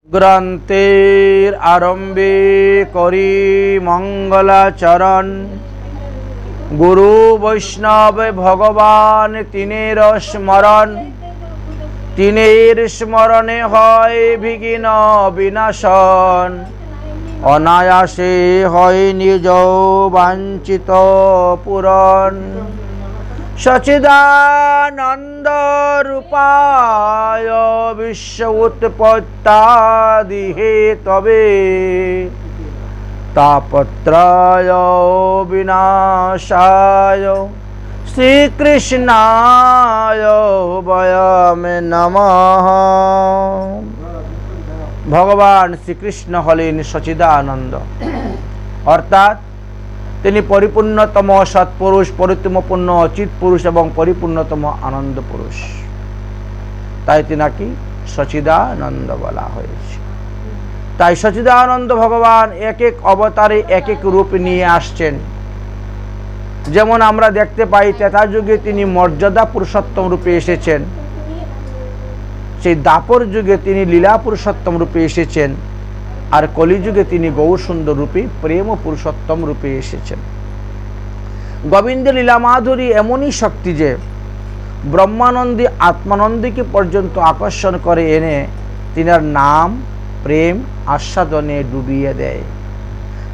গ্রন্থের আরম্ভে করি মঙ্গলাচরণ। গুরু বৈষ্ণব ভগবান তিনের স্মরণ। তিনের স্মরণে হয় বিঘ্ন বিনাশন। অনায়াসে হয় নিজ বাঞ্ছিত পূরণ। সচিদানন্দ রূপায় বিশ্ব উৎপত্তাদি হেতবে তাপত্রয় বিনাশায় শ্রীকৃষ্ণায় বয়ম নমঃ। ভগবান শ্রীকৃষ্ণ হলেন সচিদানন্দ, অর্থাৎ তিনি পরিপূর্ণতম সৎপুরুষ, পরিপূর্ণ অচিত পুরুষ এবং পরিপূর্ণতম আনন্দ পুরুষ। তাই তিনাকে সচিদানন্দ বলা হয়েছে। তাই সচিদানন্দ ভগবান এক এক অবতারে এক এক রূপ নিয়ে আসছেন। যেমন আমরা দেখতে পাই ত্রেতা যুগে তিনি মর্যাদা পুরুষোত্তম রূপে এসেছেন, সেই দাপর যুগে তিনি লীলা পুরুষোত্তম রূপে এসেছেন, আর কলিযুগে তিনি গৌরসুন্দর রূপে প্রেম পুরুষোত্তম রূপে এসেছেন। গোবিন্দ লীলা মাধুরী এমনই শক্তি যে ব্রহ্মানন্দী আত্মানন্দীকে পর্যন্ত আকর্ষণ করে এনে তিনার নাম প্রেম আস্বাদনে ডুবিয়ে দেয়।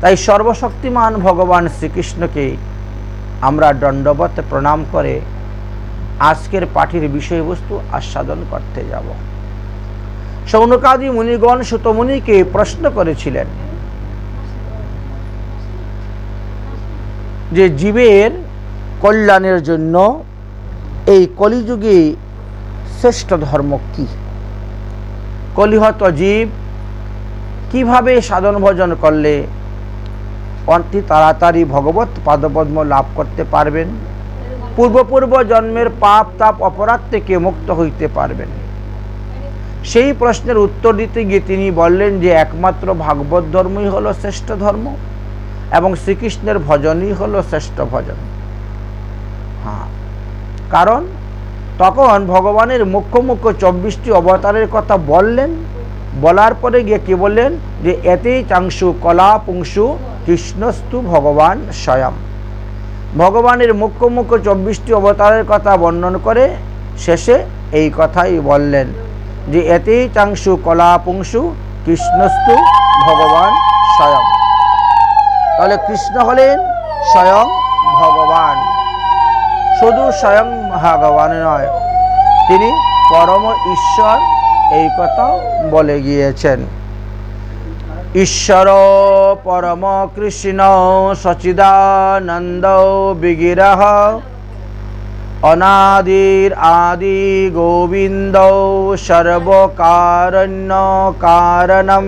তাই সর্বশক্তিমান ভগবান শ্রীকৃষ্ণকে আমরা দণ্ডবত প্রণাম করে আজকের পাঠের বিষয়বস্তু আস্বাদন করতে যাব। শৌনকাদি মুনিগণ সুতমুনিকে প্রশ্ন করেছিলেন যে জীবের কল্যাণের জন্য এই কলিযুগে শ্রেষ্ঠ ধর্ম কি? কলিহত জীব কিভাবে সাধন ভজন করলে অতি তাড়াতাড়ি ভগবত পাদপদ্ম লাভ করতে পারবেন, পূর্ব জন্মের পাপ তাপ অপরাধ থেকে মুক্ত হইতে পারবেন? সেই প্রশ্নের উত্তর দিতে গিয়ে তিনি বললেন যে একমাত্র ভাগবত ধর্মই হলো শ্রেষ্ঠ ধর্ম এবং শ্রীকৃষ্ণের ভজনই হলো শ্রেষ্ঠ ভজন। কারণ তখন ভগবানের মুখ্য 24টি অবতারের কথা বললেন। বলার পরে গিয়ে কি বললেন যে এতেই চাংশু কলা পুংসু কৃষ্ণস্তু ভগবান স্বয়ং। ভগবানের মুখ্য 24টি অবতারের কথা বর্ণন করে শেষে এই কথাই বললেন যে এতেই চাংশু কলা পুংসু কৃষ্ণস্তু ভগবান স্বয়ং। তাহলে কৃষ্ণ হলেন স্বয়ং ভগবান। শুধু স্বয়ং ভগবান নয়, তিনি পরম ঈশ্বর, এই কথা বলে গিয়েছেন। ঈশ্বর পরম কৃষ্ণ সচিদানন্দ বিগ্রহ অনাদির আদি গোবিন্দ সর্বকারণ্য কারণম।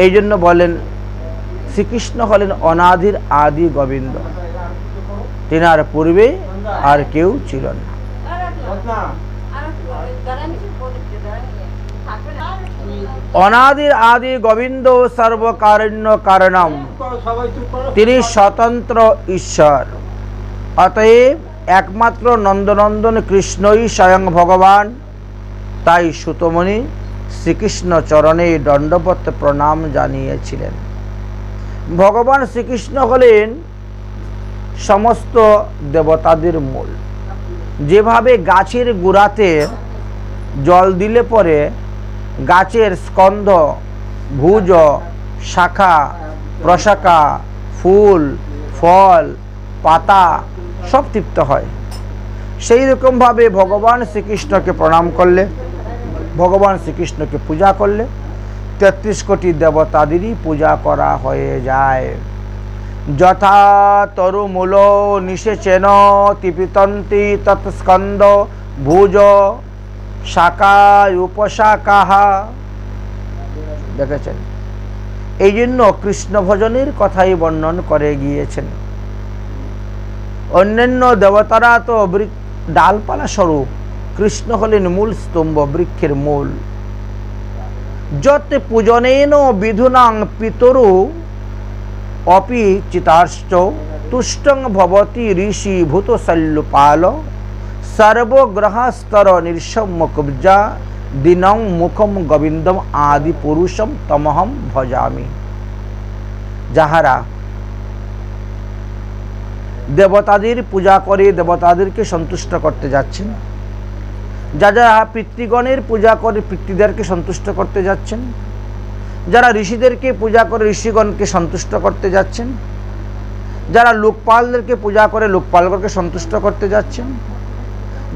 এই জন্য বলেন শ্রীকৃষ্ণ হলেন অনাদির আদি গোবিন্দ, তিনার পূর্বে আর কেউ ছিল না। অনাদির আদি গোবিন্দ সর্বকারণ্য কারণম, তিনি স্বতন্ত্র ঈশ্বর। অতএব একমাত্র নন্দনন্দন কৃষ্ণই স্বয়ং ভগবান। তাই সুতমুনি শ্রীকৃষ্ণ চরণে দণ্ডবত প্রণাম জানিয়েছিলেন। ভগবান শ্রীকৃষ্ণ হলেন সমস্ত দেবতাদের মূল। যেভাবে গাছের গোড়াতে জল দিলে পরে গাছের স্কন্ধ, ভুজ, শাখা, প্রশাখা, ফুল, ফল, পাতা সব তৃপ্ত হয়, সেই রকমভাবে ভগবান শ্রীকৃষ্ণকে প্রণাম করলে, ভগবান শ্রীকৃষ্ণকে পূজা করলে 33 কোটি দেবতাদেরই পূজা করা হয়ে যায়। যথা তরুমূল নিষেচেন তিপিতন্তি তৎস্কন্দ ভুজ শাখা উপশাখা। দেখেছেন, এই জন্য কৃষ্ণ ভজনের কথাই বর্ণন করে গিয়েছেন। অন্যান্য দেবতারা তো ডালপালা স্বরূপ, কৃষ্ণ হলেন মূল স্তম্ভ, বৃক্ষের মূল। যত পূজনেন বিধুনাং পিতরু অপি চিতাশ্চ তুষ্টং ভবতি ঋষি ভূত শল্যপাল সর্বগ্রহস্তর নিঃসম্য কুব্জা দীনং মুখম গোবিন্দম আদি পুরুষম তমহম ভজামি। যাহারা দেবতাদের পূজা করে, দেবতাদেরকে সন্তুষ্ট করতে যাচ্ছেন, যারা পিতৃগণের পূজা করে পিতৃদেরকে সন্তুষ্ট করতে যাচ্ছেন, যারা ঋষিদেরকে পূজা করে ঋষিগণকে সন্তুষ্ট করতে যাচ্ছেন, যারা লোকপালদেরকে পূজা করে লোকপালগণকে সন্তুষ্ট করতে যাচ্ছেন,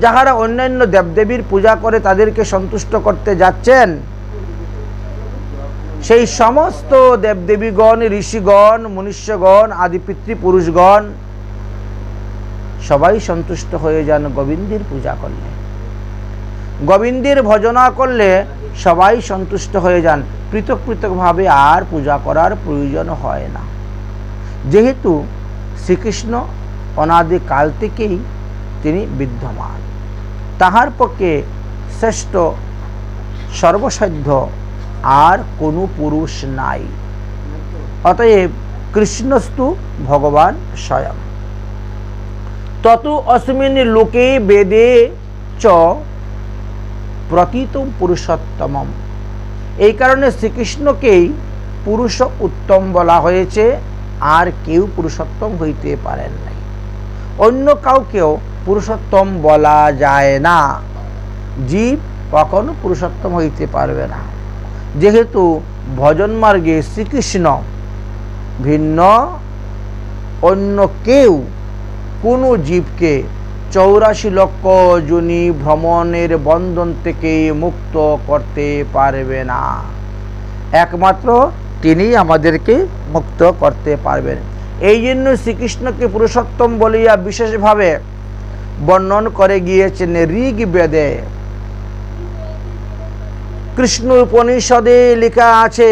যাহারা অন্যান্য দেবদেবীর পূজা করে তাদেরকে সন্তুষ্ট করতে যাচ্ছেন, সেই সমস্ত দেবদেবীগণ, ঋষিগণ, মনুষ্যগণ, আদি পিতৃপুরুষগণ সবাই সন্তুষ্ট হয়ে যান গোবিন্দের পূজা করলে। গোবিন্দের ভজনা করলে সবাই সন্তুষ্ট হয়ে যান, পৃথক পৃথকভাবে আর পূজা করার প্রয়োজন হয় না। যেহেতু শ্রীকৃষ্ণ অনাদিকাল থেকেই তিনি বিদ্যমান, তাহার পক্ষে শ্রেষ্ঠ সর্বসাধ্য আর কোনো পুরুষ নাই। অতএব কৃষ্ণস্তু ভগবান স্বয়ং। ততু অস্মিন লোকে বেদে চ প্রতীতম পুরুষোত্তমম। এই কারণে শ্রীকৃষ্ণকেই পুরুষ উত্তম বলা হয়েছে, আর কেউ পুরুষোত্তম হইতে পারেন নাই। অন্য কাউকেও পুরুষোত্তম বলা যায় না। জীব কখনো পুরুষোত্তম হইতে পারবে না, যেহেতু ভজন মার্গে শ্রীকৃষ্ণ ভিন্ন অন্য কেউ কোনো জীবকে 84 লক্ষ যোনি ভ্রমণের বন্ধন থেকে মুক্ত করতে পারবে না। একমাত্র তিনি আমাদেরকে মুক্ত করতে পারবেন। এই জন্য শ্রীকৃষ্ণকে পুরুষোত্তম বলিয়া বিশেষভাবে বর্ণন করে গিয়েছেন ঋগ্বেদে। কৃষ্ণ উপনিষদে লেখা আছে,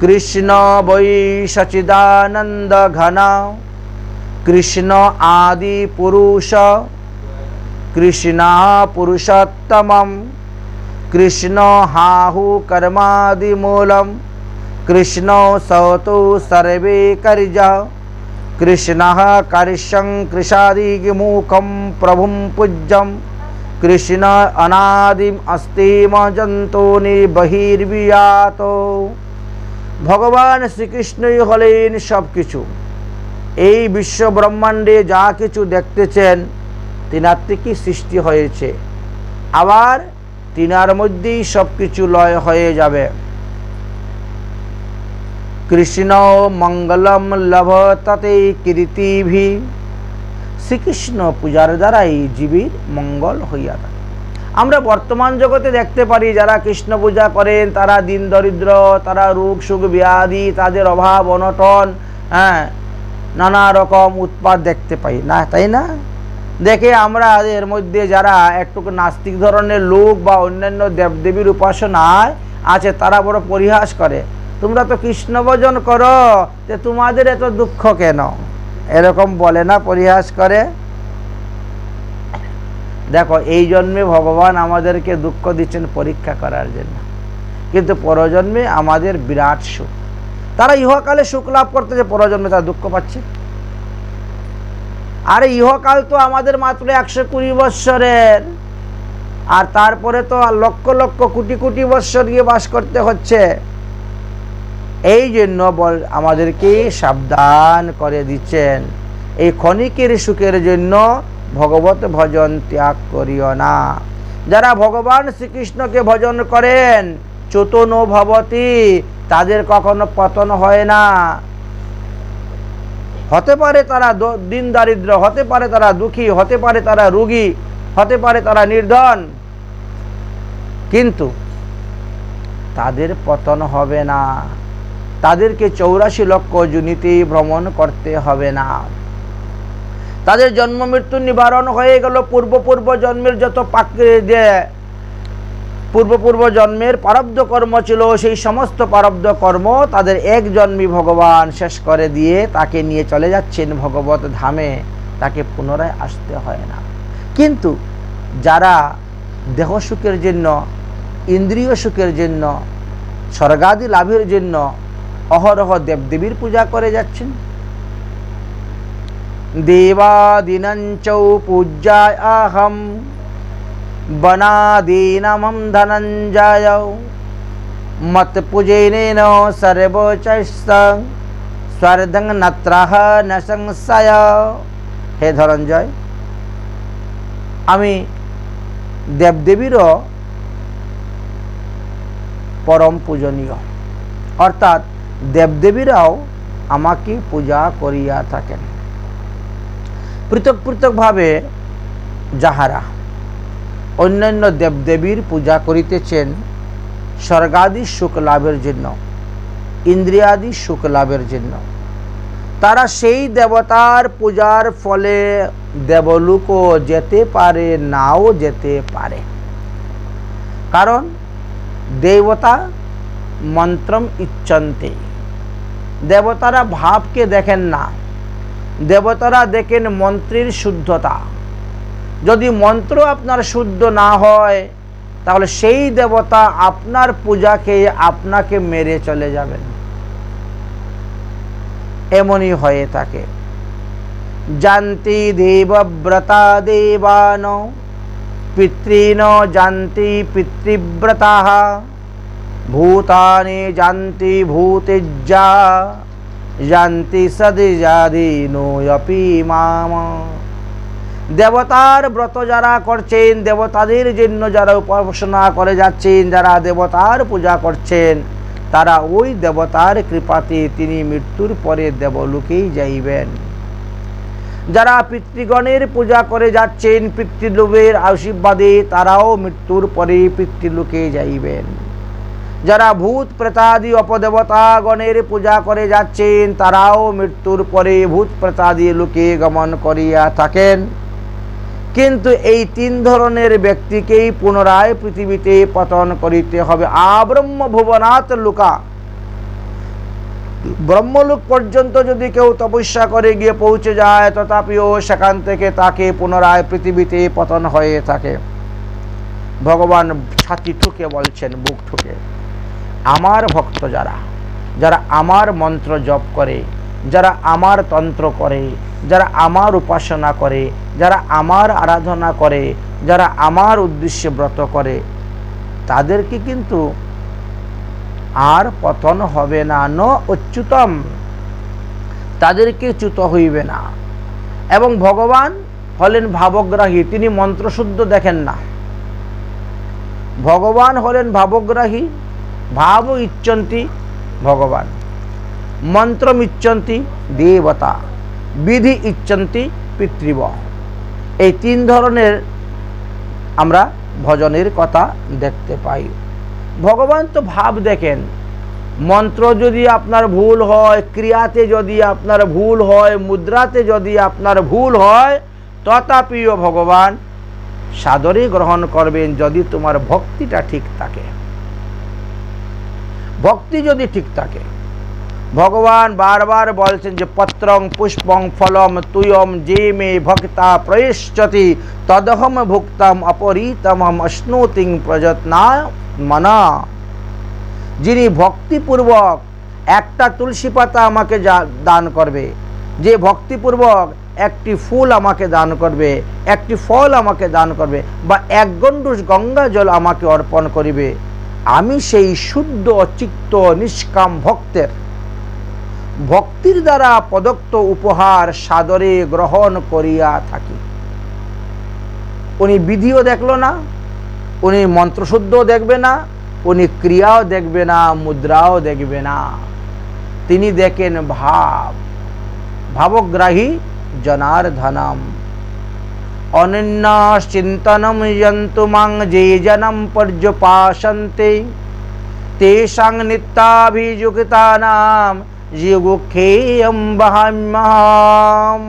কৃষ্ণ বৈ সচিদানন্দ ঘন, কৃষ্ণ আদি পুরুষ, কৃষ্ণ পুরুষোত্তমম, কৃষ্ণ হাহু কর্মাদি মূলম, কৃষ্ণ সৌতু সর্বে কর্য, কৃষ্ণ কর্ষং কৃষাদি মুখম প্রভুম পূজ্যম, কৃষ্ণ অনাদিম অস্তিম জন্তোনি বহির্বিয়াত। ভগবান শ্রীকৃষ্ণই হলেন সব কিছু। এই বিশ্ব ব্রহ্মাণ্ডে যা কিছু দেখতেছেন তিনার থেকেই সৃষ্টি হয়েছে, আবার তিনার মধ্যেই সব কিছু লয় হয়ে যাবে। কৃষ্ণ মঙ্গলম লভতে কীর্তিভি। শ্রীকৃষ্ণ পূজার দ্বারাই জীবের মঙ্গল হইয়া থাকে। আমরা বর্তমান জগতে দেখতে পারি, যারা কৃষ্ণ পূজা করেন তারা দিন দরিদ্র, তারা রোগ সুখ ব্যাধি, তাদের অভাব অনটন, নানা রকম উৎপাত দেখতে পাই না, তাই না? দেখে আমরা এর মধ্যে যারা একটু নাস্তিক ধরনের লোক বা অন্যান্য দেবদেবীর উপাসনায় আছে, তারা বড় পরিহাস করে, তোমরা তো কৃষ্ণ ভজন করো, যে তোমাদের এত দুঃখ কেন? এরকম বলে না, পরিহাস করে। দেখো, এই জন্মে ভগবান আমাদেরকে দুঃখ দিচ্ছেন পরীক্ষা করার জন্য, কিন্তু পরজন্মে আমাদের বিরাট সুখ। তারা ইহকালে সুখ লাভ করতেছে, পরজন্মে তারা দুঃখ পাচ্ছে। আরে ইহকাল তো আমাদের মাত্র 120 বৎসরের, আর তারপরে তো লক্ষ লক্ষ কোটি কোটি বৎসর গিয়ে বাস করতে হচ্ছে। এই জন্য আমাদেরকে সাবধান করে দিচ্ছেন, এই ক্ষণিকের সুখের জন্য ভগবত ভজন ত্যাগ করিও না। যারা ভগবান শ্রীকৃষ্ণকে ভজন করেন চতুনো ভবতি, তাদের কখনো পতন হয় না। হতে পারে তারা দিন দারিদ্র, হতে পারে তারা দুঃখী, হতে পারে তারা রোগী, হতে পারে তারা নির্ধন, কিন্তু তাদের পতন হবে না। তাদেরকে 84 লক্ষ যোনিতে ভ্রমণ করতে হবে না। তাদের জন্ম মৃত্যু নিবারণ হয়ে গেল। পূর্ব জন্মের যত পূর্ব জন্মের প্রারব্ধ কর্ম ছিল, সেই সমস্ত প্রারব্ধ কর্ম তাদের এক জন্মই ভগবান শেষ করে দিয়ে তাকে নিয়ে চলে যাচ্ছেন ভগবত ধামে, তাকে পুনরায় আসতে হয় না। কিন্তু যারা দেহ সুখের জন্য, ইন্দ্রিয় সুখের জন্য, স্বর্গাদি লাভের জন্য অহরহ দেবদেবীর পূজা করে যাচ্ছেন, দেবাদিনঞ্চ পূজ্যাহম বনাদীনমম ধনঞ্জয় মত পূজনেন সর্বচৈস্তং স্বর্ধং নত্রহ ন সংশয়। হে ধনঞ্জয়, আমি দেবদেবীরও পরম পূজনীয়, অর্থাৎ দেবদেবীরাও আমাকে পূজা করিয়া থাকেন। পৃথক পৃথকভাবে যাহারা অন্যান্য দেবদেবীর পূজা করিতেছেন স্বর্গাদি সুখ লাভের জন্য, ইন্দ্রিয়াদি সুখ লাভের জন্য, তারা সেই দেবতার পূজার ফলে দেবলোকও যেতে পারে, নাও যেতে পারে। কারণ দেবতা মন্ত্রম ইচ্ছন্তে, দেবতারা ভাবকে দেখেন না, দেবতারা দেখেন মন্ত্রের শুদ্ধতা। যদি মন্ত্র আপনার শুদ্ধ না হয় তাহলে সেই দেবতা আপনার পূজা খেয়ে আপনাকে মেরে চলে যাবেন। এমনই হয়ে থাকে। জানতি দেবব্রতা দেবান পিতৃন জানতি পিতৃব্রতাঃ ভূতানি জানতি ভূতেজ্জা জানতি সদিজাদীনোऽপি মাম। দেবতার ব্রত যারা করছেন, দেবতাদের জন্য যারা উপাসনা করে যাচ্ছেন, যারা দেবতার পূজা করছেন, তারা ওই দেবতার কৃপাতে তিনি মৃত্যুর পরে দেবলোকেই যাইবেন। যারা পিতৃগণের পূজা করে যাচ্ছেন পিতৃলোকের আশীর্বাদে, তারাও মৃত্যুর পরে পিতৃলোকে যাইবেন। যারা ভূত প্রেতাদি অপদেবতাগণের পূজা করে যাচ্ছেন, তারাও মৃত্যুর পরে ভূত প্রেতাদি লোকে গমন করিয়া থাকেন। কিন্তু এই তিন ধরনের ব্যক্তিকেই পুনরায় পৃথিবীতে পতন করিতে হবে। আব্রহ্ম ভুবনাৎ লোকা, ব্রহ্মলোক পর্যন্ত যদি কেউ তপস্যা করে গিয়ে পৌঁছে যায়, তথাপিও সেখান থেকে তাকে পুনরায় পৃথিবীতে পতন হয়ে থাকে। ভগবান ছাতি ঠুকে বলছেন, বুক ঠুকে, আমার ভক্ত যারা, যারা আমার মন্ত্র জপ করে, যারা আমার তন্ত্র করে, যারা আমার উপাসনা করে, যারা আমার আরাধনা করে, যারা আমার উদ্দেশ্যে ব্রত করে, তাদেরকে কিন্তু আর পতন হবে না। ন অচ্যুতম, তাদেরকে চ্যুত হইবে না। এবং ভগবান হলেন ভাবগ্রাহী, তিনি মন্ত্রশুদ্ধ দেখেন না। ভগবান হলেন ভাবগ্রাহী। ভাব ইচ্ছন্তি ভগবান, মন্ত্রম ইচ্ছন্তি দেবতা, বিধি ইচ্ছন্তি পিতৃব। এই তিন ধরনের আমরা ভজনের কথা দেখতে পাই। ভগবান তো ভাব দেখেন। মন্ত্র যদি আপনার ভুল হয়, ক্রিয়াতে যদি আপনার ভুল হয়, মুদ্রাতে যদি আপনার ভুল হয়, তথাপিও ভগবান সাদরে গ্রহণ করবেন যদি তোমার ভক্তিটা ঠিক থাকে। ভক্তি যদি ঠিক থাকে, ভগবান বারবার বলছেন যে পত্রং পুষ্পং ফলম তুয়ম যে মে ভক্তা প্রয়শ্চতি তদহম ভুক্তম অপরিতমম অশ্নুতিং প্রযত্না মনা। যিনি ভক্তিপূর্বক একটা তুলসী পাতা আমাকে দান করবে, যে ভক্তিপূর্বক একটি ফুল আমাকে দান করবে, একটি ফল আমাকে দান করবে, বা এক গণ্ডূষ গঙ্গা জল আমাকে অর্পণ করিবে, আমি সেই শুদ্ধ চিত্ত নিষ্কাম ভক্তের ভক্তির দ্বারা প্রদত্ত উপহার সাদরে গ্রহণ করিয়া থাকি। উনি বিধিও দেখল না, উনি মন্ত্রশুদ্ধও দেখবে না, উনি ক্রিয়াও দেখবে না, মুদ্রাও দেখবে না। তিনি দেখেন ভাব। ভাবগ্রাহী জনার্দনম অনন্যশ্চিন্তনম যন্তু মাং যে জনম পর্যপাসন্তে তেষাং নিত্যাভিযুক্তানাম যোগক্ষেয়ম বহাম্যহম।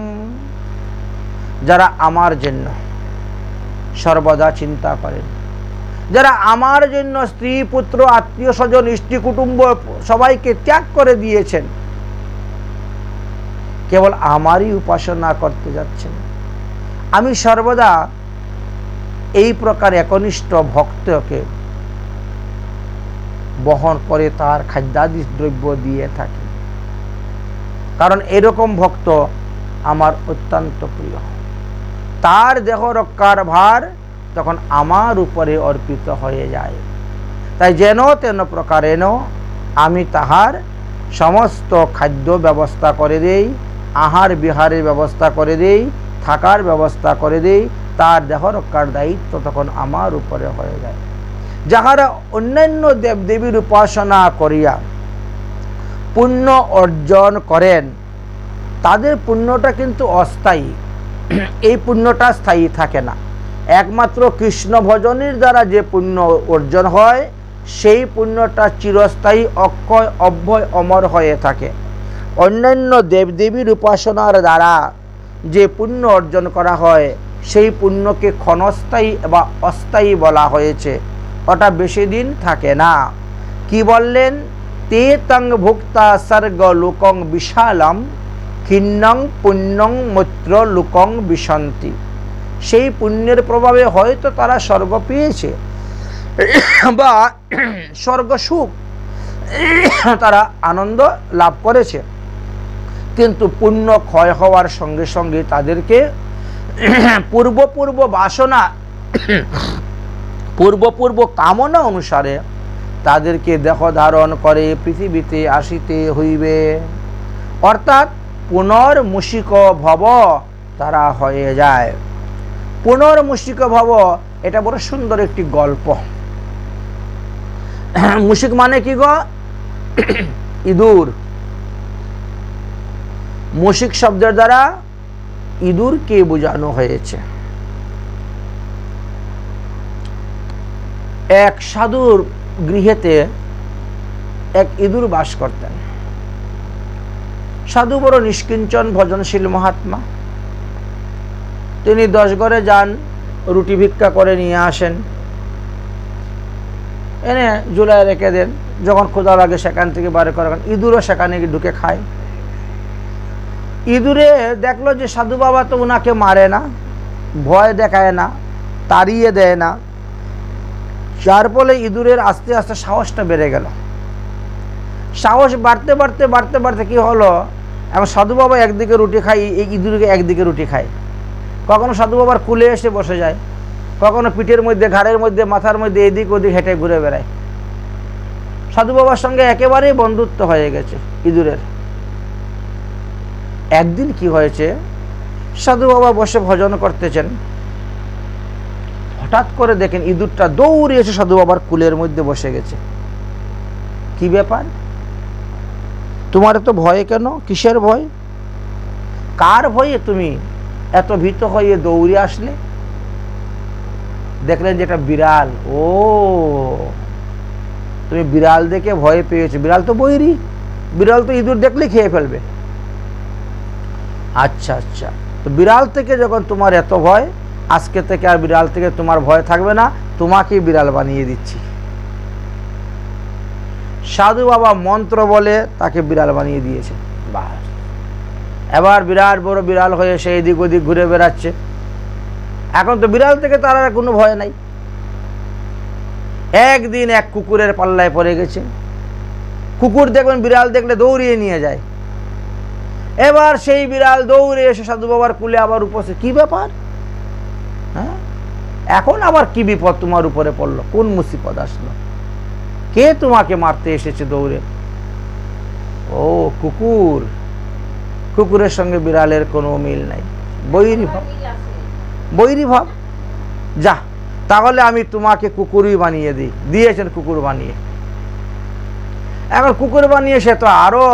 যারা আমার জন্য সর্বদা চিন্তা করেন, যারা আমার জন্য স্ত্রী পুত্র আত্মীয় স্বজন ইষ্টি কুটুম্ব সবাইকে ত্যাগ করে দিয়েছেন, কেবল আমারই উপাসনা করতে যাচ্ছেন, আমি সর্বদা এই প্রকার একনিষ্ঠ ভক্তকে বহন করে তার খাদ্যাদি দ্রব্য দিয়ে থাকি। কারণ এরকম ভক্ত আমার অত্যন্ত প্রিয়। তার দেহ রক্ষার ভার তখন আমার উপরে অর্পিত হয়ে যায়। তাই যেন তেন প্রকারেণ আমি তাহার সমস্ত খাদ্য ব্যবস্থা করে দেই, আহার বিহারের ব্যবস্থা করে দেই, থাকার ব্যবস্থা করে দেই, তার দেহ রক্ষার দায়িত্ব তখন আমার উপরে হয়ে যায়। যাহারা অন্যান্য দেবদেবীর উপাসনা করিয়া পুণ্য অর্জন করেন, তাদের পুণ্যটা কিন্তু অস্থায়ী, এই পুণ্যটা স্থায়ী থাকে না। একমাত্র কৃষ্ণ ভজনের দ্বারা যে পুণ্য অর্জন হয়, সেই পুণ্যটা চিরস্থায়ী, অক্ষয়, অব্যয়, অমর হয়ে থাকে। অন্যান্য দেবদেবীর উপাসনার দ্বারা যে পুণ্য অর্জন করা হয়, সেই পুণ্যকে ক্ষণস্থায়ী বা অস্থায়ী বলা হয়েছে, ওটা বেশি দিন থাকে না। কি বললেন? তে তং ভুক্তা স্বর্গ লোকং বিশালম ক্ষিন্নং পুণ্যং মৈত্র লোকং বিশন্তি। সেই পুণ্যের প্রভাবে হয়তো তারা স্বর্গ পেয়েছে বা স্বর্গ সুখ তারা আনন্দ লাভ করেছে, কিন্তু পুণ্য ক্ষয় হওয়ার সঙ্গে সঙ্গে তাদেরকে পূর্ব বাসনা, পূর্ব কামনা অনুসারে তাদেরকে দেহ ধারণ করে পৃথিবীতে আসিতে হইবে, অর্থাৎ পুনর্মূষিক ভব তারা হয়ে যায়। পুনর্মূষিক ভব, এটা বড় সুন্দর একটি গল্প। মুশিক মানে কি গো? ইঁদুর। মুশিক শব্দের দ্বারা ইঁদুরকে বোঝানো হয়েছে। এক সাধুর গৃহেতে এক ইঁদুর বাস করতেন। সাধু বড় নিষ্কিঞ্চন ভজনশীল মহাত্মা। তিনি 10 ঘরে যান, রুটি ভিক্ষা করে নিয়ে আসেন, এনে ঝুলায় রেখে দেন। যখন ক্ষুধা লাগে সেখান থেকে বার করে, ইঁদুরও সেখানে ঢুকে খায়। ইঁদুরে দেখলো যে সাধু বাবা তো ওনাকে মারে না, ভয় দেখায় না, তাড়িয়ে দেয় না, যার ফলে ইঁদুরের আস্তে আস্তে সাহসটা বেড়ে গেল। সাহস বাড়তে বাড়তে বাড়তে বাড়তে কি হলো, এখন সাধু বাবা একদিকে রুটি খায়, এই ইঁদুরকে একদিকে রুটি খায়। কখনো সাধু বাবার কুলে এসে বসে যায়, কখনো পিঠের মধ্যে, ঘাড়ের মধ্যে, মাথার মধ্যে এদিক ওদিক হেঁটে ঘুরে বেড়ায়। সাধু বাবার সঙ্গে একেবারেই বন্ধুত্ব হয়ে গেছে ইঁদুরের। একদিন কি হয়েছে, সাধু বাবা বসে ভজন করতেছেন, হঠাৎ করে দেখেন ইঁদুরটা দৌড়ে এসে সাধু বাবার কুলের মধ্যে বসে গেছে। কি ব্যাপার? তোমার এত ভয় কেন? কিসের ভয়? কার ভয়ে তুমি এত ভীত হয়ে দৌড়ে আসলে? দেখলেন যে একটা বিড়াল। ও, তুমি বিড়াল দেখে ভয় পেয়েছো। বিড়াল তো বৈরী, বিড়াল তো ইঁদুর দেখলে খেয়ে ফেলবে। আচ্ছা আচ্ছা, তো বিড়াল থেকে যখন তোমার এত ভয়, আজকে থেকে আর বিড়াল থেকে তোমার ভয় থাকবে না, তোমাকে বিড়াল বানিয়ে দিচ্ছি। সাধু বাবা মন্ত্র বলে তাকে বিড়াল বানিয়ে দিয়েছে। বাস, এবার বিরাট বড় বিড়াল হয়ে সে এদিক ওদিক ঘুরে বেড়াচ্ছে। এখন তো বিড়াল থেকে তার আর কোনো ভয় নাই। একদিন এক কুকুরের পাল্লায় পড়ে গেছে। কুকুর দেখবেন বিড়াল দেখলে দৌড়িয়ে নিয়ে যায়। এবার সেই বিড়াল দৌড়ে এসে সাধু বাবার কুলে আবার উপস্থিত। কি ব্যাপার? হ্যাঁ, এখন আবার কি বিপদ তোমার উপরে পড়লো? কোন মুসিবত আসলো? কে তোমাকে মারতে এসেছে দৌড়ে? ও, কুকুর। কুকুরের সঙ্গে বিড়ালের কোনো মিল নাই, বৈরী ভাব, বৈরী ভাব। যা, তাহলে আমি তোমাকে কুকুরই বানিয়ে দিই। দিয়েছেন কুকুর বানিয়ে। এখন কুকুর বানিয়ে সে তো আরো,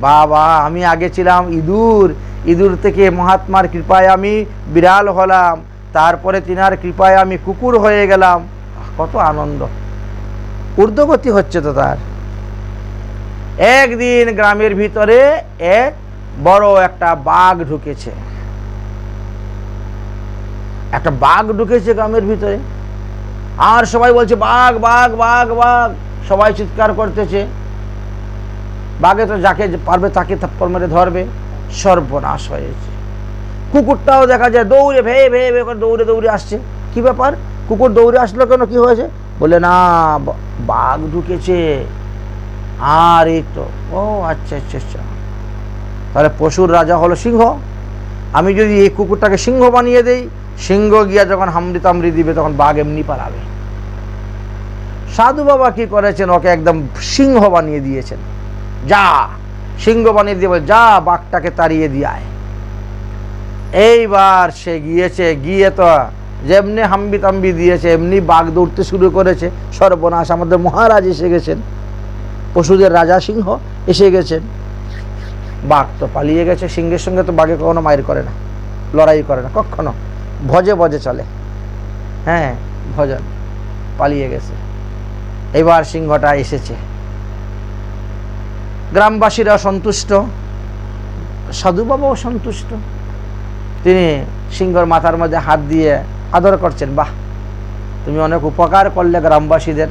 বাবা, আমি আগে ছিলাম ইঁদুর, ইঁদুর থেকে মহাত্মার কৃপায় আমি বিড়াল হলাম, তারপরে তিনার কৃপায় আমি কুকুর হয়ে গেলাম। কত আনন্দ, ঊর্ধ্বগতি হচ্ছে তো তার। একদিন গ্রামের ভিতরে এক বড় একটা বাঘ ঢুকেছে। একটা বাঘ ঢুকেছে গ্রামের ভিতরে, আর সবাই বলছে বাঘ বাঘ বাঘ বাঘ, সবাই চিৎকার করতেছে। বাঘে তো যাকে পারবে তাকে থাপ্পড় মেরে ধরবে। সর্বনাশ হয়েছে। কুকুরটাও দেখা যায় দৌড়ে ভে ভে ভে করে দৌড়ে দৌড়ে আসছে। কি ব্যাপার? কুকুর দৌড়ে আসলো কেন? কি হয়েছে? বলে না, বাঘ ঢুকেছে। আর এই তো, ও আচ্ছা আচ্ছা আচ্ছা, তাহলে পশুর রাজা হলো সিংহ। আমি যদি এই কুকুরটাকে সিংহ বানিয়ে দেই, সিংহ গিয়া যখন হামড়ি তামড়ি দিবে তখন বাঘ এমনি পালাবে। সাধু বাবা কি করেছেন, ওকে একদম সিংহ বানিয়ে দিয়েছেন। যা, সিংহ বানিয়ে দিয়ে বলে, যা বাঘটাকে তাড়িয়ে দিয়ে আয়। এইবার সে গিয়েছে, গিয়ে তো যেমনি হাম্বি তাম্বি দিয়েছে এমনি বাঘ দৌড়তে শুরু করেছে। সর্বনাশ, আমাদের মহারাজ এসে গেছেন, পশুদের রাজা সিংহ এসে গেছেন। বাঘ তো পালিয়ে গেছে। সিংহের সঙ্গে তো বাঘে কখনো মায়ের করে না, লড়াই করে না কখনো, ভজে ভজে চলে। হ্যাঁ, ভজন, পালিয়ে গেছে। এবার সিংহটা এসেছে, গ্রামবাসীরা সন্তুষ্ট, সাধু বাবাও সন্তুষ্ট। তিনি সিংহর মাথার মধ্যে হাত দিয়ে আদর করছেন। বাহ, তুমি অনেক উপকার করলে গ্রামবাসীদের,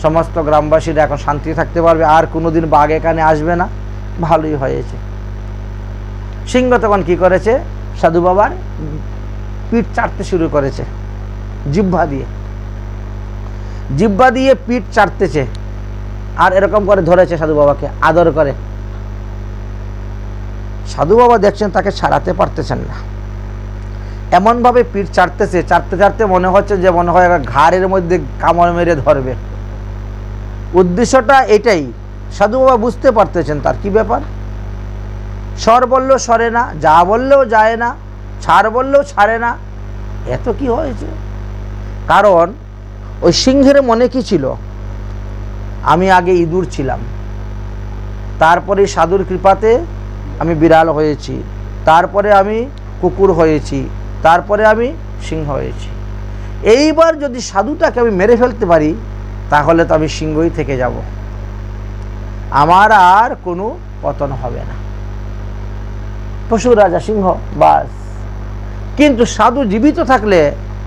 সমস্ত গ্রামবাসীরা এখন শান্তি থাকতে পারবে, আর কোনোদিন বাঘ এখানে আসবে না, ভালোই হয়েছে। সিংহ তখন কি করেছে, সাধু বাবার পিঠ চাটতে শুরু করেছে, জিহ্বা দিয়ে পিঠ চাটতেছে, আর এরকম করে ধরেছে সাধু বাবাকে আদর করে। সাধু বাবা দেখছেন তাকে ছাড়াতে পারতেছেন না, এমনভাবে পিঠ চাটতেছে, চাটতে চাটতে মনে হচ্ছে যে মনে হয় ঘাড়ের মধ্যে কামড় মেরে ধরবে। উদ্দেশ্যটা এটাই। সাধু বাবা বুঝতে পারতেছেন তার কি ব্যাপার। সর বললেও সরে না, যা বললেও যায় না, ছাড় বললেও ছাড়ে না, এত কি হয়েছে? কারণ ওই সিংহের মনে কি ছিল, আমি আগে ইঁদুর ছিলাম, তারপরে সাধুর কৃপাতে আমি বিড়াল হয়েছি, তারপরে আমি কুকুর হয়েছি, তারপরে আমি সিংহ হয়েছি। এইবার যদি সাধুটাকে আমি মেরে ফেলতে পারি তাহলে তো আমি সিংহই থেকে যাব, আমার আর কোনো পতন হবে না। পশু রাজা সিংহ, বাস। কিন্তু সাধু জীবিত থাকলে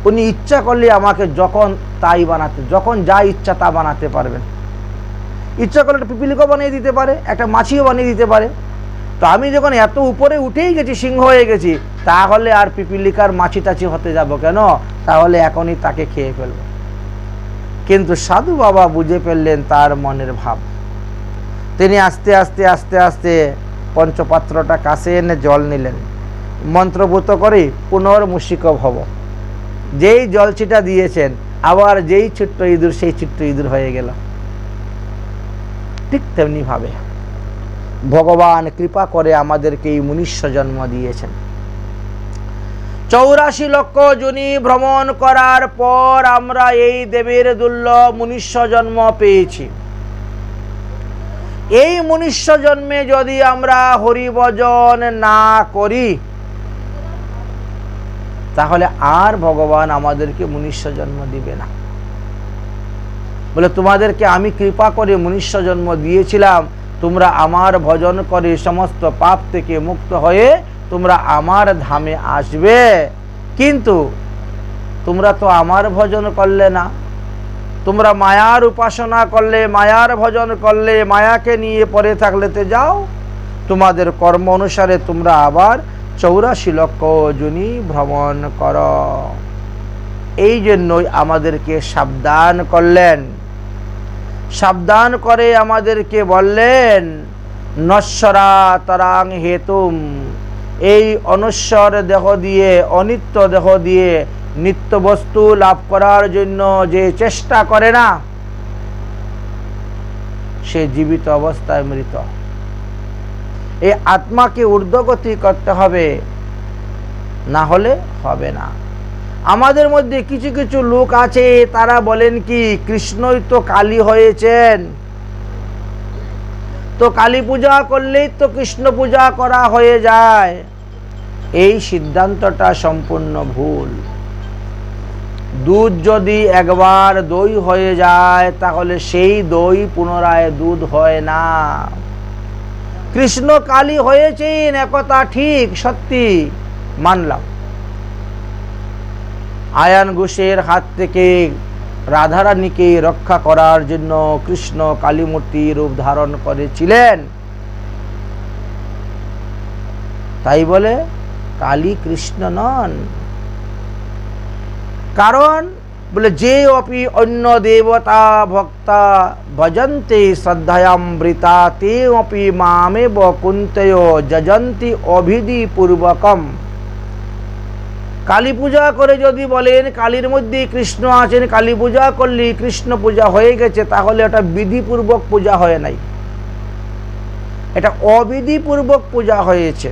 উনি ইচ্ছা করলে আমাকে যখন তাই বানাতে, যখন যা ইচ্ছা তা বানাতে পারবেন। ইচ্ছা করলে একটা পিপিলিকাও বানিয়ে দিতে পারে, একটা মাছিও বানিয়ে দিতে পারে। তো আমি যখন এত উপরে উঠেই গেছি, সিংহ হয়ে গেছি, তাহলে আর পিপিলিকার মাছি টাছি হতে যাব কেন? তাহলে এখনই তাকে খেয়ে ফেলব। কিন্তু সাধু বাবা বুঝে ফেললেন তার মনের ভাব। তিনি আস্তে আস্তে আস্তে আস্তে পঞ্চপাত্রটা কাছে এনে জল নিলেন, মন্ত্রভূত করে পুনর্মূষিক ভব। যেই জলছিটা দিয়েছেন, আবার যেই ছোট্ট ইঁদুর সেই ছোট্ট ইঁদুর হয়ে গেল। ঠিক তেমনি ভাবে ভগবান কৃপা করে আমাদেরকে এই মনুষ্য জন্ম দিয়েছেন। 84 লক্ষ যোনি ভ্রমণ করার পর আমরা এই দেবের দুর্লভ মনুষ্য জন্ম পেয়েছি। এই মনুষ্য জন্মে যদি আমরা হরিভজন না করি তাহলে আর ভগবান আমাদেরকে মনুষ্য জন্ম দিবে না। বলে, তোমাদেরকে আমি কৃপা করে মনুষ্য জন্ম দিয়েছিলাম, তোমরা আমার ভজন করে সমস্ত পাপ থেকে মুক্ত হয়ে তোমরা আমার ধামে আসবে, কিন্তু তোমরা তো আমার ভজন করলে না। তোমরা মায়ার উপাসনা করলে, মায়ার ভজন করলে, মায়াকে নিয়ে পড়ে থাকলে তো যাও, তোমাদের কর্ম অনুসারে তোমরা আবার 84 লক্ষ যোনি ভ্রমণ করো। এই জন্যই আমাদেরকে সাবধান করলেন। সাবধান করে আমাদেরকে বললেন, নশ্বরা তরাং হেতুম, এই অনশ্বর দেহ দিয়ে, অনিত্য দেহ দিয়ে নিত্য বস্তু লাভ করার জন্য যে চেষ্টা করে না, সে জীবিত অবস্থায় মৃত। এই আত্মাকে ঊর্ধ্বগতি করতে হবে, না হলে হবে না। আমাদের মধ্যে কিছু কিছু লোক আছে, তারা বলেন কি, কৃষ্ণই তো কালী হয়েছেন, তো কালী পূজা করলেই তো কৃষ্ণ পূজা করা হয়ে যায়। এই সিদ্ধান্তটা সম্পূর্ণ ভুল। দুধ যদি একবার দই হয়ে যায় তাহলে সেই দই পুনরায় দুধ হয় না। কৃষ্ণ কালী হয়েছেন একথা ঠিক, সত্যি মানলাম। আয়ান ঘোষের হাত থেকে রাধারানীকে রক্ষা করার জন্য কৃষ্ণ কালী মূর্তি রূপ ধারণ করেছিলেন, তাই বলে কালী কৃষ্ণ নন। কারণ বলে, যে অপি অন্য দেবতা ভক্তা ভজন্তে শ্রদ্ধায়ামৃতা তে অপি মামেব কুন্তয় যজন্তি অভিধি পূর্বকম। কালী পূজা করে যদি বলেন কালীর মধ্যে কৃষ্ণ আছেন, কালী পূজা করলে কৃষ্ণ পূজা হয়ে গেছে, তাহলে এটা বিধিপূর্বক পূজা হয় নাই, এটা অবিধিপূর্বক পূজা হয়েছে।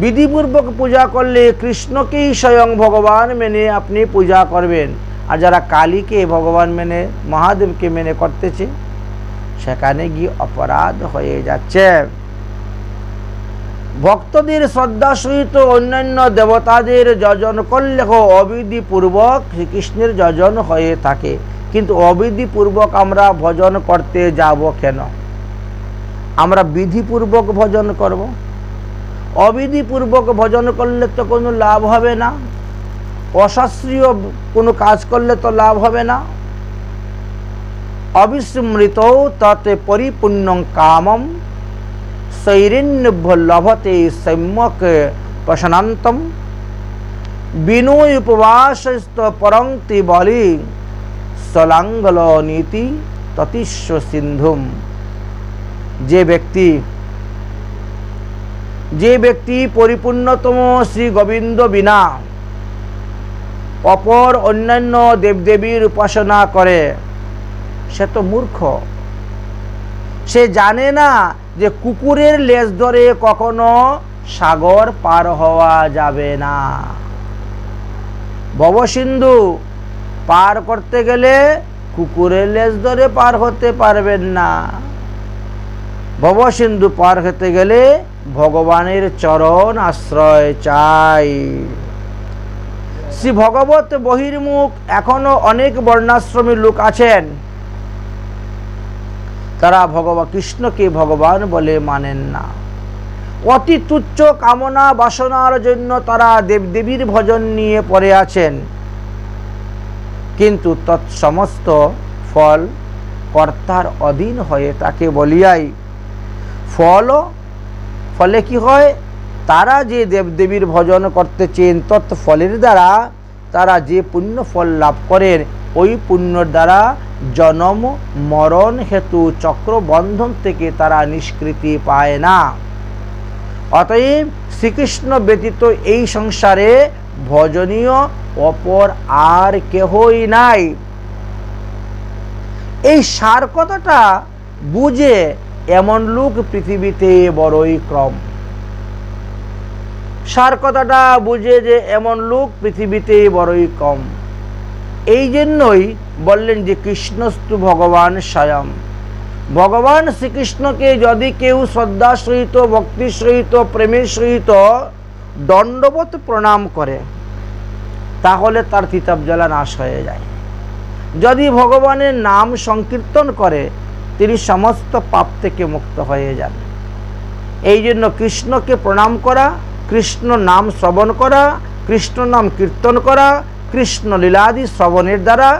বিধিপূর্বক পূজা করলে কৃষ্ণকেই স্বয়ং ভগবান মেনে আপনি পূজা করবেন, আর যারা কালীকে ভগবান মেনে মহাদেবকে মেনে করতেছে সেখানে গিয়ে অপরাধ হয়ে যাচ্ছে। ভক্তদের শ্রদ্ধা সহিত অন্যান্য দেবতাদের যজন করলেও অবিধিপূর্বক শ্রীকৃষ্ণের যজন হয়ে থাকে, কিন্তু অবিধিপূর্বক আমরা ভজন করতে যাব কেন? আমরা বিধিপূর্বক ভজন করব। অবিধিপূর্বক ভজন করলে তো কোনো লাভ হবে না, অশাস্ত্রীয় কোনো কাজ করলে তো লাভ হবে না। অবিস্মৃত ততে পরিপূর্ণং কামম শৈরিণ্যভ্য লভতে সম্যক প্রশান্তম বিনয় উপবাসস্ত পরংতি বলি সলাঙ্গল নীতি ততিস্ব সিন্ধুম। যে ব্যক্তি পরিপূর্ণতম শ্রী গোবিন্দ বিনা অপর অন্যান্য দেবদেবীর উপাসনা করে সে তো মূর্খ। সে জানে না যে কুকুরের লেজ ধরে কখনো সাগর পার হওয়া যাবে না। ভবসিন্ধু পার করতে গেলে কুকুরের লেজ ধরে পার হতে পারবেন না। ভবসিন্ধু পার হতে গেলে ভগবানের চরণ আশ্রয় চাই। শ্রী ভগবত বহির্মুখ এখনো অনেক বর্ণাশ্রমী লোক আছেন, তারা কৃষ্ণকে ভগবান বলে মানেন না। অতি তুচ্ছ কামনা বাসনার জন্য তারা দেবদেবীর ভজন নিয়ে পড়ে আছেন, কিন্তু তৎসমস্ত ফল কর্তার অধীন হয়ে তাকে বলিয়াই ফলে কি হয়, তারা যে দেবদেবীর ভজন করতেছেন তৎফলের দ্বারা তারা যে পুণ্য ফল লাভ করেন, ওই পুণ্যর দ্বারা জন্ম মরণ হেতু চক্রবন্ধন থেকে তারা নিষ্কৃতি পায় না। অতএব শ্রীকৃষ্ণ ব্যতীত এই সংসারে ভজনীয় অপর আর কেহই নাই। এই সার কথাটা বুঝে এমন লোক পৃথিবীতে বড়ই কম। সার কথাটা বুঝে যে এমন লোক পৃথিবীতে বড়ই কম। এই জন্যই বললেন যে কৃষ্ণস্তু ভগবান স্বয়ং। ভগবান শ্রীকৃষ্ণকে যদি কেউ শ্রদ্ধা সহিত ভক্তির সহিত প্রেমের সহিত দণ্ডবত প্রণাম করে তাহলে তার তিতাব জ্বালা নাশ হয়ে যায়। যদি ভগবানের নাম সংকীর্তন করে তিনি সমস্ত পাপ থেকে মুক্ত হয়ে যান। এই জন্য কৃষ্ণকে প্রণাম করা, কৃষ্ণ নাম শ্রবণ করা, কৃষ্ণ নাম কীর্তন করা, কৃষ্ণ লীলাদি শ্রবণের দ্বারা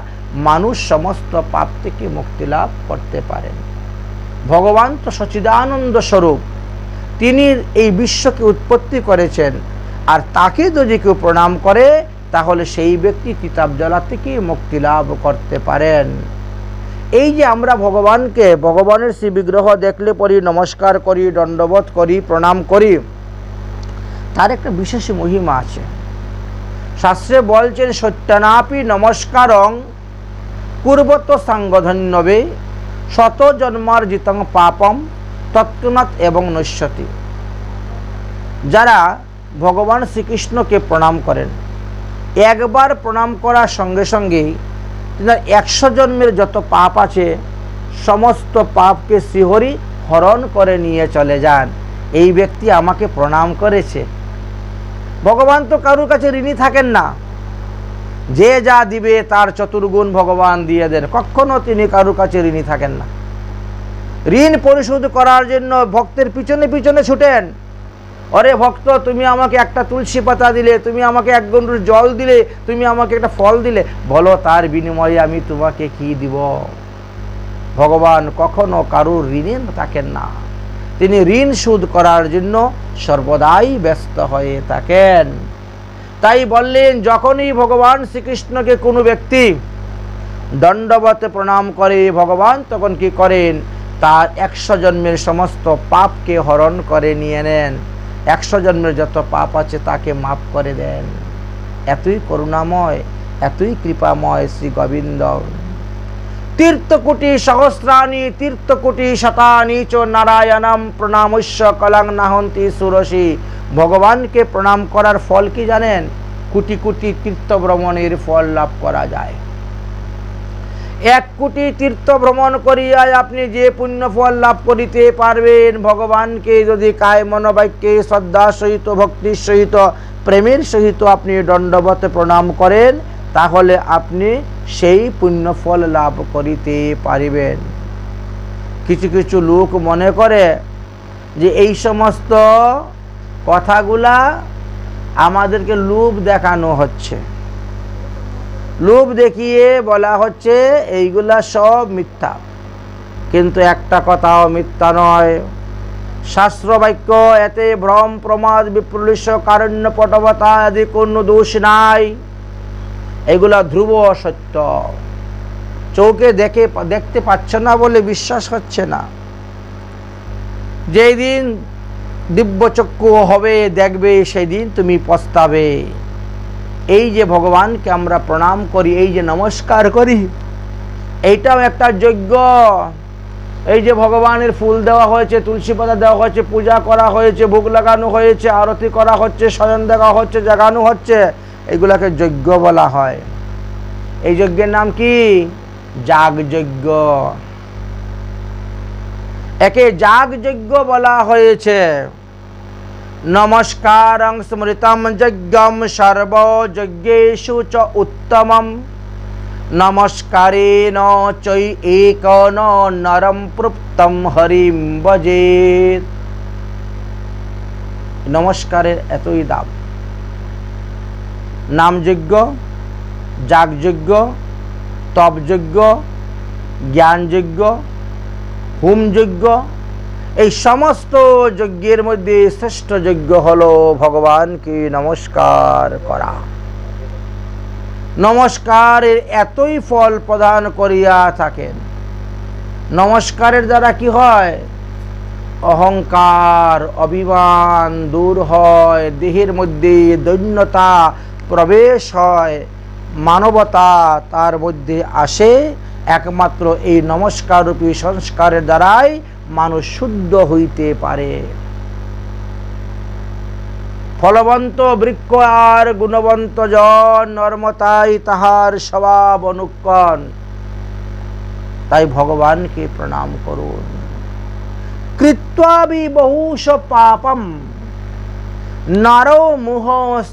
মানুষ সমস্ত পাপ থেকে মুক্তি লাভ করতে পারেন। ভগবান তো সচ্চিদানন্দ স্বরূপ, তিনি এই বিশ্বকে উৎপত্তি করেছেন, আর তাকে যদি কেউ প্রণাম করে তাহলে সেই ব্যক্তি তিতাব জ্বালা থেকে মুক্তি লাভ করতে পারেন। এই যে আমরা ভগবানকে, ভগবানের শ্রী বিগ্রহ দেখলে পরি নমস্কার করি, দণ্ডবোধ করি, প্রণাম করি, তার একটা বিশেষ মহিমা আছে। শাস্ত্রে বলছেন সত্যানাপি নমস্কারং পূর্বত সাঙ্গধন্যবে শত জন্মার্জিতং পাপম তৎক্ষণাৎ এবং নশ্যতি। যারা ভগবান শ্রীকৃষ্ণকে প্রণাম করেন, একবার প্রণাম করার সঙ্গে সঙ্গেই 100 জন্মের যত পাপ আছে সমস্ত পাপকে শ্রীহরি হরণ করে নিয়ে চলে যান। এই ব্যক্তি আমাকে প্রণাম করেছে। ভগবান তো কারুর কাছে ঋণী থাকেন না, যে যা দিবে তার চতুর্গুণ ভগবান দিয়ে দেন, কখনো তিনি কারুর কাছে ঋণী থাকেন না। ঋণ পরিশোধ করার জন্য ভক্তের পিছনে পিছনে ছুটেন। অরে ভক্ত, তুমি আমাকে একটা তুলসী পাতা দিলে, তুমি আমাকে 1 গণ্ডূর জল দিলে, তুমি আমাকে একটা ফল দিলে, বলো তার বিনিময়ে আমি তোমাকে কি দিব। ভগবান কখনো কারুর ঋণে থাকেন না, তিনি ঋণ শোধ করার জন্য সর্বদাই ব্যস্ত হয়ে থাকেন। তাই বললেন যখনই ভগবান শ্রীকৃষ্ণকে কোনো ব্যক্তি দণ্ডবতে প্রণাম করে ভগবান তখন কি করেন, তার 100 জন্মের সমস্ত পাপকে হরণ করে নিয়ে নেন। 100 জন্মের যত পাপ আছে তাকে মাফ করে দেন। এতই করুণাময়, এতই কৃপাময় শ্রী গোবিন্দ। তীর্থকোটি সহস্রাণি তীর্থকোটি শতানি চ নারায়ণম প্রণামস্য কলং নাহন্তি সুরসি। ভগবানকে প্রণাম করার ফল কি জানেন? কোটি কোটি তীর্থ ভ্রমণের ফল লাভ করা যায়। 1 কোটি তীর্থ ভ্রমণ করিয়া আপনি যে পুণ্য ফল লাভ করিতে পারবেন, ভগবানকে যদি কায় মনোবাক্যে শ্রদ্ধা সহিত, ভক্তির সহিত, প্রেমের সহিত আপনি দণ্ডবত প্রণাম করেন, তাহলে আপনি সেই পুণ্য ফল লাভ করিতে পারিবেন। কিছু কিছু লোক মনে করে যে এই সমস্ত কথাগুলা আমাদেরকে লোভ দেখানো হচ্ছে, লোভ দেখিয়ে বলা হচ্ছে এইগুলা সব মিথ্যা। কিন্তু একটা কথাও মিথ্যা নয়। শাস্ত্র বাক্য এতে ভ্রম প্রমাদ বিপ্রলিশ কারণ্য পটবতা আদি কোনো দোষ নাই। এগুলা ধ্রুব সত্য। চোখে দেখতে পাচ্ছ না বলে বিশ্বাস হচ্ছে না। যেই দিন দিব্যচক্ষু হবে দেখবে, সেই দিন তুমি পস্তাবে। এই যে ভগবানকে আমরা প্রণাম করি, এই যে নমস্কার করি, এইটাও একটা যজ্ঞ। এই যে ভগবানের ফুল দেওয়া হয়েছে, তুলসী পাতা দেওয়া হয়েছে, পূজা করা হয়েছে, ভোগ লাগানো হয়েছে, আরতি করা হচ্ছে, শয়ন দেওয়া হচ্ছে, জাগানো হচ্ছে, এগুলাকে যজ্ঞ বলা হয়। এই যজ্ঞের নাম কি? যাগ যজ্ঞ। একে যাগ যজ্ঞ বলা হয়েছে। নমস্কারং স্মৃতম যজ্ঞম সর্বযজ্ঞেষু চ উত্তমম নমস্কারেণ চৈ একন নরম প্রপ্তম হরিম ভজেৎ। নমস্কারের এতই দাম। নামযজ্ঞ, যাগযজ্ঞ, তপযজ্ঞ, জ্ঞানযজ্ঞ, হোমযজ্ঞ, এই সমস্ত যজ্ঞের মধ্যে শ্রেষ্ঠ যজ্ঞ হলো ভগবানকে নমস্কার করা। নমস্কারের এতই ফল প্রদান করিয়া থাকেন। নমস্কারের দ্বারা কি হয়? অহংকার, অভিমান দূর হয়, দেহের মধ্যে দৈন্যতা প্রবেশ হয়, মানবতা তার মধ্যে আসে। একমাত্র এই নমস্কার রূপী সংস্কারের দ্বারাই মানুষ শুদ্ধ হইতে পারে। ফলবন্ত বৃক্ষ আর গুণবন্ত জন, নর্মতাই তাহার স্বভাব অনুক্ষণ। তাই ভগবানকে প্রণাম করুন। কৃত্বা বিবহুষ পাপম নারো মোহ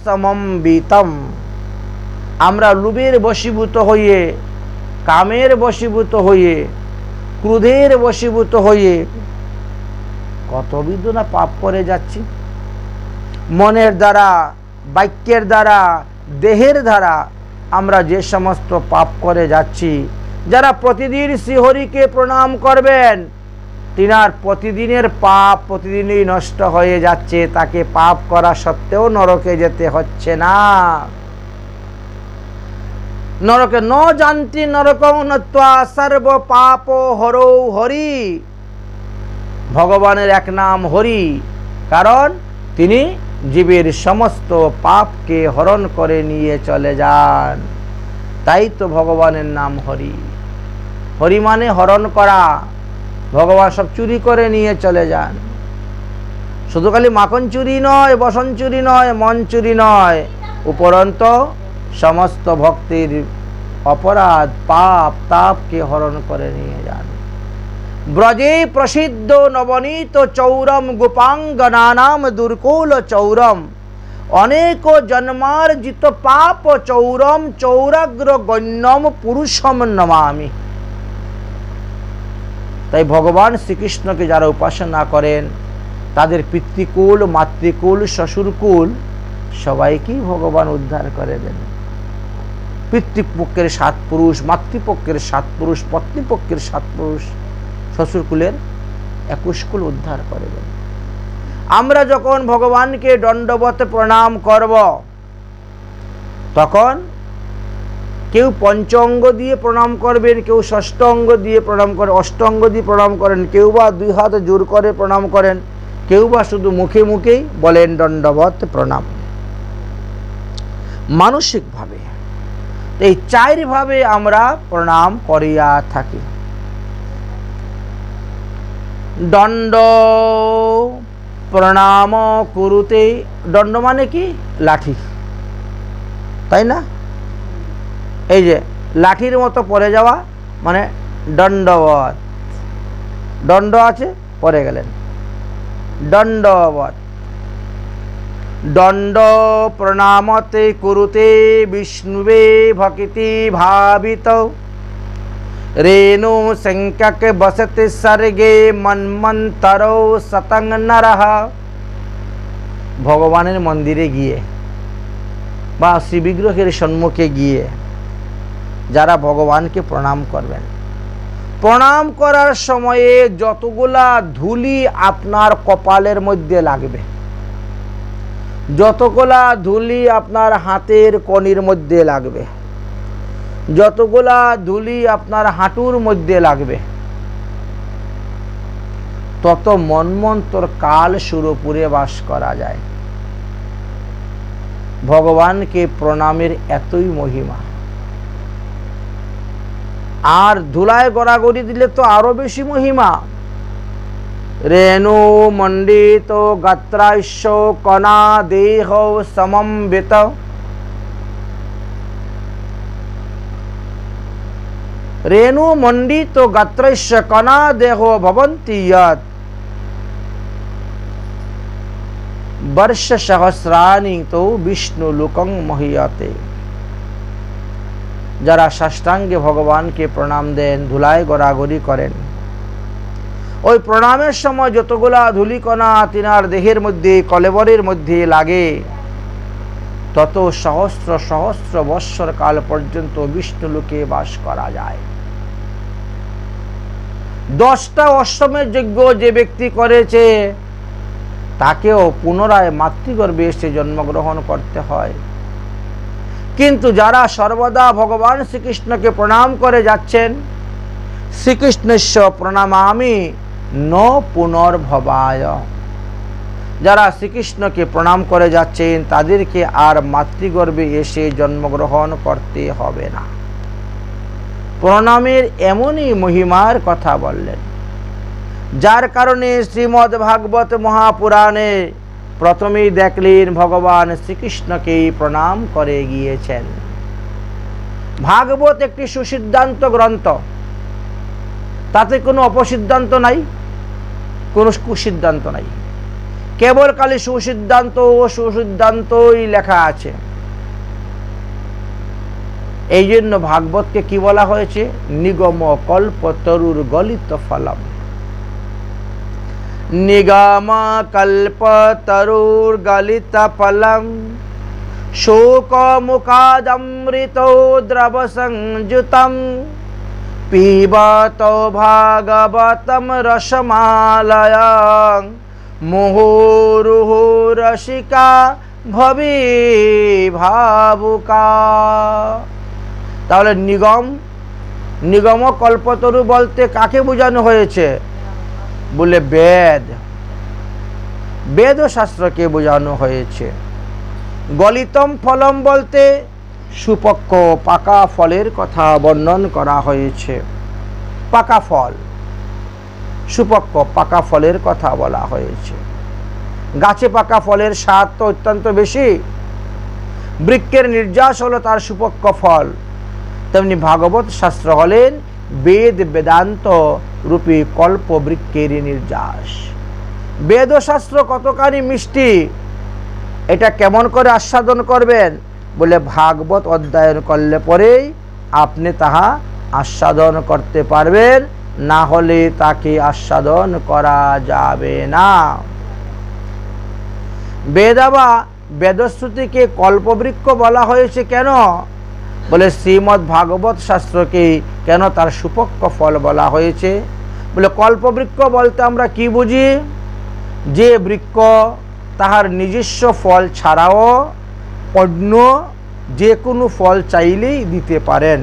সমম্বিতম। আমরা লোভের বশীভূত হইয়ে, কামের বশীভূত হইয়ে, ক্রোধের বশীভূত হইয়ে কতবিধ না পাপ করে যাচ্ছি। মনের দ্বারা, বাক্যের দ্বারা, দেহের দ্বারা আমরা যে সমস্ত পাপ করে যাচ্ছি। যারা প্রতিদিন শ্রীহরিকে প্রণাম করবেন, তিনার প্রতিদিনের পাপ প্রতিদিনই নষ্ট হয়ে যাচ্ছে। তাকে পাপ করা সত্ত্বেও নরকে যেতে হচ্ছে না। নরকে ন জানতি নরকং নত্বা সর্ব পাপ হরৌ হরি। ভগবানের এক নাম হরি, কারণ তিনি জীবের সমস্ত পাপকে হরণ করে নিয়ে চলে যান। তাই তো ভগবানের নাম হরি। হরি মানে হরণ করা। ভগবান সব চুরি করে নিয়ে চলে যান। শুধু খালি মাখন চুরি নয়, বসন চুরি নয়, মন চুরি নয়, উপরন্ত সমস্ত ভক্তির অপরাধ, পাপ, তাপকে হরণ করে নিয়ে যান। ব্রজে প্রসিদ্ধ নবনীত চৌরম গোপাঙ্গনানাম দুর্কুল চৌরম অনেক জন্মার্জিত পাপ চৌরম চৌরাগ্র গণ্যম পুরুষম নমামি। তাই ভগবান শ্রীকৃষ্ণকে যারা উপাসনা করেন, তাদের পিতৃকুল, মাতৃকুল, শ্বশুরকুল সবাইকেই ভগবান উদ্ধার করে দেন। পিতৃপক্ষের 7 পুরুষ, মাতৃপক্ষের 7 পুরুষ, পত্নীপক্ষের 7 পুরুষ, শ্বশুরকুলের 21 কুল উদ্ধার করে দেন। আমরা যখন ভগবানকে দণ্ডবত প্রণাম করব, তখন কেউ পঞ্চঙ্গ দিয়ে প্রণাম করবেন, কেউ ষষ্ঠ অঙ্গ দিয়ে প্রণাম করেন, অষ্টাঙ্গ দিয়ে প্রণাম করেন, কেউ বা 2 হাত জোর করে প্রণাম করেন, কেউ বা শুধু মুখে মুখেই বলেন দণ্ডবত প্রণাম। মানসিকভাবে এই চারভাবে আমরা প্রণাম করিয়া থাকি। দণ্ড প্রণাম কুরুতে, দণ্ড মানে কি? লাঠি, তাই না? এই যে লাঠির মতো পড়ে যাওয়া মানে দণ্ডবত। দণ্ড আছে, পড়ে গেলেন, দণ্ডবত। দণ্ড প্রণামতে কুরুতে বিষ্ণুবে ভক্তি ভাবিত রেণু সংখ্যক বসতে সর্গে মন্মন্তরৌ শতং নরঃ। ভগবানের মন্দিরে গিয়ে বা শ্রী বিগ্রহের সম্মুখে গিয়ে যারা ভগবানকে প্রণাম করবেন, প্রণাম করার সময়ে যতগুলা ধুলি আপনার কপালের মধ্যে লাগবে, যতগুলা ধুলি আপনার হাতের কনির মধ্যে লাগবে, যতগুলা ধুলি আপনার হাঁটুর মধ্যে লাগবে, তত মন্বন্তর কাল সুরপুরে বাস করা যায়। ভগবানকে প্রণামের এতই মহিমা। আর ধুলায় গড়াগড়ি দিলে তো আরো বেশি মহিমা। রেণু মণ্ডিত গাত্রাস্য কণা দেহ সমম্বিত। রেণু মণ্ডিত গাত্রস্য কণা দেহ ভবন্তি যৎ বর্ষ সহস্রাণি তো বিষ্ণু লোকং মহীয়তে। যারা সাষ্টাঙ্গে ভগবানকে প্রণাম দেন, ধুলায় গড়াগড়ি করেন, ওই প্রণামের সময় যতগুলা ধূলিকণা তিনার দেহের মধ্যে কলেবরের মধ্যে লাগে, তত সহস্র সহস্র বৎসর কাল পর্যন্ত বিষ্ণু লোকে বাস করা যায়। 10টা অশ্বমেধ যজ্ঞ যে ব্যক্তি করেছে তাকেও পুনরায় মাতৃগর্ভে এসে জন্মগ্রহণ করতে হয়। কিন্তু যারা সর্বদা ভগবান শ্রীকৃষ্ণকে প্রণাম করে যাচ্ছেন, শ্রীকৃষ্ণস্য প্রণামামি ন পুনর্ভবায়, যারা শ্রীকৃষ্ণকে প্রণাম করে যাচ্ছেন তাদেরকে আর মাতৃগর্ভে এসে জন্মগ্রহণ করতে হবে না। প্রণামের এমনই মহিমার কথা বললেন, যার কারণে শ্রীমদ্ ভাগবত মহাপুরাণে প্রথমেই দেখলেন ভগবান শ্রীকৃষ্ণকেই প্রণাম করে গিয়েছেন। ভাগবত একটি সুসিদ্ধান্ত গ্রন্থ, তাতে কোনো অপসিদ্ধান্ত নাই, কোনো কুসিদ্ধান্ত নাই, কেবল খালি সুসিদ্ধান্ত ও সুসিদ্ধান্তই লেখা আছে। এই জন্য ভাগবতকে কি বলা হয়েছে? নিগম কল্প তরুর গলিত ফলম। নিগম কল্প তরুর গলিত ফলম শোক মুখাদমৃত দ্রব সংযুতম পিবত ভাগবতম রসমালয়ং মুহুর্মুহু রসিকা ভবি ভাবুকা। তাহলে নিগম কল্পতরু বলতে কাকে বোঝানো হয়েছে? বলে বেদ শাস্ত্রকে বোঝানো হয়েছে। গলিতম ফলম বলতে সুপক্ষ পাকা ফলের কথা বর্ণন করা হয়েছে। পাকা ফল, সুপক্ষ পাকা ফলের কথা বলা হয়েছে। গাছে পাকা ফলের স্বাদ তো অত্যন্ত বেশি, বৃক্ষের নির্যাস হলো তার সুপক্ষ ফল। তেমনি ভাগবত শাস্ত্র হলেন বেদ বেদান্ত রূপী কল্প বৃক্ষের নির্যাস। বেদ শাস্ত্র কতখানি মিষ্টি, এটা কেমন করে আস্বাদন করবেন? বলে ভাগবত অধ্যয়ন করলে পরেই আপনি তাহা আস্বাদন করতে পারবেন, না হলে তাকে আস্বাদন করা যাবে না। বেদাবা বেদশ্রুতিকে কল্পবৃক্ষ বলা হয়েছে কেন? বলে শ্রীমদ্ ভাগবত শাস্ত্রকে কেন তার সুপক্ষ ফল বলা হয়েছে? বলে কল্পবৃক্ষ বলতে আমরা কি বুঝি? যে বৃক্ষ তাহার নিজস্ব ফল ছাড়াও অন্য যে কোনো ফল চাইলেই দিতে পারেন,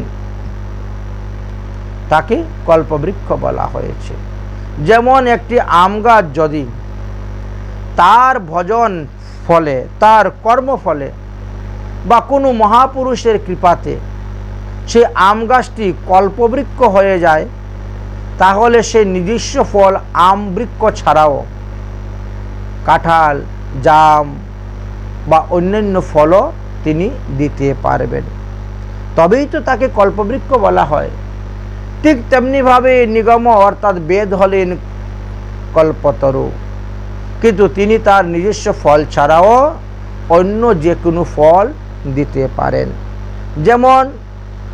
তাকে কল্পবৃক্ষ বলা হয়েছে। যেমন একটি আম গাছ যদি তার ভজন ফলে, তার কর্মফলে বা কোনো মহাপুরুষের কৃপাতে সে আম গাছটি কল্পবৃক্ষ হয়ে যায়, তাহলে সে নিজস্ব ফল আম বৃক্ষ ছাড়াও কাঁঠাল, জাম বা অন্যান্য ফলও তিনি দিতে পারবেন, তবেই তো তাকে কল্পবৃক্ষ বলা হয়। ঠিক তেমনিভাবে নিগম অর্থাৎ বেদ হলেন কল্পতরু, কিন্তু তিনি তার নিজস্ব ফল ছাড়াও অন্য যে কোনো ফল দিতে পারেন। যেমন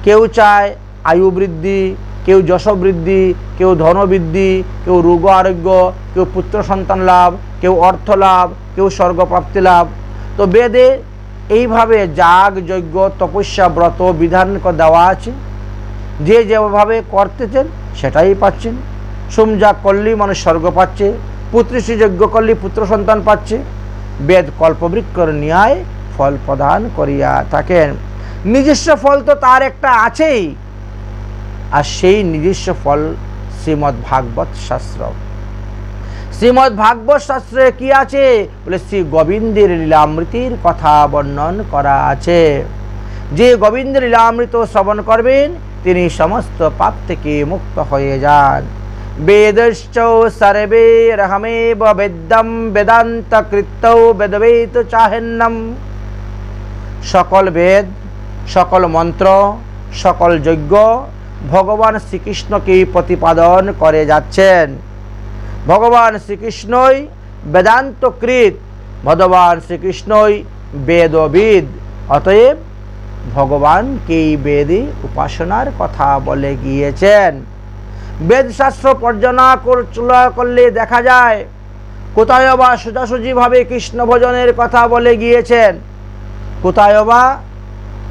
কেউ চায় আয়ু বৃদ্ধি, কেউ যশ বৃদ্ধি, কেউ ধনবৃদ্ধি, কেউ রোগ আরোগ্য, কেউ পুত্র সন্তান লাভ, কেউ অর্থ লাভ, কেউ স্বর্গপ্রাপ্তি লাভ। তো বেদে এইভাবে যাগ যজ্ঞ তপস্যা ব্রত বিধান দেওয়া আছে, যে যেভাবে করতেছেন সেটাই পাচ্ছেন। সোমযাগ করলেই মানুষ স্বর্গ পাচ্ছে, পুত্রশ্রী যজ্ঞ করলেই পুত্র সন্তান পাচ্ছে। বেদ কল্পবৃক্ষর ন্যায় ফল প্রদান করিয়া থাকেন। নিজস্ব ফল তো তার একটা আছেই, আর সেই নিজস্ব ফল শ্রীমদ্ ভাগবত শাস্ত্র। শ্রীমদ্ ভাগবত শাস্ত্রে কি আছে বলে, শ্রী গোবিন্দের লীলামৃতির কথা বর্ণন করা আছে। যে গোবিন্দের লীলামৃত শ্রবণ করবেন তিনি সমস্ত পাপ থেকে মুক্ত হয়ে যান। বেদশ্চ সর্বেরহমেব বেদম বেদান্ত কৃত্যৌ বেদবেত চাহেন্নম। সকল বেদ, সকল মন্ত্র, সকল যজ্ঞ ভগবান শ্রীকৃষ্ণকে প্রতিপাদন করে যাচ্ছেন। ভগবান শ্রীকৃষ্ণই বেদান্তকৃত, ভগবান শ্রীকৃষ্ণই বেদবিদ। অতএব ভগবানকেই বেদে উপাসনার কথা বলে গিয়েছেন। বেদশাস্ত্র পর্যালোচনা করলে দেখা যায় কোথায় বা সোজাসুজিভাবে কৃষ্ণ ভজনের কথা বলে গিয়েছেন, কোথায় বা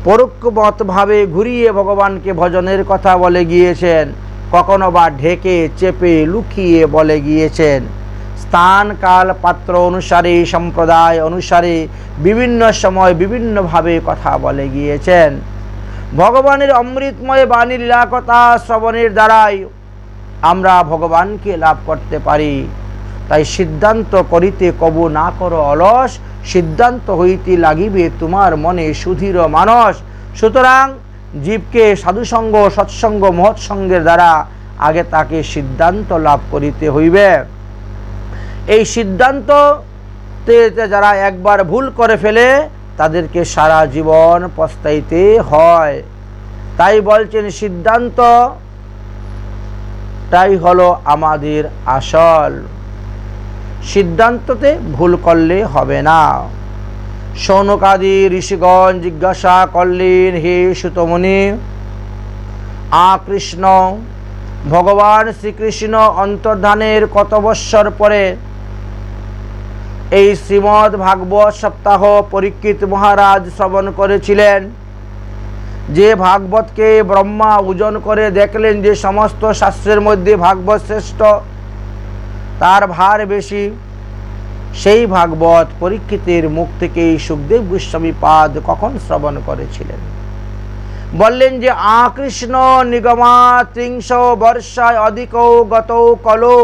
পরোক্ষমতভাবে ঘুরিয়ে ভগবানকে ভজনের কথা বলে গিয়েছেন, কখনো বা ঢেকে চেপে লুকিয়ে বলে গিয়েছেন। স্থান কাল পাত্র অনুসারে, সম্প্রদায় অনুসারে বিভিন্ন সময় বিভিন্নভাবে কথা বলে গিয়েছেন। ভগবানের অমৃতময় বাণী লীলাকথা শ্রবণের দ্বারাই আমরা ভগবানকে লাভ করতে পারি। তাই সিদ্ধান্ত করিতে কবু না করো অলস, সিদ্ধান্ত হইতে লাগিবে তোমার মনে সুধীর মানস। সুতরাং জীবকে সাধুসঙ্গ, সৎসঙ্গ, মহৎসঙ্গের দ্বারা আগে তাকে সিদ্ধান্ত লাভ করিতে হইবে। এই সিদ্ধান্ততে যারা একবার ভুল করে ফেলে তাদেরকে সারা জীবন পস্তাইতে হয়। তাই বলছেন সিদ্ধান্তটাই হলো আমাদের আসল। সিদ্ধান্ততে ভুল করলে হবে না। শৌনকাদি ঋষিগণ জিজ্ঞাসা করলেন, হে সুতমুনি, কৃষ্ণ ভগবান শ্রীকৃষ্ণ অন্তর্ধানের কত বৎসর পরে এই শ্রীমদ্ ভাগবত সপ্তাহ পরীক্ষিত মহারাজ শ্রবণ করেছিলেন। যে ভাগবতকে ব্রহ্মা ওজন করে দেখলেন যে সমস্ত শাস্ত্রের মধ্যে ভাগবত শ্রেষ্ঠ, তার ভার বেশি, সেই ভাগবত পরীক্ষিতের মুখ থেকেই সুখদেব গোস্বামী পাদ কখন শ্রবণ করেছিলেন? বললেন যে কৃষ্ণ নিগমা ত্রিংশ বর্ষায় অধিক গত কলো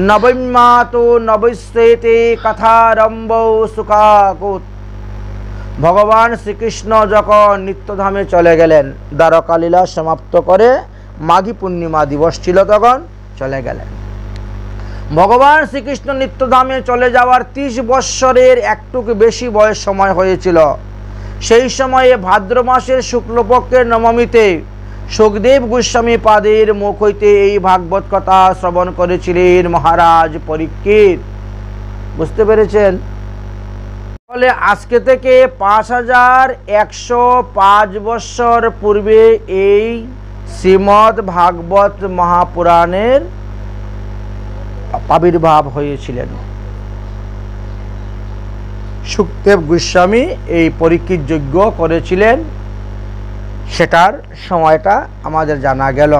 নবম্যাত নবস্তেতে কথারম্ভ সুখাকুত। ভগবান শ্রীকৃষ্ণ যখন নিত্যধামে চলে গেলেন, দ্বারকা লীলা সমাপ্ত করে মাঘী পূর্ণিমা দিবস ছিল, তখন চলে গেলেন। ভগবান শ্রীকৃষ্ণ নিত্যধামে চলে যাওয়ার 30 বৎসরের একটুকু বেশি বয়স সময় হয়েছিল। সেই সময়ে ভাদ্র মাসের শুক্লপক্ষের নবমীতে সুখদেব গোস্বামী পাদের মুখ হইতে এই ভাগবত কথা শ্রবণ করেছিলেন মহারাজ পরীক্ষিত। বুঝতে পেরেছেন? ফলে আজকে থেকে 5105 বৎসর পূর্বে এই শ্রীমদ্ ভাগবত মহাপুরাণের আবির্ভাব হয়েছিলেন। সুখদেব গোস্বামী এই পরীক্ষিত যজ্ঞ করেছিলেন, সেটার সময়টা আমাদের জানা গেল।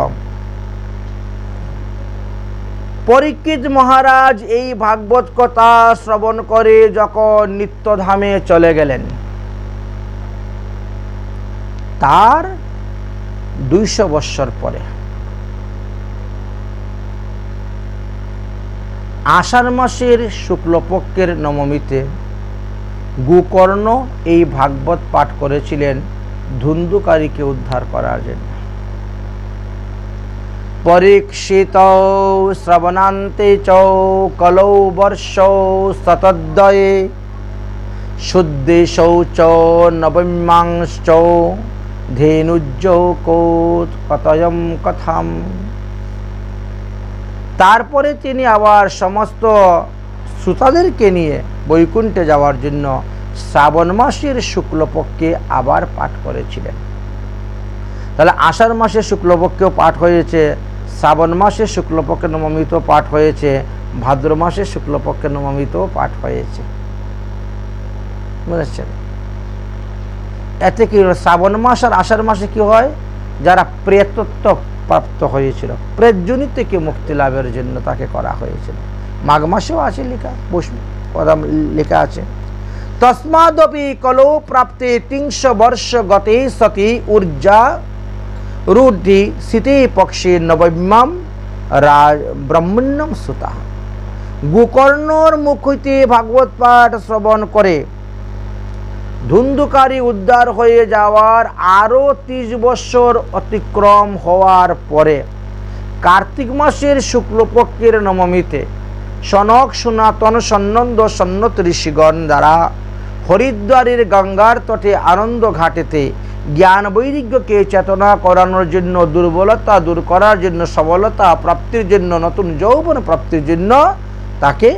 পরীক্ষিত মহারাজ এই ভাগবত কথা শ্রবণ করে যখন নিত্যধামে চলে গেলেন, তার 200 বৎসর পরে আষাঢ় মাসের শুক্লপক্ষের নবমীতে গোকর্ণ এই ভাগবত পাঠ করেছিলেন ধুন্ধুকারীকে উদ্ধার করার জন্য। পরীক্ষিত শ্রবণান্তে চ কলৌ বর্ষ শতদ্বয়ে শুদ্ধেশৌ চ নবম্যাংশ্চ ধেনুজ্জৌ কোত কতয়ম কথাম। তারপরে তিনি আবার সমস্ত শ্রোতাদেরকে নিয়ে বৈকুণ্ঠে যাওয়ার জন্য শ্রাবণ মাসের শুক্লপক্ষে আবার পাঠ করেছিলেন। তাহলে আষাঢ় মাসের শুক্লপক্ষেও পাঠ হয়েছে, শ্রাবণ মাসের শুক্লপক্ষে নবমীতেও পাঠ হয়েছে, ভাদ্র মাসের শুক্লপক্ষে নবমীতেও পাঠ হয়েছে। বুঝেছেন? এতে কি শ্রাবণ মাস আর আষাঢ় মাসে কি হয়, যারা প্রেতত্ব প্রাপ্ত হয়েছিল, প্রেতজনী থেকে মুক্তি লাভের জন্য তাকে করা হয়েছিল। মাঘ মাসেও আছে লেখা, লেখা আছে তস্মাদপি কলৌ প্রাপ্তে ৩০০ বর্ষ গতে সতি ঊর্জা রুদ্ধি শীতে পক্ষে নবম্যাম ব্রহ্মণ্যম সুতা। গোকর্ণর মুখ হইতে ভাগবত পাঠ শ্রবণ করে ধুন্ধুকারী উদ্ধার হয়ে যাওয়ার আরও ৩০ বৎসর অতিক্রম হওয়ার পরে কার্তিক মাসের শুক্লপক্ষের নবমীতে সনক সনাতন সন্নন্দ সন্নত ঋষিগণ দ্বারা হরিদ্বারের গঙ্গার তটে আনন্দ ঘাটেতে জ্ঞান বৈরাগ্যকে চেতনা করানোর জন্য, দুর্বলতা দূর করার জন্য, সবলতা প্রাপ্তির জন্য, নতুন যৌবন প্রাপ্তির জন্য তাকে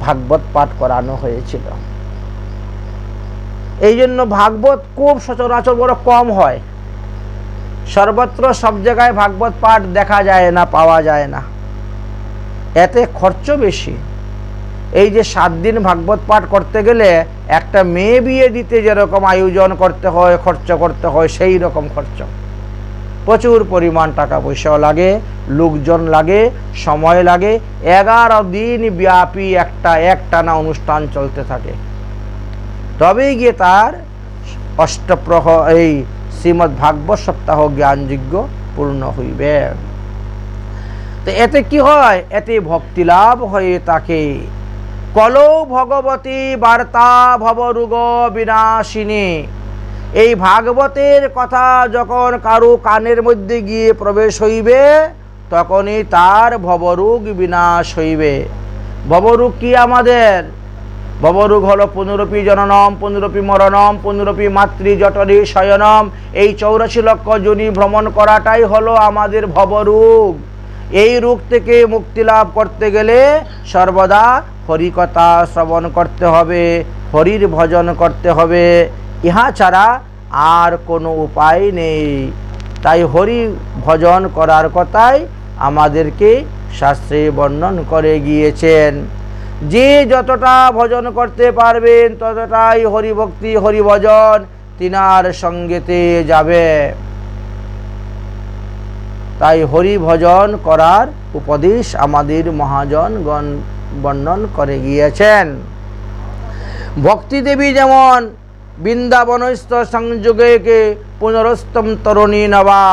ভাগবত পাঠ করানো হয়েছিল। এই জন্য ভাগবত খুব সচরাচর বড় কম হয়, সর্বত্র সব জায়গায় ভাগবত পাঠ দেখা যায় না, পাওয়া যায় না। এতে খরচ বেশি। এই যে 7 দিন ভাগবত পাঠ করতে গেলে একটা মেয়ে বিয়ে দিতে যেরকম আয়োজন করতে হয়, খরচ করতে হয়, সেই রকম খরচ। প্রচুর পরিমাণ টাকা পয়সাও লাগে, লোকজন লাগে, সময় লাগে। 11 দিন ব্যাপী একটানা অনুষ্ঠান চলতে থাকে, তবেই গিয়ে তার এই শ্রীমদ্ ভাগবত সপ্তাহ জ্ঞানযজ্ঞ পূর্ণ হইবে। তো এতে কি হয়, এতে ভক্তি লাভ হয়ে থাকে। কলৌ ভগবতী বার্তা ভবরোগ বিনাশিনী। এই ভাগবতের কথা যখন কারো কানের মধ্যে গিয়ে প্রবেশ হইবে, তখনই তার ভবরোগ বিনাশ হইবে। ভবরোগ কি আমাদের? ভবরোগ হলো পুনরপি জননম, পুনরপি মরণম, পুনরপি মাতৃ জঠরে শয়নম। এই 84 লক্ষ যোনি ভ্রমণ করাটাই হলো আমাদের ভবরোগ। এই রোগ থেকে মুক্তি লাভ করতে গেলে সর্বদা হরিকথা শ্রবণ করতে হবে, হরির ভজন করতে হবে। ইহা ছাড়া আর কোনো উপায় নেই। তাই হরি ভজন করার কথাই আমাদেরকে শাস্ত্রে বর্ণন করে গিয়েছেন। যে যতটা ভজন করতে পারবেন ততটাই হরিভক্তি হরিভজন তিনার সঙ্গেতে যাবে। তাই হরি ভজন করার উপদেশ আমাদের মহাজনগণ বর্ণন করে গিয়েছেন। ভক্তি দেবী যেমন বৃন্দাবনস্থ সংযোগে পুনরস্তম তরুণী নবা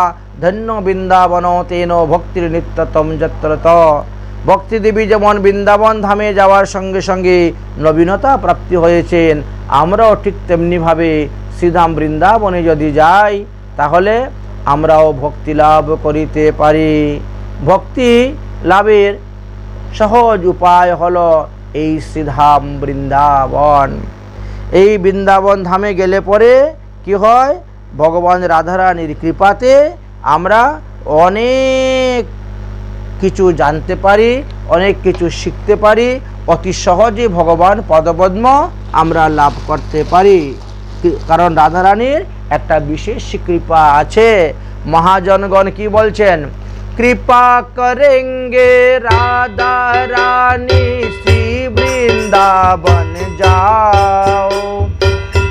ধন্য বৃন্দাবন তেন ভক্তির নিত্যতম যত্রত। ভক্তি দেবী যেমন বৃন্দাবন ধামে যাওয়ার সঙ্গে সঙ্গে নবীনতা প্রাপ্তি হয়েছেন, আমরাও ঠিক তেমনিভাবে শ্রীধাম বৃন্দাবনে যদি যাই তাহলে আমরাও ভক্তি লাভ করিতে পারি। ভক্তি লাভের সহজ উপায় হলো এই শ্রীধাম বৃন্দাবন। এই বৃন্দাবন ধামে গেলে পরে কি হয়, ভগবান রাধারানীর কৃপাতে আমরা অনেক কিছু জানতে পারি, অনেক কিছু শিখতে পারি, অতি সহজে ভগবান পদপদ্ম আমরা লাভ করতে পারি। কারণ রাধারানীর একটা বিশেষ কৃপা আছে। মহাজনগণ কি বলছেন? কৃপা করেঙ্গে রাধা রানী শ্রী বৃন্দাবন যাও,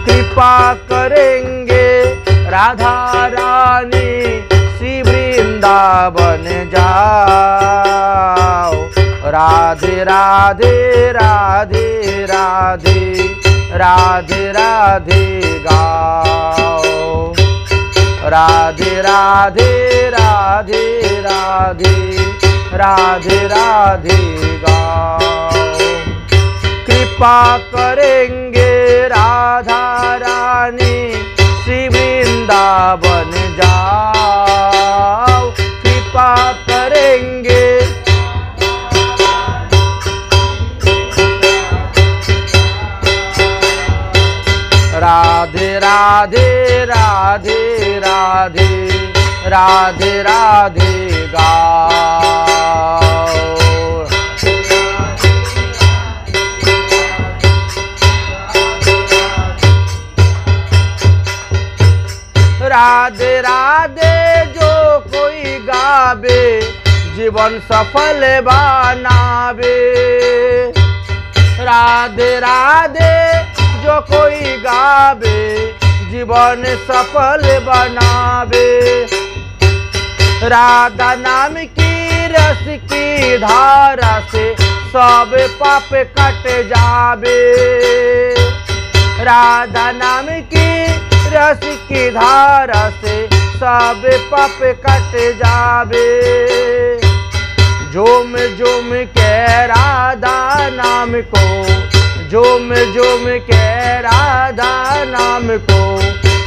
কৃপা করেঙ্গে রাধা রানী শ্রী বৃন্দাবন যাও। রাধে রাধে রাধে রাধে রাধে রাধে গাও, রাধে রাধে রাধে রাধে राधे राधे गाओ। कृपा करेंगे राधा रानी श्री वृंदावन जाओ। कृपा करेंगे राधे राधे राधे राधे राधे राधे गाओ। राधे राधे जो कोई गावे जीवन सफल बनावे। राधे राधे जो कोई गावे जीवन सफल बनावे। राधा नाम की रस की धारा से सब पाप कट जावे। राधा नाम की रस की धारा से सब पाप कट जावे। झूम झूम के राधा नाम को, झूम झूम के राधा नाम को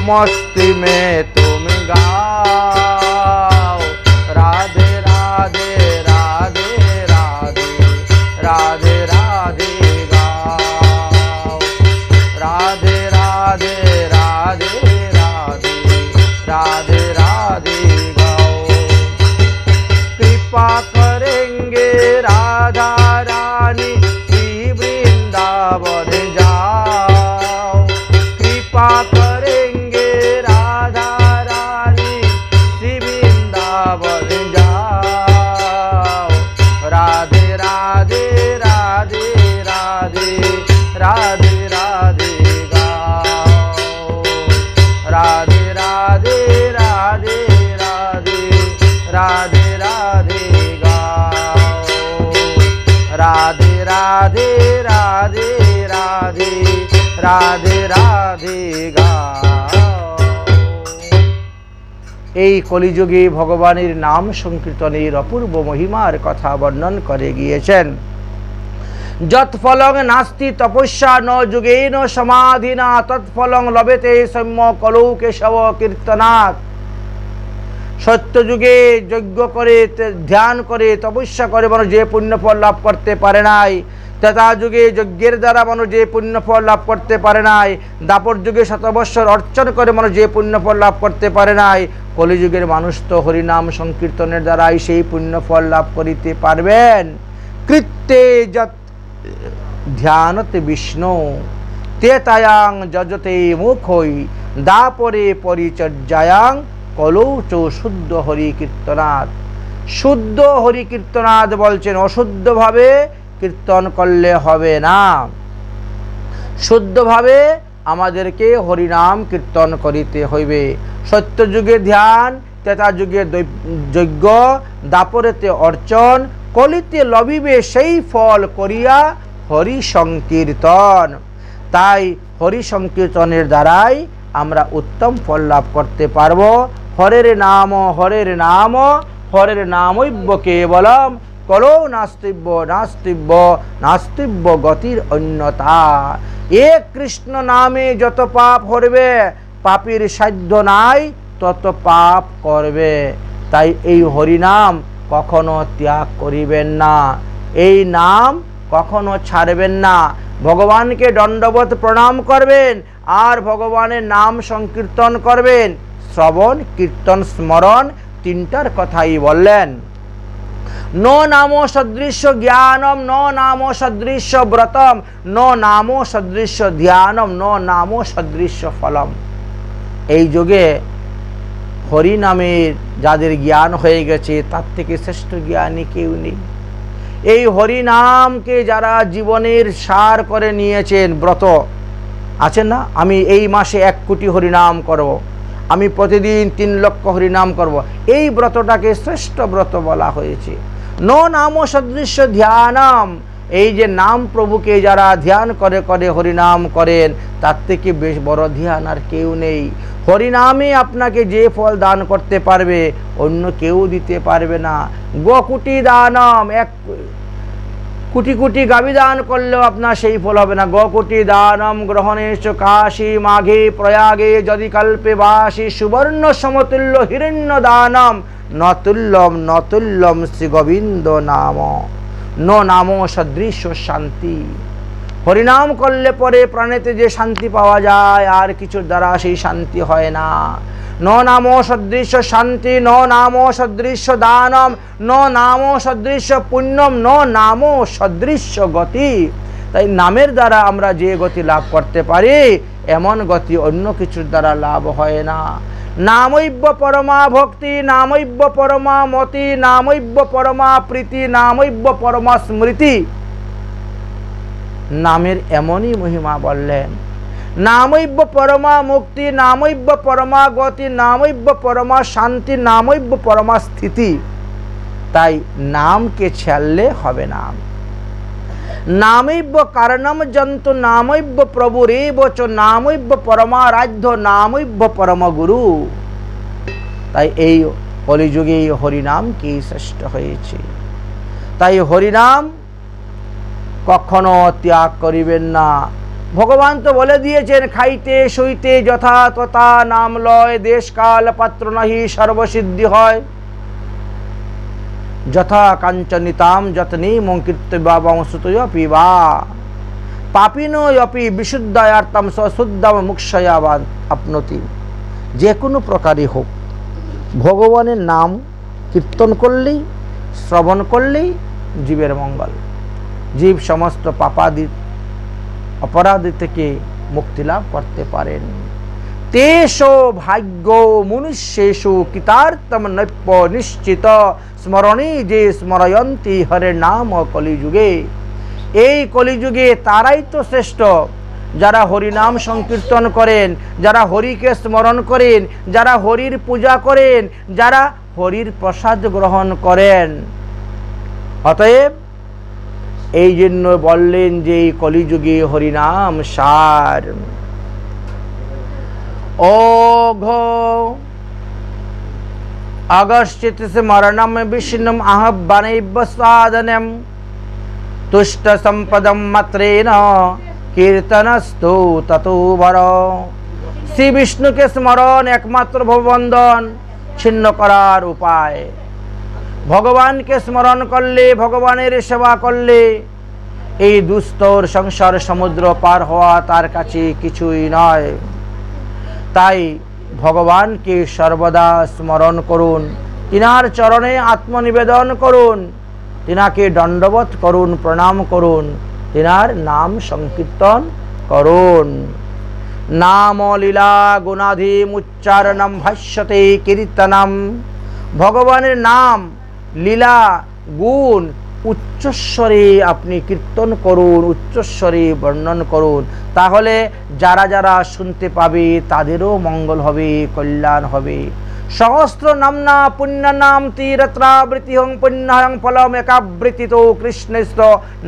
मस्ती में तुम गाओ। राधे राधे राधे राधे राधे राधे गाओ। राधे राधे राधे राधे राधे राधे गाओ। कृपा करेंगे राधा रानी श्री वृंदावन जाओ। कृपा करेंगे राधा रानी श्री वृंदावन जाओ। राधे राधे राधे राधे राधे राधे गाओ। राधे राधे राधे राधे राधे राधे गाओ। राधे राधे राधे राधे राधे राधे गाओ। এই কলিযুগে ভগবানের নাম সংকীর্তনের অপূর্ব মহিমার কথা বর্ণন করে গিয়েছেন। যৎফলং নাস্তি তপস্যা ন যুগেন সমাধিনা তৎফলং লভেতে সৌম্য কলৌ কেশব কীর্তনাৎ। সত্য যুগে যজ্ঞ করে ধ্যান করে তপস্যা করে মানুষ যে পুণ্যফল লাভ করতে পারে নাই, ত্রেতা যুগে যজ্ঞের দ্বারা মানুষ যে পুণ্যফল লাভ করতে পারে নাই, দাপর যুগে শতবৎসর অর্চন করে মানুষ যে পুণ্যফল লাভ করতে পারে নাই, কলিযুগের মানুষ তো হরিনাম সংকীর্তনের দ্বারাই সেই পুণ্যফল লাভ করিতে পারবেন। কৃত্যে যৎ ধ্যানতে বিষ্ণু তেতায়াং যজতে মুখৈ দাপরে পরিচর্যায়াং কলৌ চ শুদ্ধ হরি কীর্তনাৎ। শুদ্ধ হরি কীর্তনাৎ বলছেন অশুদ্ধভাবে কীর্তন করলে হবে না, শুদ্ধভাবে আমাদেরকে হরিনাম কীর্তন করিতে হইবে। সত্যযুগে ধ্যান, ত্রেতা যুগে যজ্ঞ, দাপরেতে অর্চন, কলিতে লভিবে সেই ফল করিয়া হরি সংকীর্তন। তাই হরি সংকীর্তনের দ্বারাই আমরা উত্তম ফল লাভ করতে পারব। হরের নাম হরের নাম হরের নামৈব কেবলম কলৌ নাস্তিব্য নাস্তিব্য নাস্তিব্য গতির অন্যতা। এক কৃষ্ণ নামে যত পাপ হরবে, পাপীর সাধ্য নাই তত পাপ করবে। তাই এই হরিনাম কখনো ত্যাগ করিবেন না, এই নাম কখনো ছাড়বেন না। ভগবানকে দণ্ডবত প্রণাম করবেন আর ভগবানের নাম সংকীর্তন করবেন। শ্রবণ কীর্তন স্মরণ তিনটার কথাই বললেন। नो नामो सदृश्य ज्ञानम नो नामो सदृश्य व्रतम नो नामो सदृश्य ध्यानम नो नामो सदृश्य फलम। এই যুগে হরি নামের যাদের জ্ঞান হয়ে গেছে তার থেকে শ্রেষ্ঠ জ্ঞানী কেউ নেই। এই হরি নামকে যারা জীবনের সার করে নিয়েছেন, ব্রত আছেন না, আমি এই মাসে 1 কোটি হরিনাম করব, আমি প্রতিদিন 3 লক্ষ হরিনাম করব, এই ব্রতটাকে শ্রেষ্ঠ ব্রত বলা হয়েছে। नो नामो सदृश्य ध्यानम, এই যে নাম প্রভুকে যারা ধ্যান করে করে হরিনাম করেন, তার থেকে বেশ বড় ধ্যান আর কেউ নেই। হরিনামে আপনাকে যে ফল দান করতে পারবে অন্য কেউ দিতে পারবে না। গোকুটি দানম, 1 কোটি কোটি গাভী দান করলেও আপনার সেই ফল হবে না। গোকুটি দানম গ্রহণেশ কাশী মাঘে প্রয়াগে যদি কল্পে বাসী সুবর্ণ সমতুল্য হিরণ্য দানম নতুল্যম নতুল্যম শ্রী গোবিন্দ নাম ন নাম সদৃশ শান্তি। হরিনাম করলে পরে প্রাণেতে যে শান্তি পাওয়া যায় আর কিছুর দ্বারা সেই শান্তি হয় না। ন নাম সদৃশ শান্তি, ন নাম সদৃশ দানম, ন নাম সদৃশ পুণ্যম, ন নাম সদৃশ গতি। তাই নামের দ্বারা আমরা যে গতি লাভ করতে পারি এমন গতি অন্য কিছুর দ্বারা লাভ হয় না। নামৈব পরমা ভক্তি, নামৈব পরমা মতি, নামৈব পরমা প্রীতি, নামৈব পরমা স্মৃতি। নামের এমনই মহিমা বললেন। নামৈব পরমা মুক্তি, নামৈব পরমা গতি, নামৈব পরমা শান্তি, নামৈব পরমা স্থিতি। তাই নামকে ছাড়লে হবে না। নামৈব কারণম জন্তু, নামৈব প্রভুরেব চ, নামৈব পরমারাধ্য, নামৈব পরম গুরু। তাই এই কলিযুগে হরিনাম কি শ্রেষ্ঠ হয়েছে। তাই হরিনাম কখনো ত্যাগ করিবেন না। ভগবান তো বলে দিয়েছেন, খাইতে শুইতে যথা তথা নাম লয়, দেশ কাল পাত্র নাহি সর্বসিদ্ধি হয়। যথা কাঞ্চনিতাম যতনি মঙ্কির্তব্যা বংসতয় পিবা পাপিনোয়পি বিশুদ্ধায়ার্তম শুদ্ধম মুক্ষয়া আপনতি। যে কোনো প্রকারই হোক ভগবানের নাম কীর্তন করলেই, শ্রবণ করলেই জীবের মঙ্গল। জীব সমস্ত পাপাদি অপরাধী থেকে মুক্তি লাভ করতে পারেন। তেষো ভাগ্য মনুষ্যেষু কৃতার্থম নৈপ্য নিশ্চিত স্মরণী যে স্মরয়ন্তি হরে নাম কলিযুগে। এই কলিযুগে তারাই তো শ্রেষ্ঠ যারা হরিনাম সংকীর্তন করেন, যারা হরিকে স্মরণ করেন, যারা হরির পূজা করেন, যারা হরির প্রসাদ গ্রহণ করেন। অতএব এই জন্য বললেন যে এই কলিযুগে হরিনাম সার। ओघ अगश्चित स्मरणम विष्णुम आहवानैव साधनम तुष्ट संपदम मात्रेण कीर्तनस्तु ततो वर। श्री विष्णु के स्मरण एकमात्र भवबंधन छिन्न करार उपाय। भगवान के स्मरण करले, भगवानेर सेवा करले এই দুস্তর সংসার সমুদ্র পার হওয়া তার কাছে কিছুই নয়। তাই ভগবানকে সর্বদা স্মরণ করুন, তিনার চরণে আত্মনিবেদন করুন, তিনাকে দণ্ডবত করুন, প্রণাম করুন, তিনার নাম সংকীর্তন করুন। নাম লীলা গুণাধিম উচ্চারণম ভাষ্যতে কীর্তনম। ভগবানের নাম, লীলা, গুণ উচ্চস্বরে আপনি কীর্তন করুন, উচ্চস্বরে বর্ণন করুন। তাহলে যারা যারা শুনতে পাবে তাদেরও মঙ্গল হবে, কল্যাণ হবে। সহস্র নামনা পুণ্য নাম তীরত্রাবৃতি হং পুণ্যহং ফলম একাবৃতি তো কৃষ্ণস্ত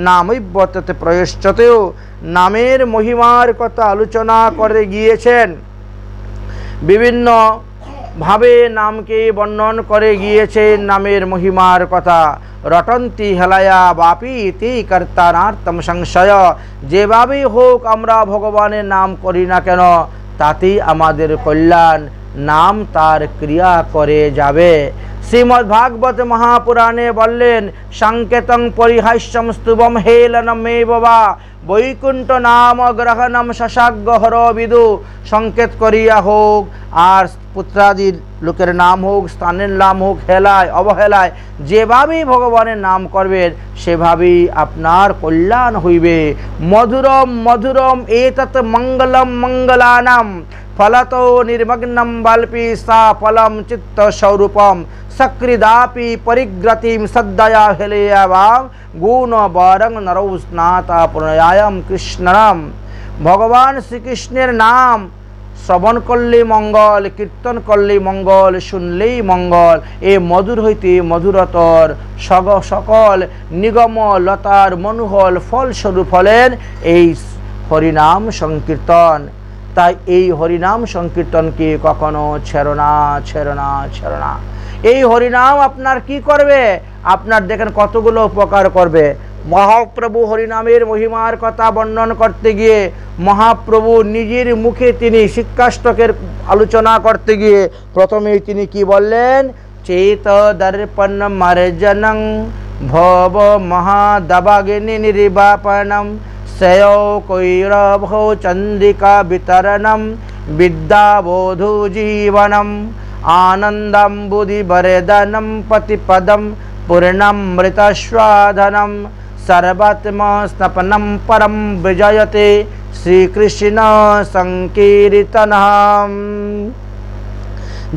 নামৈবতে প্রয়শ্চতেও। নামের মহিমার কথা আলোচনা করে গিয়েছেন, বিভিন্ন ভাবে নামকে বর্ণন করে গিয়েছেন নামের মহিমার কথা। রটন্তি হেলায়া বাপি তে কর্তানার্তম সংশয়। যেভাবেই হোক আমরা ভগবানের নাম করি না কেন তাতেই আমাদের কল্যাণ, নাম তার ক্রিয়া করে যাবে। শ্রীমদ্ ভাগবত মহাপুরাণে বললেন, সংকেতং পরিহাস্যম স্তুবম হেলনমেব বা বৈকুণ্ঠ নাম গ্রহণম শশাগ্রহর বিদু। সংকেত করিয়া হোক আর পুত্রাদির লোকের নাম হোক, স্থানের নাম হোক, হেলায় অবহেলায় যেভাবেই ভগবানের নাম করবেন সেভাবেই আপনার কল্যাণ হইবে। মধুরম মধুরম এতৎ মঙ্গলম মঙ্গলানাম ফলতো নির্মগ্নম বাল্পি সা ফলম চিত্ত স্বরূপম सक्रिदापि परिग्रतिम सद्दया हेलेयावां गुण बरंग नरौ स्नाता पुनयायम कृष्णनम। भगवान श्री कृष्णेर नाम শ্রবণ করলেই মঙ্গল, কীর্তন করলেই মঙ্গল, শুনলেই মঙ্গল। এ মধুর হইতে মধুরতর সকল নিগম লতার মনোহল ফলস্বরূপ হলেন এই হরিনাম সংকীর্তন। তাই এই হরিনাম সংকীর্তনকে কখনো ছেড়ো না, ছেড়ো না, ছেড়ো না। এই হরিনাম আপনার কি করবে? আপনার দেখেন কতগুলো উপকার করবে। মহাপ্রভু হরিনামের মহিমার কথা বর্ণন করতে গিয়ে মহাপ্রভু নিজের মুখে তিনি শিক্ষাষ্টকের আলোচনা করতে গিয়ে প্রথমেই তিনি কি বললেন? চেত দর্পণ মার্জনং ভব মহাদবাগ্নি নির্বাপনম শ্রেয় কৈরভ চন্দ্রিকা বিতরণম বিদ্যাবোধু জীবনম आनंदम्बुधि बरेदनम पतिपदम पूर्णमृतस्वाधनम सर्वात्मा स्नपनम परम विजयते श्री कृष्ण संकीर्तनम।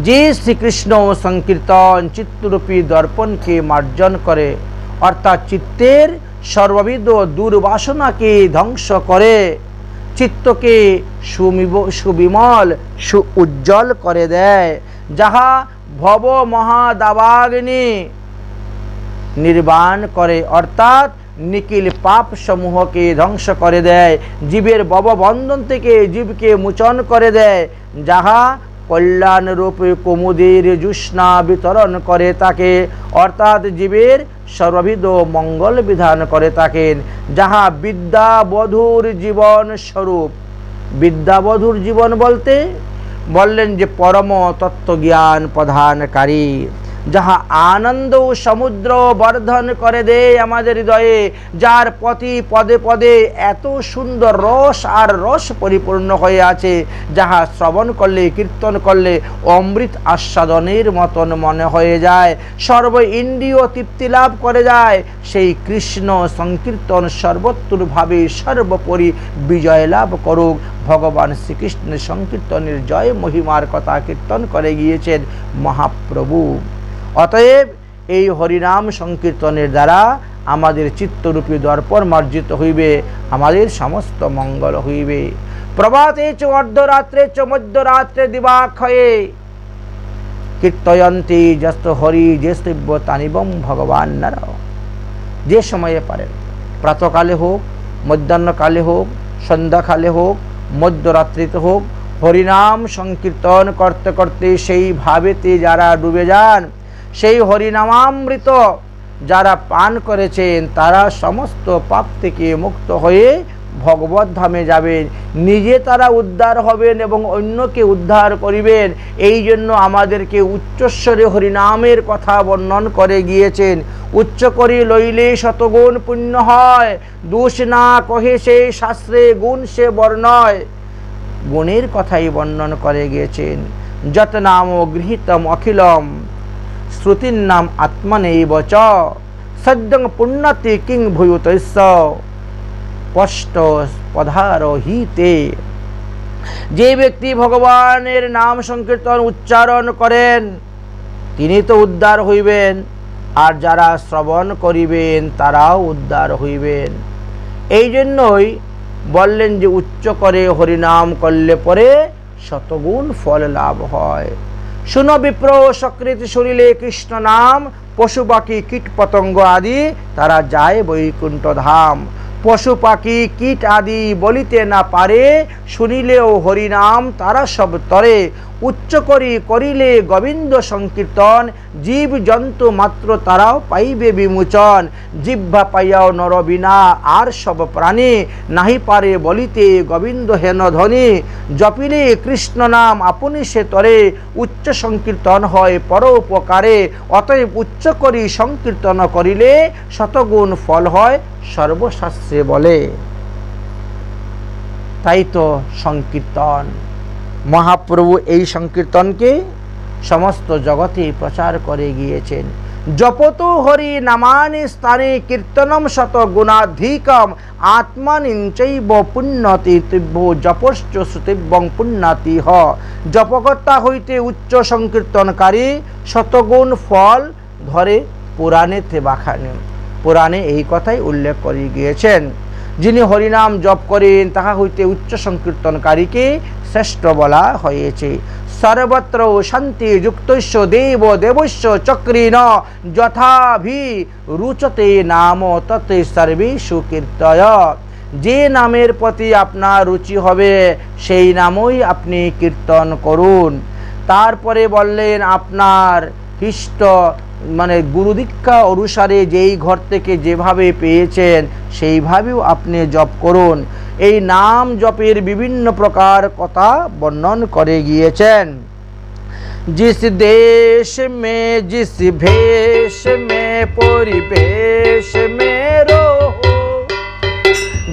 जे श्री कृष्ण संकीर्तन चित्तरूपी दर्पण के मार्जन करे अर्थात चित्तेर सर्वविध दुर्वासना के ध्वंस करे, चित्त के सुविमल उज्जवल करे देय, जहाँ भव महादावाग्नि निर्वाण करे अर्थात निखिल पाप समूह के ध्वंस करे देय, जीवेर भवबंधन थेके जीवके मोचन करे देय, जहाँ कल्याण रूपे कुमुदेर जुष्णा वितरण करे ताके अर्थात जीवेर सर्वविध मंगल विधान करे थाकेन, जहाँ विद्याबधूर जीवन स्वरूप। विद्याबधूर जीवन बोलते বললেন যে পরম তত্ত্বজ্ঞান প্রদানকারী, যাহা আনন্দ সমুদ্র বর্ধন করে দেয় আমাদের হৃদয়ে, যার প্রতি পদে পদে এত সুন্দর রস আর রস পরিপূর্ণ হয়ে আছে, যাহা শ্রবণ করলে কীর্তন করলে অমৃত আস্বাদনের মতন মনে হয়ে যায়, সর্ব ইন্দ্রিয় তৃপ্তি লাভ করে যায়। সেই কৃষ্ণ সংকীর্তন সর্বত্রভাবে সর্বোপরি বিজয় লাভ করুক। ভগবান শ্রীকৃষ্ণের সংকীর্তনের জয় মহিমার কথা কীর্তন করে গিয়েছেন মহাপ্রভু। অতএব এই হরিনাম সংকীর্তনের দ্বারা আমাদের চিত্তরূপী দর্পণ মার্জিত হইবে, আমাদের সমস্ত মঙ্গল হইবে। প্রভাতে চ অর্ধরাত্রে চ মধ্যরাত্রে দিবাক্ষয়ে কীর্তয়ন্তি যস্ত হরি যে স্তব্য তানিবম ভগবান নর। যে সময়ে পারেন, প্রাতকালে হোক, মধ্যাহ্নকালে হোক, সন্ধ্যাকালে হোক, মধ্যরাত্রিতে হোক, হরিনাম সংকীর্তন করতে করতে সেই ভাবেতে যারা ডুবে যান, সেই হরিনামামৃত যারা পান করেছেন, তারা সমস্ত পাপ থেকে মুক্ত হয়ে ভগবত ধামে যাবেন, নিজে তারা উদ্ধার হবেন এবং অন্যকে উদ্ধার করিবেন। এই জন্য আমাদেরকে উচ্চস্বরে হরিনামের কথা বর্ণন করে গিয়েছেন। উচ্চ করি লইলে শতগুণ পুণ্য হয়, দোষ না কহে সে শাস্ত্রে গুণ সে বর্ণয়। গুণের কথাই বর্ণন করে গিয়েছেন। যত নাম গৃহীতম অখিলম শ্রুতির নাম আত্মনৈব চ সদ্যং পুণ্যতি কিং ভূয়ুতস্য স্পষ্ট পদারোহিতে। যে ব্যক্তি ভগবানের নাম সংকীর্তন উচ্চারণ করেন তিনি তো উদ্ধার হইবেন, আর যারা শ্রবণ করিবেন তারাও উদ্ধার হইবেন। এই জন্যই বললেন যে উচ্চ করে হরিনাম করলে পরে শতগুণ ফল লাভ হয়। শুনো বিপ্র সকৃতি শরীরে কৃষ্ণ নাম, পশু পাখি কীট পতঙ্গ আদি তারা যায় বৈকুণ্ঠ ধাম। পশু পাখি কীট আদি বলিতে না পারে, শুনিলেও হরিনাম তারা সব তরে। উচ্চ করি করিলে গোবিন্দ সংকীর্তন, জীব জন্তু মাত্র তারাও পাইবে বিমোচন। জিহ্বা পাইয়াও নর বিনা আর সব প্রাণী, নাহি পারে বলিতে গোবিন্দ হেন ধ্বনি। জপিলে কৃষ্ণ নাম আপনি সে তরে, উচ্চ সংকীর্তন হয় পরোপকারে। অতএব উচ্চ করি সংকীর্তন করিলে শতগুণ ফল হয়, সর্বশাস্ত্রে বলে। তাই তো সংকীর্তন, মহাপ্রভু এই সংকীর্তনকে সমস্ত জগতে প্রচার করে গিয়েছেন। জপতো হরি নামানি স্থানে কীর্তনম শত গুণাধিকম, আত্মানিঞ্চৈব পুণ্যতি তিব্য জপশ্চ শ্রুতিব্যং পুণ্যাতি হ। জপকর্তা হইতে উচ্চ সংকীর্তনকারী শতগুণ ফল ধরে পুরাণেতে বাখানে। পুরাণে এই কথাই উল্লেখ করে গিয়েছেন। যিনি হরিনাম জপ করেন তাহা হইতে উচ্চ সংকীর্তনকারীকে শ্রেষ্ঠ বলা হয়েছে। সর্বত্র শান্তি যুক্তস্য দেব দেবস্য চক্রেণ যথাভি রুচতে নাম ততে সর্বেষু কীর্তয়। যে নামের প্রতি আপনার রুচি হবে সেই নামই আপনি কীর্তন করুন। তারপরে বললেন আপনার ইষ্ট মানে গুরু দীক্ষা অনুসারে যেই ঘর থেকে যেভাবে পেয়েছেন সেইভাবেও আপনি জপ করুন। এই নাম জপের বিভিন্ন প্রকার কথা বর্ণন করে গিয়েছেন। जिस देश में जिस भेष में परिवेश में रहो,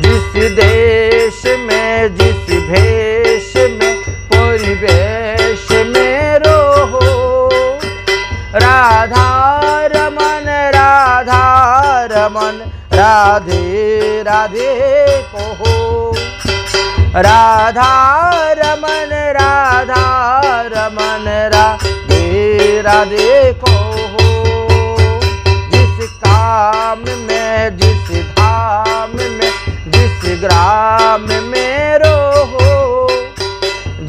जिस देश में जिस भेष में परिवेश में रहो, राधा रमन राधे राधे कहो, राधा रमन राधे राधे कहो। जिस काम में जिस धाम में जिस ग्राम में रहो,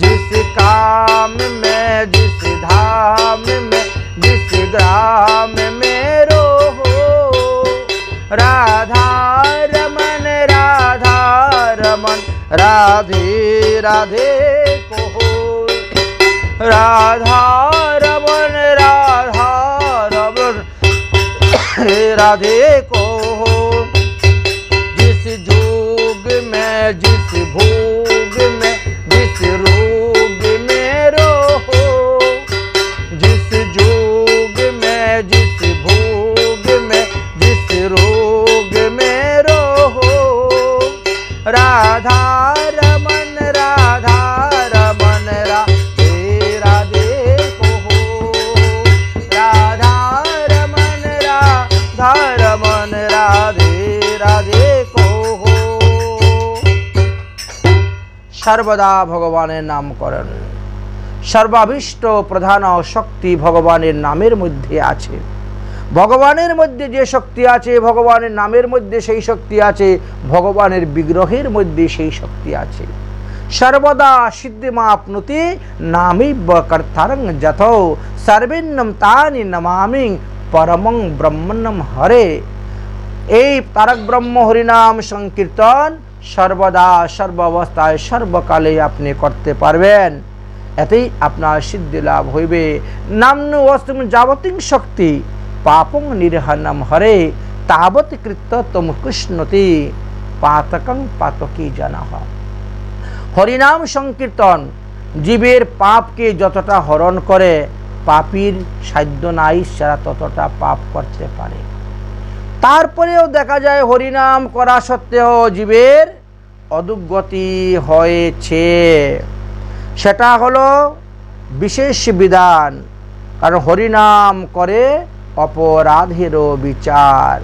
जिस काम में जिस धाम में जिस ग्राम में रहो, राधा रमन राधे राधे कहो, राधा रमन राधे कहो। जिस जोग में जिस भोग में जिस रोग में रहो, जिस जोग में जिस भोग में जिस रोग में रहो, राधा रमन राधे राधे कहो, राधा रमन राधे राधे कहो। सर्वदा भगवाনের নাম করেন। সর্বাভীষ্ট প্রধান শক্তি ভগবানের নামের মধ্যে আছে। ভগবানের মধ্যে যে শক্তি আছে, ভগবানের নামের মধ্যে সেই শক্তি আছে, ভগবানের বিগ্রহের মধ্যে সেই শক্তি আছে। সর্বদা সিদ্ধিমাপ্নুতি নামৈব কর্তারং যথো, সর্বেন্নম তানি নমামি পরমং ব্রহ্মণম হরে। এই তারক ব্রহ্ম হরিনাম সংকীর্তন সর্বদা সর্বাবস্থায় সর্বকালে আপনি করতে পারবেন, এতেই আপনার সিদ্ধি লাভ হইবে। নামনু অস্তুম যাবতীং শক্তি পাপং নিরহনম হরে, তাবৎ কৃত্য তম কৃষ্ণতি পাতকং পাতকি জানাহ। হরিনাম সংকীর্তন জীবের পাপকে যতটা হরণ করে, পাপীর সাধ্য নাই সেরা ততটা পাপ করতে পারে। তারপরেও দেখা যায় হরিনাম করা সত্ত্বেও জীবের অধোগতি হয়েছে। সেটা হলো বিশেষ বিধান, কারণ হরিনাম করে অপরাধেরও বিচার।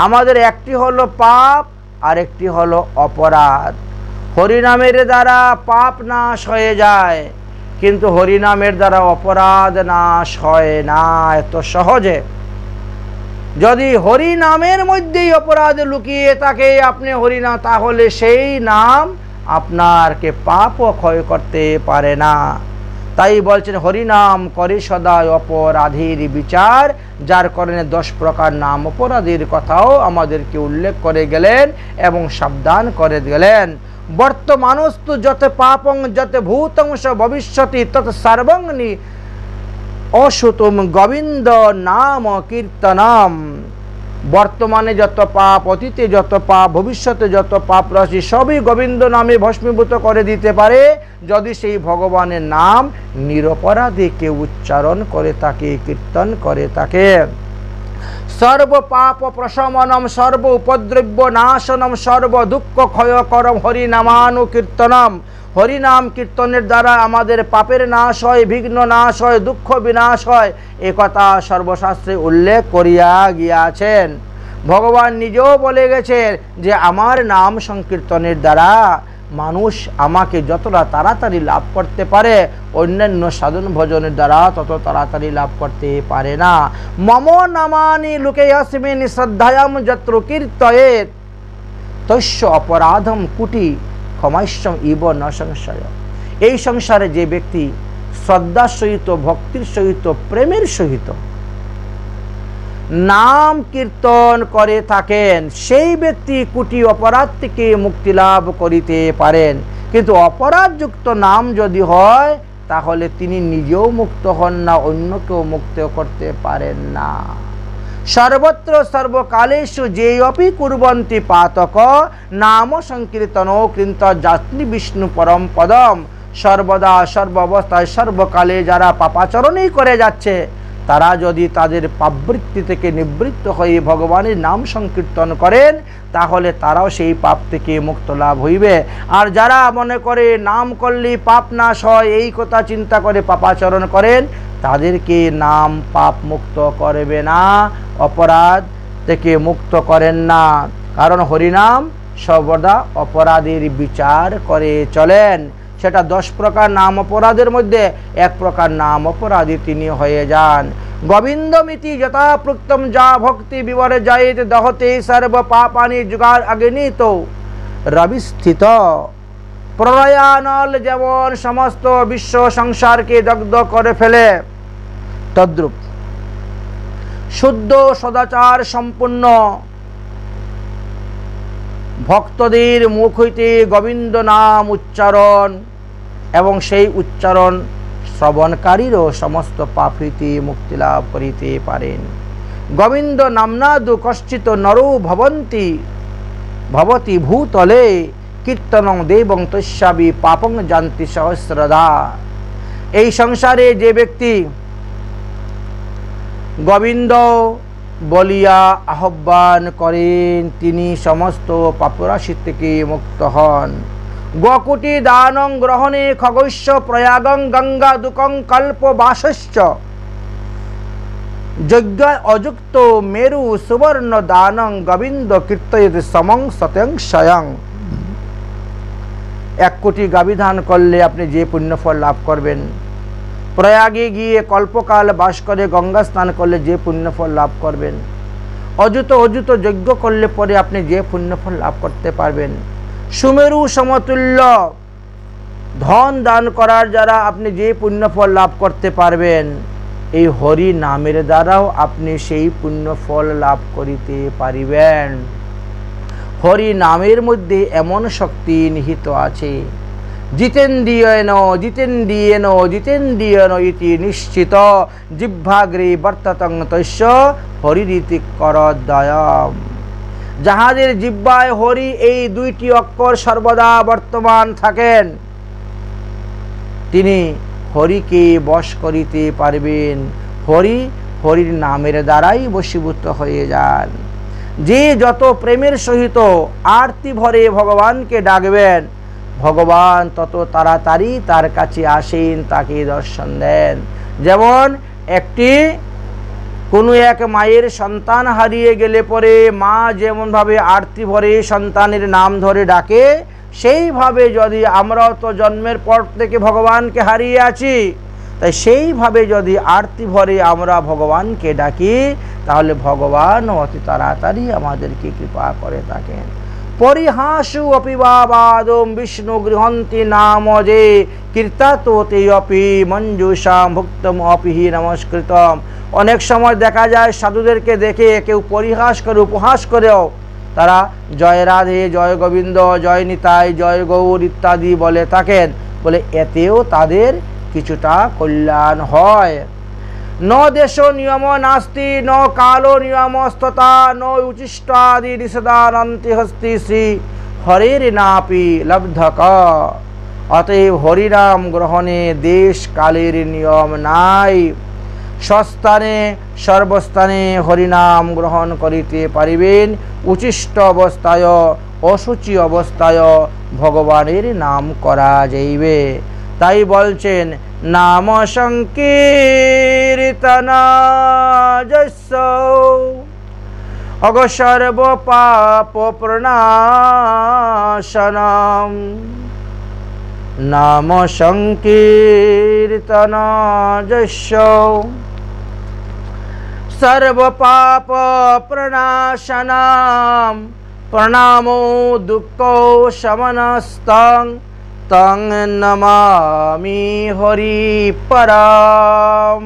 আমাদের একটি হলো পাপ আর একটি হলো অপরাধ। হরিনামের দ্বারা পাপ নাশ হয়ে যায়, কিন্তু হরিনামের দ্বারা অপরাধ নাশ হয় না এত সহজে। যদি হরিনামের মধ্যেই অপরাধ লুকিয়ে থাকে আপনি হরিনাম, তাহলে সেই নাম আপনারকে পাপও ক্ষয় করতে পারে না। তাই বলছেন হরিনাম করে সদাই অপরাধীর বিচার, যার কারণে 10 প্রকার নাম অপরাধীর কথাও আমাদেরকে উল্লেখ করে গেলেন এবং সাবধান করে গেলেন। বর্তমানস্তু যত পাপং যত ভূতং স ভবিষ্যতি তত সর্বং অসুতম গোবিন্দ নাম কীর্তনম। বর্তমানে যত পাপ, অতীতে যত পাপ, ভবিষ্যতে যত পাপ রাশি সবই গোবিন্দ নামে ভস্মীভূত করে দিতে পারে যদি সেই ভগবানের নাম নিরপরাধে কেউ উচ্চারণ করে থাকে, কীর্তন করে থাকে। সর্ব পাপ প্রশমনম সর্ব উপদ্রব্য নাশনম সর্ব দুঃখ ক্ষয়করম হরিনামানুকীর্তনম। হরিনাম কীর্তনের দ্বারা আমাদের পাপের নাশ হয়, বিঘ্ন নাশ হয়, দুঃখ বিনাশ হয়, একথা সর্বশাস্ত্রে উল্লেখ করিয়া গিয়াছেন। ভগবান নিজেও বলে গেছেন যে আমার নাম সংকীর্তনের দ্বারা মানুষ আমাকে যতটা তাড়াতাড়ি লাভ করতে পারে, অন্যান্য সাধন ভজনের দ্বারা তত তাড়াতাড়ি লাভ করতে পারে না। মম নামানি লোকে অস্মিন শ্রদ্ধায়াম যত্র কীর্তয়েত। তস্য অপরাধম কুটি ক্ষমাস্যম ইব ন সংশয়। এই সংসারে যে ব্যক্তি শ্রদ্ধার সহিত, ভক্তির সহিত, প্রেমের সহিত নাম কীর্তন করে থাকেন, সেই ব্যক্তি কোটি অপরাধ থেকে মুক্তি লাভ করিতে পারেন। কিন্তু অপরাধযুক্ত নাম যদি হয়, তাহলে তিনি নিজেও মুক্ত হন না, অন্যকেও মুক্ত করতে পারেন না। সর্বত্র সর্বকালেষু যেয়পি কুর্বন্তি পাতক নাম সংকীর্তন কৃন্ত যাত্রী বিষ্ণু পরম পদম। সর্বদা সর্বাবস্থায় সর্বকালে যারা পাপাচরণই করে যাচ্ছে, তারা যদি তাদের পাপবৃত্তি থেকে নিবৃত্ত হয়ে ভগবানের নাম সংকীর্তন করেন, তাহলে তারাও সেই পাপ থেকে মুক্ত লাভ হইবে। আর যারা মনে করে নাম করলে পাপ নাশ হয়, এই কথা চিন্তা করে পাপাচরণ করেন, তাদেরকে নাম পাপ মুক্ত করবে না, অপরাধ থেকে মুক্ত করেন না। কারণ হরিনাম সর্বদা অপরাধের বিচার করে চলেন। সেটা 10 প্রকার নাম অপরাধের মধ্যে 1 প্রকার নাম অপরাধী তিনি হয়ে যান। গোবিন্দমিতি যথা প্রুক্তম যা ভক্তি বিবরে যাইত দহতে সর্ব পাপানি যুগার অগ্নিত রবিস্থিত। প্রলয়ানল যেমন সমস্ত বিশ্ব সংসারকে দগ্ধ করে ফেলে, তদ্রূপ শুদ্ধ সদাচার সম্পন্ন ভক্তদের মুখ হইতে গোবিন্দ নাম উচ্চারণ এবং সেই উচ্চারণ শ্রবণকারীরও সমস্ত পাপ হইতে মুক্তি লাভ করিতে পারেন। গোবিন্দ নামনাদু কশ্চিত নরো ভবতি ভূতলে কীর্তনং দেবং তস্যাবি পাপং জান্তি সহস্রদা। এই সংসারে যে ব্যক্তি গোবিন্দ বলিয়া আহ্বান করেন, তিনি সমস্ত পাপরাশি থেকে মুক্ত হন। গোকুটি দানং গ্রহণে খগস্য প্রয়াগং গঙ্গা দুকং কল্প বাসশ্চ যজ্ঞ অযুক্ত মেরু সুবর্ণ দানং গোবিন্দ কীর্তয়তে সমং সত্যং স্বয়ং। 1 কোটি গাবিধান করলে আপনি যে পুণ্যফল লাভ করবেন, প্রয়াগে গিয়ে কল্পকাল বাস করে গঙ্গা স্নান করলে যে পুণ্যফল লাভ করবেন, অযুত যজ্ঞ করলে পরে আপনি যে পুণ্যফল লাভ করতে পারবেন, সুমেরু সমতুল্য ধন দান করার দ্বারা আপনি যে পুণ্যফল লাভ করতে পারবেন, এই হরি নামের দ্বারাও আপনি সেই পুণ্যফল লাভ করিতে পারিবেন। হরি নামের মধ্যে এমন শক্তি নিহিত আছে, জিতেন্দ্রিয়েন ইতি নিশ্চিত জিহ্বাগ্রে বর্ততং তস্য হরিরিতি করদয়ম। যাহাদের জিহ্বায় হরি এই 2টি অক্ষর সর্বদা বর্তমান থাকেন, তিনি হরিকে বশ করিতে পারবেন। হরির নামের দ্বারাই বশীভূত হয়ে যান। যে যত প্রেমের সহিত আরতি ভরে ভগবানকে ডাকবেন, ভগবান তত তাড়াতাড়ি তার কাছে আসেন, তাকে দর্শন দেন। যেমন কোনো এক মায়ের সন্তান হারিয়ে গেলে পরে মা যেমনভাবে আরতি ভরে সন্তানের নাম ধরে ডাকে, সেইভাবে যদি আমরাও তো জন্মের পর থেকে ভগবানকে হারিয়ে আছি, তাই সেইভাবে যদি আরতি ভরে আমরা ভগবানকে ডাকি, তাহলে ভগবান অতি তাড়াতাড়ি আমাদেরকে কৃপা করে থাকেন। পরিহাসু অপিবাবাদম বিষ্ণু গৃহন্তি নাম যে কীর্তাতে অপি মঞ্জুষাম ভুক্তম অপিহি নমস্কৃতম। অনেক সময় দেখা যায় সাধুদেরকে দেখে কেউ পরিহাস করে, উপহাস করেও তারা জয় রাধে, জয় গোবিন্দ, জয় নিতাই, জয় গৌর ইত্যাদি বলে থাকেন, বলে এতেও তাদের কিছুটা কল্যাণ হয়। ন দেশ নিয়ম নাস্তি, ন কালো নিয়মস্ততা, ন উচিষ্টাদি নিষেধানন্তি হস্তি শ্রী হরের নাপি লব্ধক। অতএব হরিনাম গ্রহণে দেশ কালের নিয়ম নাই। সস্থানে সর্বস্থানে হরিনাম গ্রহণ করিতে পারিবেন। উচিষ্ট অবস্থায় অসুচি অবস্থায় ভগবানের নাম করা যাইবে। তাই বলছেন নাম সংকীর্তনা যস্য অগসর্ব পাপ প্রণাশনম। নাম সংকীর্তনা যস্য সর্ব পাপ প্রণাশনম প্রণামো দুঃখ শমনস্তং তং নমামি হরি পরম।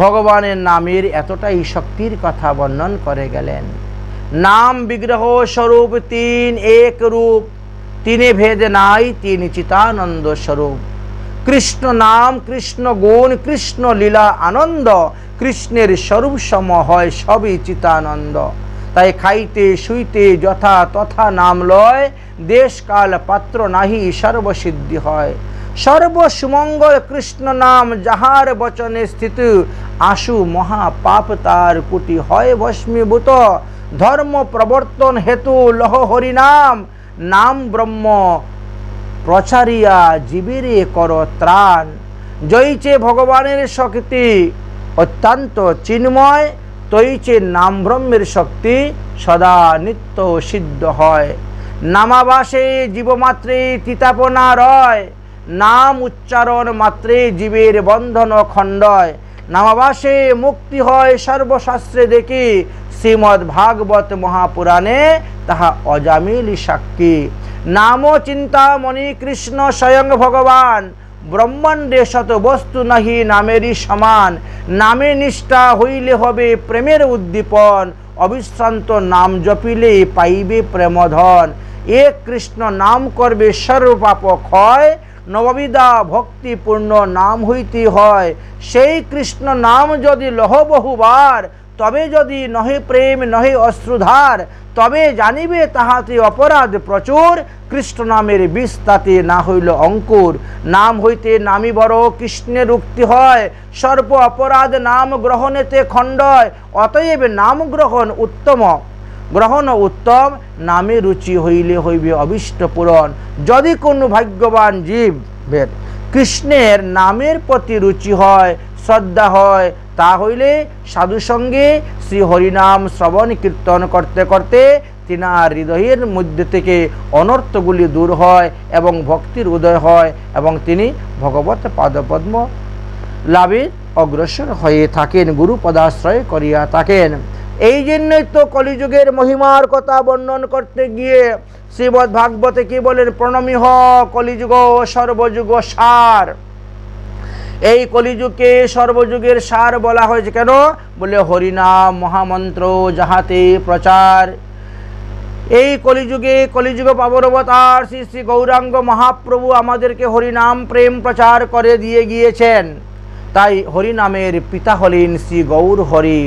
ভগবানের নামের এতটাই শক্তির কথা বর্ণন করে গেলেন। নাম বিগ্রহ স্বরূপ তিন, এক রূপ, তিনে ভেদ নাই, তিন চিতানন্দ স্বরূপ। কৃষ্ণ নাম, কৃষ্ণ গুণ, কৃষ্ণ লীলা আনন্দ, কৃষ্ণের স্বরূপ সম হয় সবই চিতানন্দ। তাই খাইতে শুইতে যথা তথা নাম লয়, দেশ কাল পাত্র নাহি সর্বসিদ্ধি হয়। সর্বসুমঙ্গল কৃষ্ণ নাম যাহার বচনে স্থিত, আশু মহা পাপ তার কুটি হয় ভস্মীভূত। ধর্ম প্রবর্তন হেতু লহ হরি নাম, নাম ব্রহ্ম প্রচারিয়া জীবেরে কর ত্রাণ। জয়িচে ভগবানের শক্তি অত্যন্ত চিন্ময়, তৈচে নাম ব্রহ্মের শক্তি সদা নিত্য সিদ্ধ হয়। নামাবাসে জীবমাত্রে তিতাপনা রয়, নাম উচ্চারণ মাত্রে জীবের বন্ধন খণ্ডয়। নামাবাসে মুক্তি হয় সর্বশাস্ত্রে দেখি, শ্রীমদ্ ভাগবত মহাপুরাণে তাহা অজামিল সাক্ষী। নাম চিন্তামণি কৃষ্ণ স্বয়ং ভগবান, ব্রহ্মাণ্ডে শত বস্তু নাহি নামেরই সমান। নামে নিষ্ঠা হইলে হবে প্রেমের উদ্দীপন, অবিশ্রান্ত নাম জপিলে পাইবে প্রেমধন। এক কৃষ্ণ নাম করবে সর্বপাপ ক্ষয়, নববিধা ভক্তিপূর্ণ নাম হইতে হয়। সেই কৃষ্ণ নাম যদি লহ বহুবার, তবে যদি নহে প্রেম নহে অশ্রুধার, তবে জানিবে তাহাতে অপরাধ প্রচুর। কৃষ্ণ নামের বিষ তাতে না হইল অঙ্কুর। নাম হইতে নামি বড় কৃষ্ণের উক্তি হয়, সর্ব অপরাধ নাম গ্রহণেতে খণ্ডয়। অতএব নাম গ্রহণ উত্তম, নামে রুচি হইলে হইবে অভীষ্ট পূরণ। যদি কোনো ভাগ্যবান জীবের কৃষ্ণের নামের প্রতি রুচি হয়, শ্রদ্ধা হয়, তা হইলে সাধুসঙ্গে শ্রী হরিনাম শ্রবণ কীর্তন করতে করতে তিনার হৃদয়ের মধ্যে থেকে অনর্থগুলি দূর হয় এবং ভক্তির উদয় হয় এবং তিনি ভগবত পাদপদ্ম লাভে অগ্রসর হয়ে থাকেন, গুরু পদাশ্রয় করিয়া থাকেন। এই জন্যই তো কলিযুগের মহিমার কথা বর্ণন করতে গিয়ে শ্রীমদ্ ভাগবতে কি বলেন? প্রণমিহ কলিযুগ সর্বযুগ সার। এই কলিযুগকে সর্বযুগের সার বলা হয়েছে কেন? বলে হরিনাম মহামন্ত্র যাহাতে প্রচার। এই কলিযুগ পাবনবতার শ্রী শ্রী গৌরাঙ্গ মহাপ্রভু আমাদেরকে হরিনাম প্রেম প্রচার করে দিয়ে গিয়েছেন। তাই হরিনামের পিতা হলেন শ্রী গৌর হরি।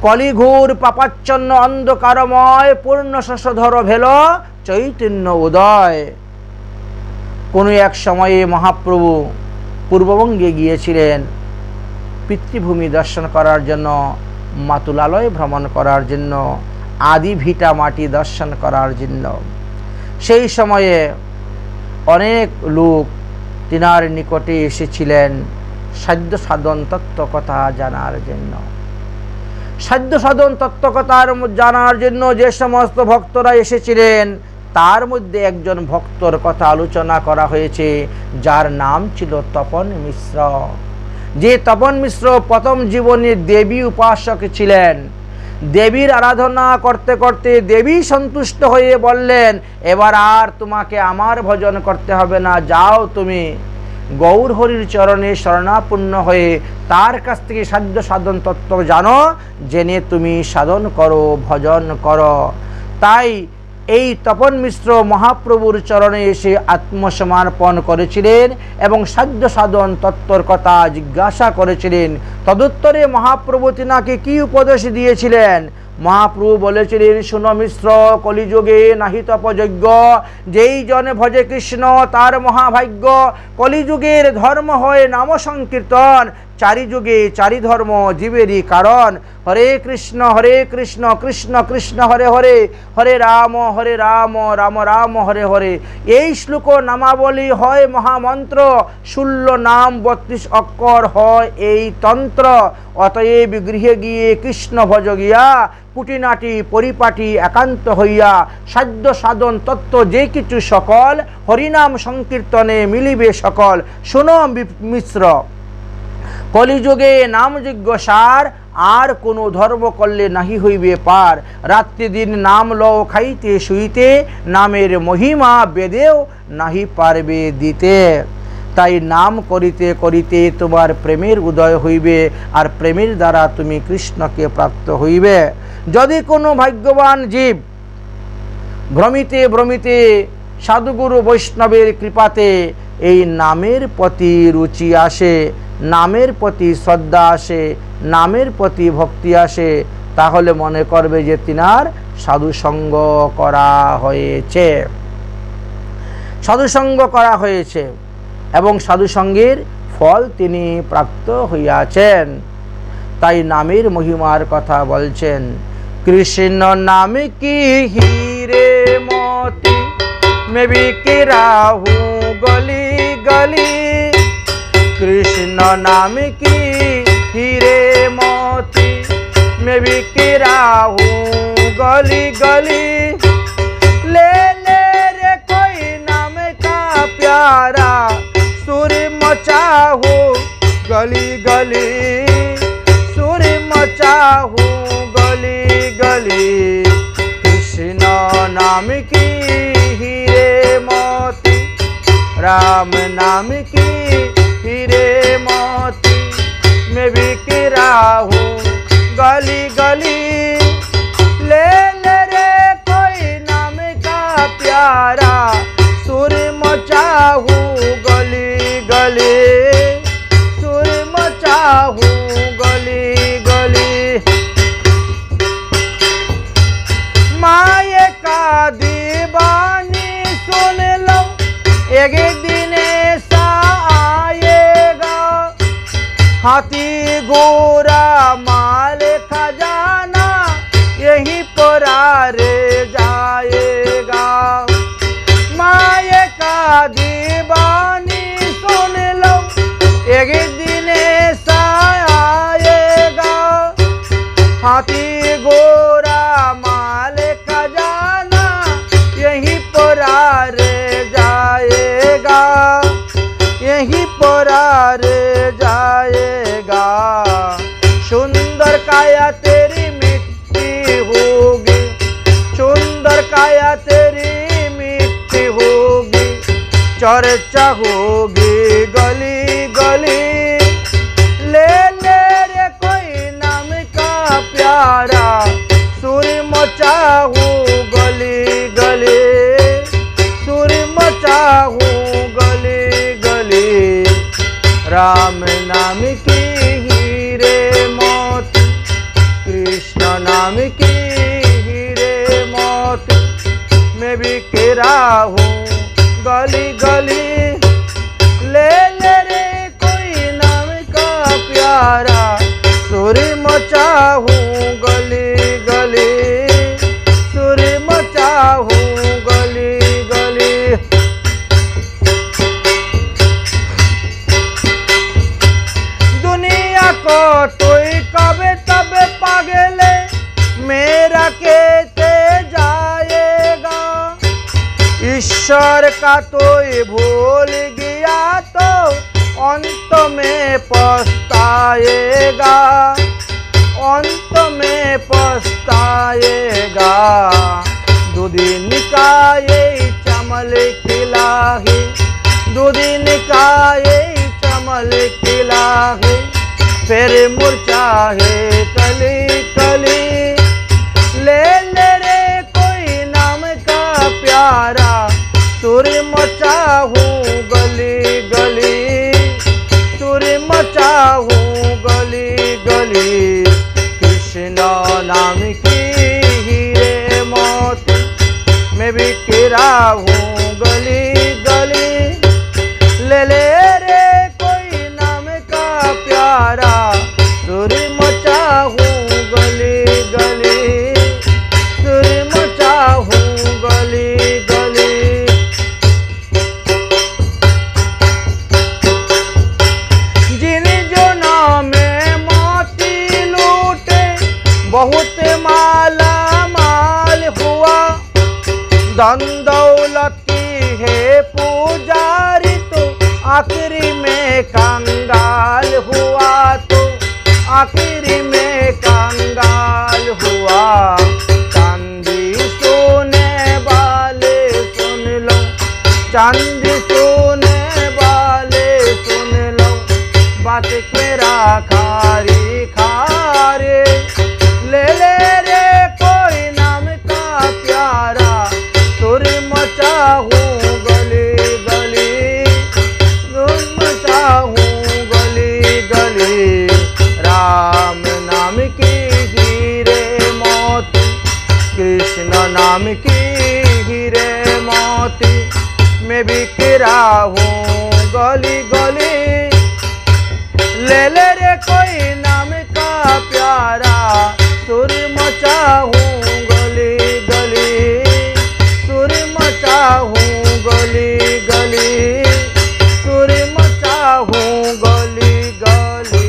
কলিঘোর পাপাচ্ছন্ন অন্ধকারময় পূর্ণ শশধর ভেল চৈতন্য উদয়। কোনো এক সময়ে মহাপ্রভু পূর্ববঙ্গে গিয়েছিলেন পিতৃভূমি দর্শন করার জন্য, মাতুলালয় ভ্রমণ করার জন্য, আদি ভিটা মাটি দর্শন করার জন্য। সেই সময়ে অনেক লোক তিনার নিকটে এসেছিলেন সাধ্য সাধন তত্ত্বকথা জানার জন্য। সাধ্য সাধন তত্ত্বকথার জানার জন্য যে সমস্ত ভক্তরা এসেছিলেন, তার মধ্যে একজন ভক্তর কথা আলোচনা করা হয়েছে, যার নাম ছিল তপন মিশ্র। যে তপন মিশ্র প্রথম জীবনে দেবী উপাসক ছিলেন। দেবীর আরাধনা করতে করতে দেবী সন্তুষ্ট হয়ে বললেন, এবার আর তোমাকে আমার ভজন করতে হবে না, যাও তুমি গৌর হরির চরণে শরণাপন্ন হয়ে তার কাছ থেকে সাধ্য সাধন তত্ত্ব জানো, জেনে তুমি সাধন করো, ভজন করো। তাই এই তপন মিশ্র মহাপ্রভুর চরণে এসে আত্মসমর্পণ করেছিলেন এবং সাধ্য সাধন তত্ত্বর কথা জিজ্ঞাসা করেছিলেন। তদুত্তরে মহাপ্রভু তিনাকে কি উপদেশ দিয়েছিলেন? মহাপ্রভু বলেছিলেন, শুনো মিশ্র, কলিযুগে নাহি তপযজ্ঞ, যেই জনে ভজে কৃষ্ণ তার মহাভাগ্য। কলিযুগের ধর্ম হয় নাম সংকীর্তন, চারি যুগে চারি ধর্ম জীবেরই কারণ। হরে কৃষ্ণ কৃষ্ণ কৃষ্ণ হরে হরে, হরে রাম রাম রাম হরে হরে। এই শ্লোক নামাবলী হয় মহামন্ত্র, 16 নাম 32 অক্ষর হয় এই তন্ত্র। অতএব গৃহে গিয়ে কৃষ্ণ ভজ গিয়া, কুটিনাটি পরিপাটি একান্ত হইয়া, সাধ্য সাধন তত্ত্ব যে কিছু সকল, হরিনাম সংকীর্তনে মিলিবে সকল। শোনো মিশ্র, কলিযুগে নামযজ্ঞ সার, আর কোনো ধর্ম করলে নাহি হইবে পার। রাত্রি দিন নাম লও খাইতে শুইতে, নামের মহিমা বেদেও নাহি পারবে দিতে। তাই নাম করিতে করিতে তোমার প্রেমের উদয় হইবে, আর প্রেমের দ্বারা তুমি কৃষ্ণকে প্রাপ্ত হইবে। যদি কোনো ভাগ্যবান জীব ভ্রমিতে ভ্রমিতে সাধুগুরু বৈষ্ণবের কৃপাতে এই নামের প্রতি রুচি আসে, নামের প্রতি শ্রদ্ধা আসে, নামের প্রতি ভক্তি আসে, তাহলে মনে করবে যে তিনার সাধুসঙ্গ করা হয়েছে, সাধুসঙ্গ করা হয়েছে এবং সাধুসঙ্গের ফল তিনি প্রাপ্ত হইয়াছেন। তাই নামের মহিমার কথা বলছেন। কৃষ্ণ নাম কি हीरे मोती मैं बिक रहा हूँ गली गली। कृष्ण नाम की हीरे मोती मैं बिक रहा हूँ गली गली। ले ले रे कोई नाम का प्यारा, सुर मचाहूँ गली गली, सुर मचाहूँ गली गली। कृष्ण नाम की हीरे मोती, राम नाम की हीरे मोती मैं बिक रहा हूँ गली गली। ले ले रे कोई नाम का प्यारा, सुर मचाहूँ गली गली, सुर मचाहूँ गली गली। माये का दीवानी सुन लो, एक दिन ऐसा आएगा, हाथी घोड़ा माल खजाना यहीं पर रे जाएगा। माये का दीवानी सुन लो, एक दिन ऐसा आएगा, हाथी घोड़ा माल खजाना यहीं पर रे जाएगा, यहीं पर रे जाएगा। सुंदर काया तेरी मिट्टी होगी, सुंदर काया तेरी मिट्टी होगी, चर्चा होगी गली गली। ले ले रे कोई नाम का प्यारा, सुर मचाहूँ गली गली, सुर मचाहूँ गली गली। राम नाम की हीरे मोती, कृष्ण नाम की हीरे मोती मैं बिक रहा हूँ गली गली। ले ले रे कोई नाम का प्यारा, सुर मचाहूँ गली गली, सुर मचाहूँ गली गली। दुनिया को तोई कबे तब पागले मेरा कहते जाएगा, ईश्वर का तोई भूल गया तो अंत में पछताएगा, अंत में पछताएगा। दुदिन का ये चमल खिला है, दुदिन का ये चमल खिला है, फिर मुरझा है कली कली। ले ले रे कोई नाम का प्यारा, सुर मचाहूँ गली गली, सुर मचाहूँ गली गली। कृष्ण नाम की हीरे मोती मैं बिक रहा हूँ गली गली। ले ले रे कोई नाम का प्यारा, सुर मचाहूँ गली गली, सुर मचाहूँ गली गली। जिन जनों में मोती लूटे बहुत माला माल हुआ, धन दौलत की है पुजारी तो आखिरी में कंगाल हुआ, तो आखिरी में हुआ। चांदी सोने वाले सुन लो, चांदी सोने वाले सुन लो, बात मेरा खारी खारे। ले ले रे कोई नाम का प्यारा, सुर मचाऊं गली गली, सुर मचाऊं गली गली। राम नाम की हीरे मोती, कृष्ण नाम की हीरे मोती, मैं बिक रहा हूँ गली गली। ले ले रे कोई नाम का प्यारा, सुर मचाऊं गली गली, सुर मचाऊं गली गली, सुर मचाऊं गली गली।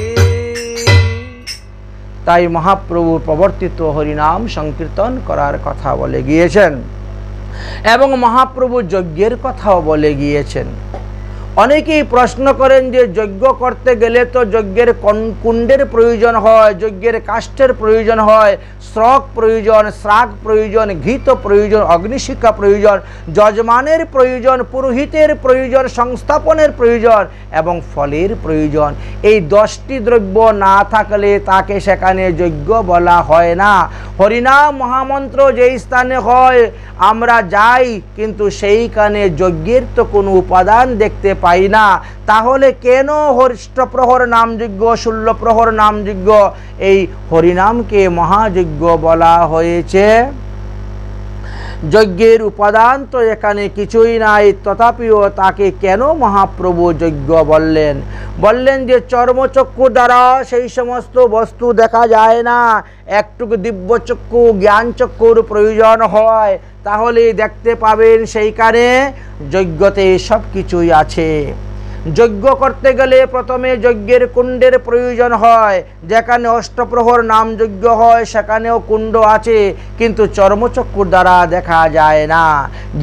তাই মহাপ্রভু প্রবর্তিত হরিনাম সংকীর্তন করার কথা বলে গিয়েছেন এবং মহাপ্রভু যজ্ঞের কথাও বলে গিয়েছেন। অনেকেই প্রশ্ন করেন যে যজ্ঞ করতে গেলে তো যজ্ঞের কুণ্ডের প্রয়োজন হয়, যজ্ঞের কাষ্ঠের প্রয়োজন হয়, শ্রক প্রয়োজন, শ্রাগ প্রয়োজন, ঘৃত প্রয়োজন, অগ্নিশিখা প্রয়োজন, যজমানের প্রয়োজন, পুরোহিতের প্রয়োজন, সংস্থাপনের প্রয়োজন এবং ফলের প্রয়োজন। এই 10টি দ্রব্য না থাকলে তাকে সেখানে যজ্ঞ বলা হয় না। হরিনাম মহামন্ত্র যেই স্থানে হয় আমরা যাই, কিন্তু সেইখানে যজ্ঞের তো কোনো উপাদান দেখতে পাই না। তাহলে কেন অষ্টপ্রহর নামযজ্ঞ, 16 প্রহর নামযজ্ঞ, এই হরিনামকে মহাযজ্ঞ বলা হয়েছে? যজ্ঞের উপাদান তো এখানে কিছুই নাই, তথাপিও তাকে কেন মহাপ্রভু যজ্ঞ বললেন? বললেন যে চর্মচক্ষু দ্বারা সেই সমস্ত বস্তু দেখা যায় না, একটুকু দিব্যচক্ষু জ্ঞানচক্ষুর প্রয়োজন হয়, তাহলে দেখতে পাবেন সেইখানে যজ্ঞতে সব কিছুই আছে। যজ্ঞ করতে গেলে প্রথমে যজ্ঞের কুণ্ডের প্রয়োজন হয়। যেখানে অষ্টপ্রহর নাম যজ্ঞ হয় সেখানেও কুণ্ড আছে, কিন্তু চর্মচক্ষুর দ্বারা দেখা যায় না।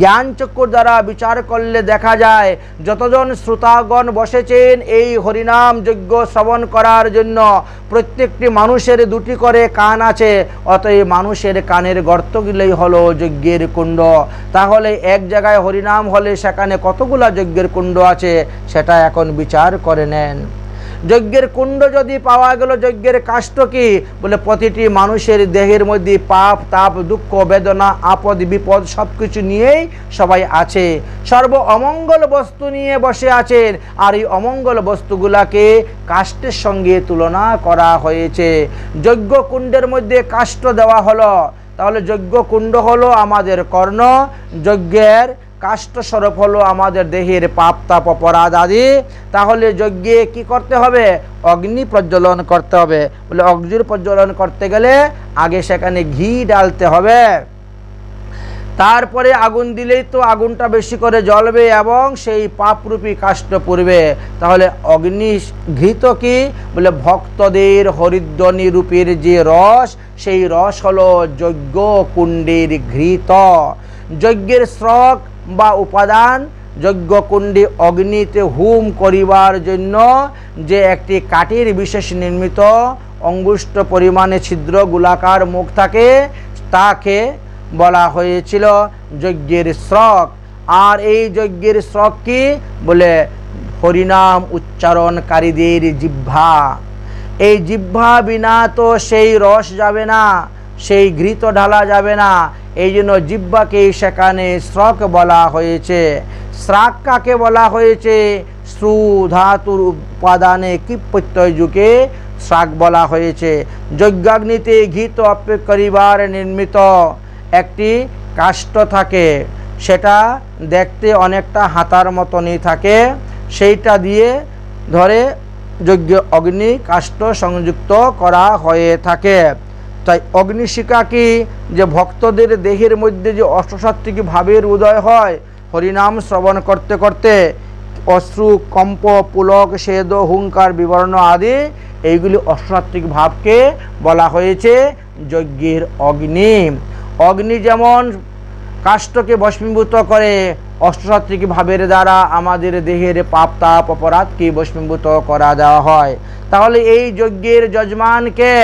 জ্ঞান চক্ষুর দ্বারা বিচার করলে দেখা যায়। যতজন শ্রোতাগণ বসেছেন এই হরিনাম যজ্ঞ শ্রবণ করার জন্য, প্রত্যেকটি মানুষের 2টি করে কান আছে, অতএব মানুষের কানের গর্তগুলোই হলো যজ্ঞের কুণ্ড। তাহলে এক জায়গায় হরিনাম হলে সেখানে কতগুলা যজ্ঞের কুণ্ড আছে সেটা এখন বিচার করে নেন। যজ্ঞের কুণ্ড যদি পাওয়া গেল, যজ্ঞের কাষ্ঠ কি? বলে প্রতিটি মানুষের দেহের মধ্যে পাপ তাপ দুঃখ বেদনা আপদ বিপদ সবকিছু নিয়েই সবাই আছে, সর্ব অমঙ্গল বস্তু নিয়ে বসে আছেন। আর এই অমঙ্গল বস্তুগুলাকে কাষ্ঠের সঙ্গে তুলনা করা হয়েছে। যজ্ঞ কুণ্ডের মধ্যে কাষ্ঠ দেওয়া হলো, তাহলে যজ্ঞ কুণ্ড হলো আমাদের কর্ণ, যজ্ঞের কাষ্ঠ স্বরূপ হলো আমাদের দেহের পাপ তাপ অপরাধ আদি। তাহলে যজ্ঞে কি করতে হবে? অগ্নি প্রজ্বলন করতে হবে। বলে অগ্নি প্রজ্বলন করতে গেলে আগে সেখানে ঘি ডালতে হবে, তারপরে আগুন দিলেই তো আগুনটা বেশি করে জ্বলবে এবং সেই পাপরূপী কাষ্ঠ পড়বে। তাহলে অগ্নি ঘৃত কি? বলে ভক্তদের হরিধ্বনি রূপের যে রস, সেই রস হলো যজ্ঞ কুণ্ডের ঘৃত। যজ্ঞের শ্রক বা উপাদান, যজ্ঞ কুণ্ডে অগ্নিতে হুম করিবার জন্য যে একটি কাঠের বিশেষ নির্মিত অঙ্গুষ্ঠ পরিমাণে ছিদ্র গোলাকার মুখ থাকে, তাকে বলা হয়েছিল যজ্ঞের শ্রক। আর এই যজ্ঞের শ্রক কি? বলে হরিনাম উচ্চারণকারীদের জিহ্বা। এই জিহ্বা বিনা তো সেই রস যাবে না, সেই ঘৃত ঢালা যাবে না। এই জন্য জিহ্বাকে সেখানে শ্রক বলা হয়েছে। শ্রাক কাকে বলা হয়েছে? শ্রু ধাতুর উপাদানে কি প্রত্যয় যুগে শ্রাক বলা হয়েছে। যজ্ঞাগ্নিতে ঘৃত অপেক করিবার নির্মিত একটি কাষ্ঠ থাকে, সেটা দেখতে অনেকটা হাতার মতনই থাকে, সেইটা দিয়ে ধরে যজ্ঞ অগ্নি কাষ্ঠ সংযুক্ত করা হয়ে থাকে। তাই অগ্নিশিখা কি? যে ভক্তদের দেহের মধ্যে যে অষ্টসাত্ত্বিক ভাবের উদয় হয় হরিনাম শ্রবণ করতে করতে, অশ্রু কম্প পুলক সেদ হুঙ্কার বিবর্ণ আদি, এইগুলি অষ্টসাত্ত্বিক ভাবকে বলা হয়েছে যজ্ঞের অগ্নি। অগ্নি যেমন কাষ্ঠকে ভস্মীভূত করে, অষ্টসাত্ত্বিক ভাবের দ্বারা আমাদের দেহের পাপ তাপ অপরাধকে ভস্মীভূত করা দেওয়া হয়। তাহলে এই যজ্ঞের যজমানকে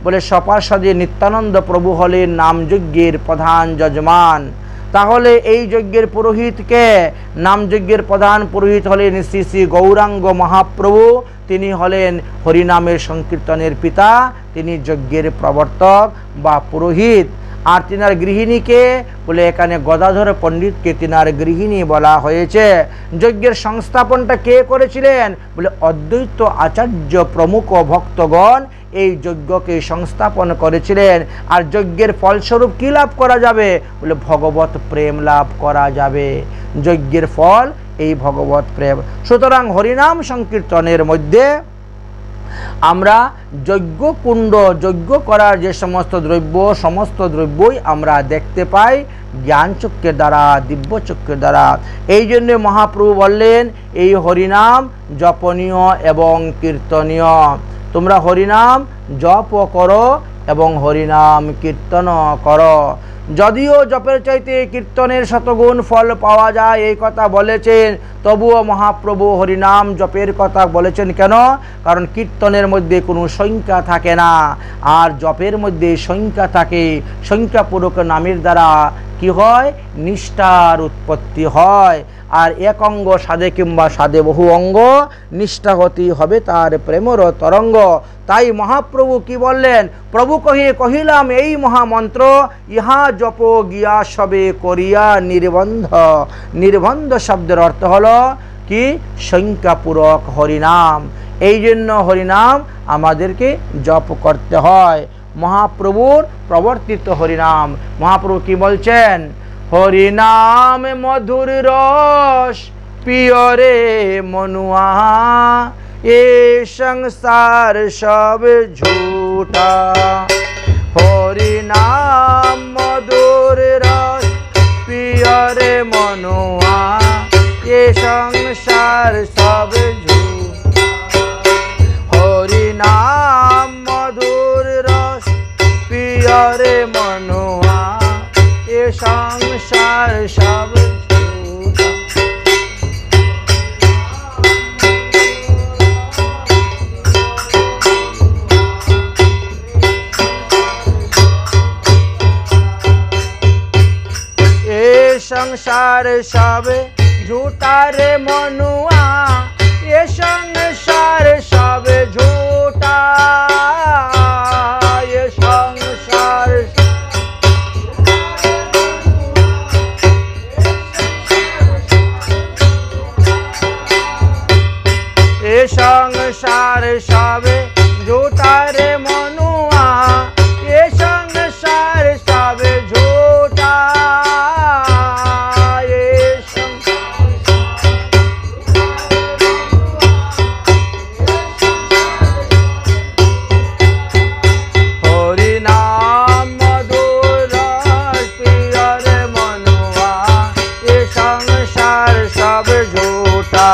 বলে সপার্ষদে নিত্যানন্দ প্রভু হলেন নামযজ্ঞের প্রধান যজমান। তাহলে এই যজ্ঞের পুরোহিতকে, নামযজ্ঞের প্রধান পুরোহিত হলেন শ্রী শ্রী গৌরাঙ্গ মহাপ্রভু। তিনি হলেন হরিনামের সংকীর্তনের পিতা, তিনি যজ্ঞের প্রবর্তক বা পুরোহিত। আর তিনার গৃহিণীকে বলে এখানে গদাধর পণ্ডিতকে তিনার গৃহিণী বলা হয়েছে। যজ্ঞের সংস্থাপনটা কে করেছিলেন বলে অদ্বৈত আচার্য প্রমুখ ভক্তগণ এই যজ্ঞকে সংস্থাপন করেছিলেন। আর যজ্ঞের ফলস্বরূপ কী লাভ করা যাবে বলে ভগবত প্রেম লাভ করা যাবে। যজ্ঞের ফল এই ভগবত প্রেম। সুতরাং হরিনাম সংকীর্তনের মধ্যে আমরা যজ্ঞ কুণ্ড, যজ্ঞ করার যে সমস্ত দ্রব্য, সমস্ত দ্রব্যই আমরা দেখতে পাই জ্ঞান চক্ষের দ্বারা, দিব্য চক্ষের দ্বারা। এই জন্য মহাপ্রভু বললেন এই হরিনাম জপনীয় এবং কীর্তনীয়। তোমরা হরিনাম জপ করো এবং হরিনাম কীর্তন করো। যদিও জপের চাইতে কীর্তনের শতগুণ ফল পাওয়া যায় এই কথা বলেছেন, তবুও মহাপ্রভু হরিনাম জপের কথা বলেছেন। কেন? কারণ কীর্তনের মধ্যে কোনো সংখ্যা থাকে না, আর জপের মধ্যে সংখ্যা থাকে। সংখ্যাপূর্বক নামের দ্বারা কি হয়? নিষ্ঠার উৎপত্তি হয়। আর এক অঙ্গ সাধে কিংবা সাধে বহু অঙ্গ, নিষ্ঠা হতেই হবে তার প্রেমর তরঙ্গ। তাই মহাপ্রভু কি বললেন? প্রভু কহিলাম এই মহামন্ত্র, ইহা জপ গিয়া সবে করিয়া নির্বন্ধ। নির্বন্ধ শব্দের অর্থ হলো কি? সংখ্যাপূরক হরিনাম। এই জন্য হরিনাম আমাদেরকে জপ করতে হয়। মহাপ্রভুর প্রবর্তিত হরিনাম, মহাপ্রভু কি বলছেন? হরিনাম মধুর রস পিয়রে মনুয়া, এ সংসার সব ঝুটা। হরিনাম মধুর রস পিয়রে মনুয়া, এ সংসার সব ঝুটা। হরিনাম মধুর রস পিয়রে মনুয়া, এ সংসার সব ঝুটা। এ সংসার সব ঝুটা রে মনুয়া, এ সংসার সব ঝুটা। এ সংসার এ সংসার সবে ঝুটা রে মনুয়া, এ সংসার সবে ঝুটা। হরিনাম মধুর রস পিয়রে মনুয়া, এ সংসার সব ঝুটা।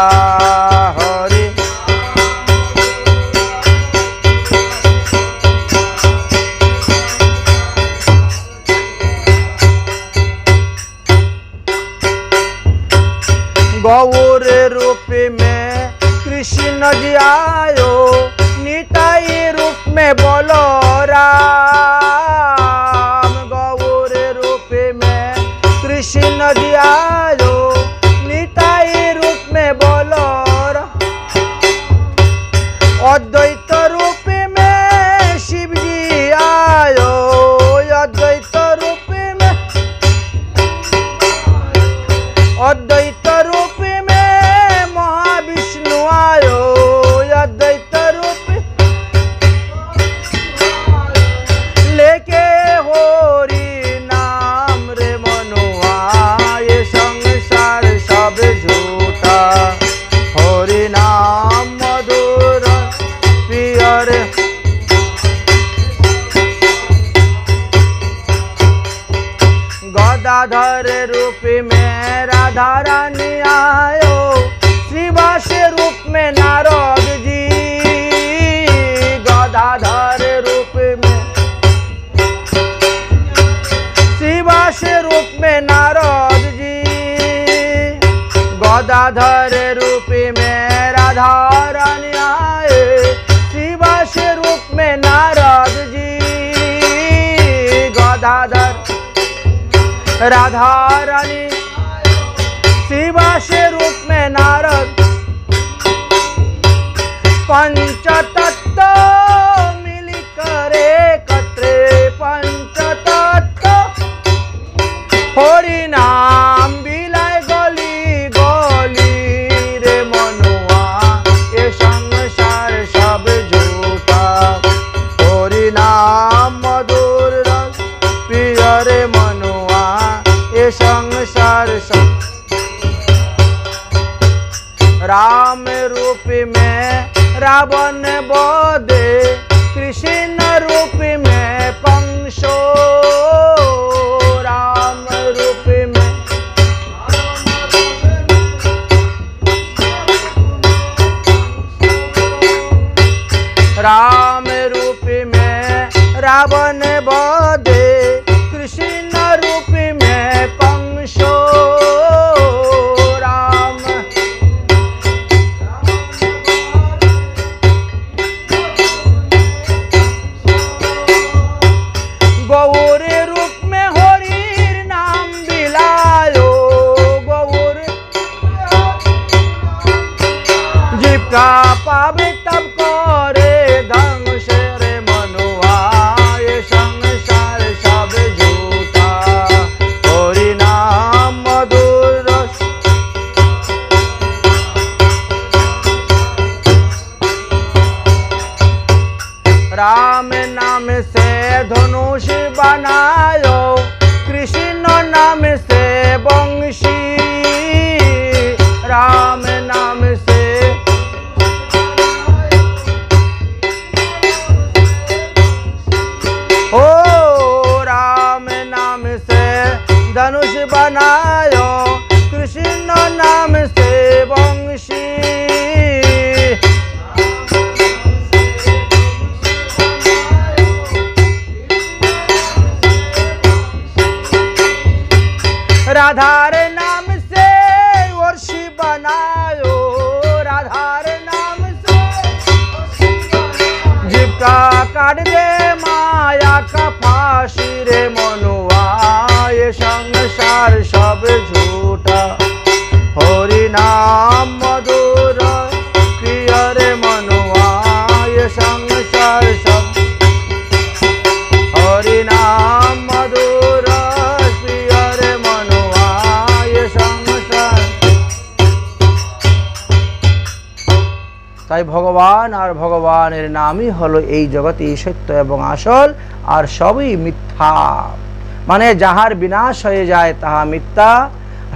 गौर रूप में कृष्ण जी आयो, निताई रूप में बोलो राम। गौर रूप में कृष्ण जी आयो, निताई रूप में बोलो राम। अद्वैत रूप में शिव जी आयो, अद्वैत रूप में, अद्वैत रूप में महाविष्णु आयो, अद्वैत रूप लेके होरी नाम रे मनुआ, ये संसार सब झूठा। होरी नाम मधुर पियरे गदाधर रूप में राधा रानी आयो, श्रीवास रूप में नारद जी। गदाधर रूप में, श्रीवास रूप में नारद जी। गदाधर रूप में राधा रानी आए, श्रीवास रूप में नारद जी। राधा रानी शिवा से रूप में नारद पंचतत्व मिलकर एकत्र पंचतत्व हरि नाम बिलाय गली गली रे मनुआ ये संसार सब झूठा हरि नाम मधुर रस प्रिय रे मनुआ ये संसार सब राम रूप में रावण बोधे कृष्ण रूप में पंसो राम रूप में राम रूप में रावण बोधे कृष्ण रूप में पंसो गौर रूप में हरिर नाम बिलायो गौर जीव का पावे तब करे ध्वंस रे मनुआ ये संसार सब झूठा हरि नाम मधुर रस राम नाम से धनुष बनायो कृष्ण नाम से बंशी राम नाम से ओ राम नाम से धनुष बनायो कृष्ण नाम से बंशी राधार नाम से वर्षी बनायो राधार नाम से जीव का काट दे माया का फांसी रे मनुआ ये संसार सब झूठा हरि नाम मधुर प्रिय रे मनुआ ये संसार सब हरि नाम मधुर प्रिय रे मनुआ ये संसार তাই ভগবান আর ভগবানের নামই হলো এই জগতে সত্য এবং আসল আর সবই মিথ্যা মানে যাহার বিনাশ হয়ে যায় তাহা মিথ্যা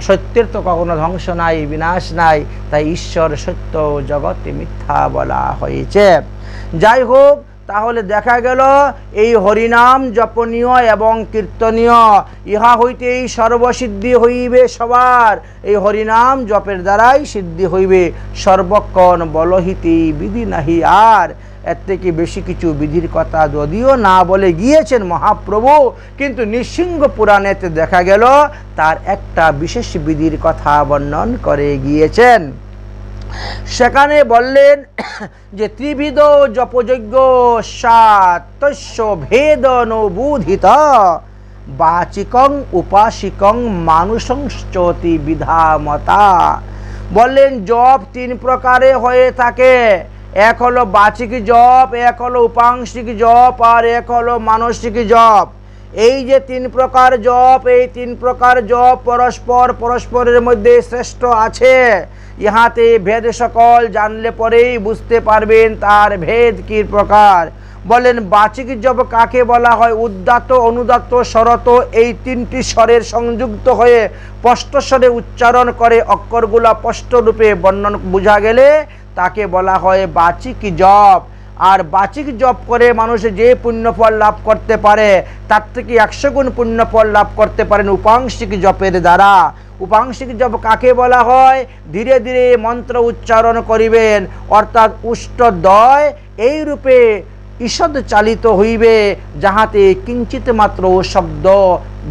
সত্যের তো কখনো ধ্বংস নাই বিনাশ নাই তাই ঈশ্বর সত্য জগতে মিথ্যা বলা হয়েছে যাই হোক তাহলে দেখা গেল এই হরিনাম জপনীয় এবং কীর্তনীয় ইহা হইতেই সর্বসিদ্ধি হইবে সবার এই হরিনাম জপের দ্বারাই সিদ্ধি হইবে সর্বক্ষণ বলহিতে বিধি নাহি আর এর থেকে বেশি কিছু বিধির কথা যদিও না বলে গিয়েছেন মহাপ্রভু কিন্তু নৃসিংহ পুরাণেতে দেখা গেল তার একটা বিশেষ বিধির কথা বর্ণন করে গিয়েছেন সেখানে বললেন যে ত্রিবিধ জপযজ্ঞ সাতস্য ভেদনোবুধিত বাচিকং উপাসিকং মানুষংশ্চতি বিধামতা বললেন জপ তিন প্রকারে হয়ে থাকে এক হলো বাচিক জপ এক হলো উপাংশিক জপ আর এক হলো মানসিক জপ এই যে তিন প্রকার জপ এই তিন প্রকার জপ পরস্পরের মধ্যে শ্রেষ্ঠ আছে ইহাতে ভেদ সকল জানলে পরেই বুঝতে পারবেন তার ভেদ কি প্রকার বলেন বাচিক জপ কাকে বলা হয় উদ্দাত অনুদাত স্বরত এই তিনটি স্বরের সংযুক্ত হয়ে স্পষ্ট স্বরে উচ্চারণ করে অক্ষরগুলা স্পষ্ট রূপে বর্ণন বোঝা গেলে তাকে বলা হয় বাচিক জপ আর বাচিক জপ করে মানুষ যে পুণ্যফল লাভ করতে পারে তার থেকে 100 গুণ পুণ্যফল লাভ করতে পারেন উপাংশিক জপের দ্বারা উপাংশিক জপ কাকে বলা হয় ধীরে ধীরে মন্ত্র উচ্চারণ করিবেন অর্থাৎ উষ্ট্রদ্বয় এই রূপে ঈষদ চালিত হইবে যাহাতে কিঞ্চিত মাত্র শব্দ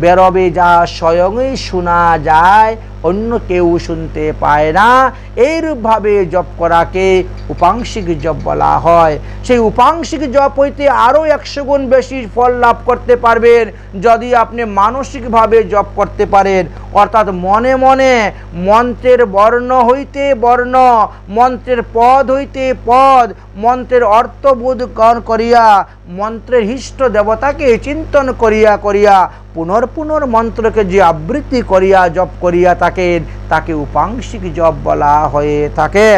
বেরোবে যা স্বয়ংই শোনা যায়, অন্য কেউ শুনতে পায় না। এইরূপভাবে জপ করাকে উপাংশিক জপ বলা হয়। সেই উপাংশিক জপ হইতে আরও 100 গুণ বেশি ফল লাভ করতে পারবেন যদি আপনি মানসিকভাবে জপ করতে পারেন, অর্থাৎ মনে মনে মন্ত্রের বর্ণ হইতে বর্ণ, মন্ত্রের পদ হইতে পদ, মন্ত্রের অর্থবোধ করিয়া মন্ত্রের ইষ্ট দেবতাকে চিন্তন করিয়া করিয়া পুনর্পুনর মন্ত্রকে যে আবৃত্তি করিয়া জপ করিয়া থাকেন তাকে উপাংশিক জপ বলা হয়ে থাকে।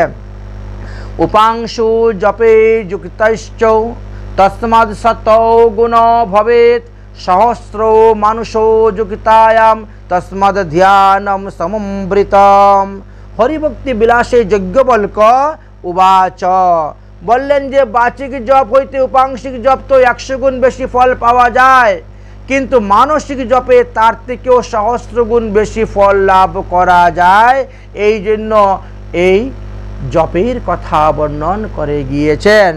উপাংশু জপে যুক্তশ্চ তস্মাদ শতৌ গুণ ভবেত, সহস্র মানুষো যুক্তায়াম তস্মাদ ধ্যানম সমমৃতম। হরিভক্তি বিলাসে যজ্ঞবল্ক উবাচ, বললেন যে বাচিক জপ হইতে উপাংশিক জপ তো 100 গুণ বেশি ফল পাওয়া যায়, কিন্তু মানসিক জপে তার থেকেও সহস্র গুণ বেশি ফল লাভ করা যায়। এই জন্য এই জপের কথা বর্ণন করে গিয়েছেন।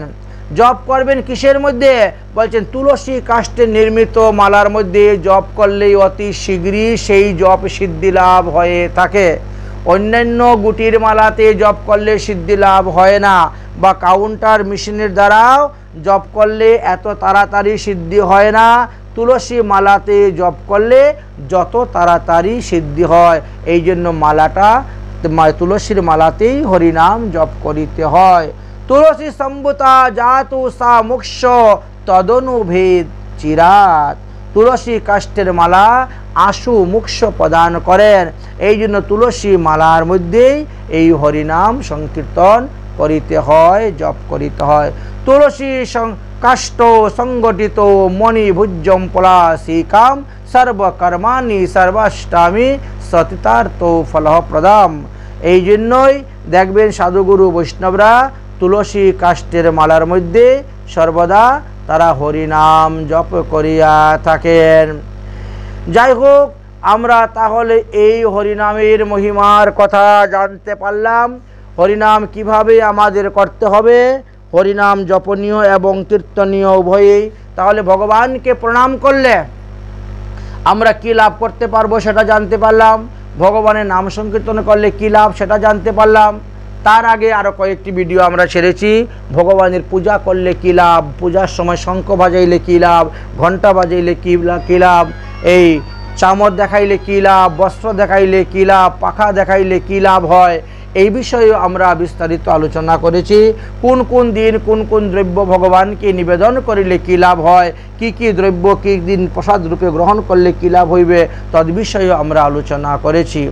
জপ করবেন কিসের মধ্যে? বলছেন তুলসী কাষ্ঠে নির্মিত মালার মধ্যে জপ করলেই অতি শীঘ্রই সেই জপ সিদ্ধি লাভ হয়ে থাকে। অন্যান্য গুটির মালাতে জপ করলে সিদ্ধি লাভ হয় না, বা কাউন্টার মেশিনের দ্বারাও জপ করলে এত তাড়াতাড়ি সিদ্ধি হয় না। তুলসী মালাতে জপ করলে যত তাড়াতাড়ি সিদ্ধি হয়। এই জন্য তুলসীর মালাতেই হরিনাম জপ করিতে হয়। তুলসী সম্ভুতা জাতু সা মোক্ষ তদনুভেদ চিরাত। তুলসী কাষ্ঠের মালা আশু মোক্ষ প্রদান করেন। এই জন্য তুলসী মালার মধ্যেই এই হরিনাম সংকীর্তন করিতে হয়, জপ করিতে হয়। তুলসী কাষ্ঠ সংগঠিত মণিভুজম পলাশিকাম সর্বকর্মাণি সর্বাষ্টামি সতিতার্থ ফলপ্রদাম। এই জন্যই দেখবেন সাধুগুরু বৈষ্ণবরা তুলসী কাষ্ঠের মালার মধ্যে সর্বদা তারা হরিনাম জপ করিয়া থাকেন। যাই হোক, আমরা তাহলে এই হরিনামের মহিমার কথা জানতে পারলাম। হরিনাম কিভাবে আমাদের করতে হবে, হরিনাম জপনীয় এবং কীর্তনীয় উভয়ই। তাহলে ভগবানকে প্রণাম করলে আমরা কি লাভ করতে পারবো সেটা জানতে পারলাম। ভগবানের নাম সংকীর্তন করলে কি লাভ সেটা জানতে পারলাম। তার আগে আরও কয়েকটি ভিডিও আমরা ছেড়েছি। ভগবানের পূজা করলে কি লাভ, পূজার সময় শঙ্খ বাজাইলে কি লাভ, ঘণ্টা বাজাইলে কি লাভ, এই চামর দেখাইলে কি লাভ, বস্ত্র দেখাইলে কি লাভ, পাখা দেখাইলে কি লাভ হয়, এই বিষয়ে আমরা বিস্তারিত আলোচনা করেছি। কোন কোন দিন কোন কোন দ্রব্য ভগবানকে নিবেদন করিলে কি লাভ হয়, কি কি দ্রব্য কি দিন প্রসাদ রূপে গ্রহণ করলে কি লাভ হইবে, তদ বিষয়ে আমরা আলোচনা করেছি।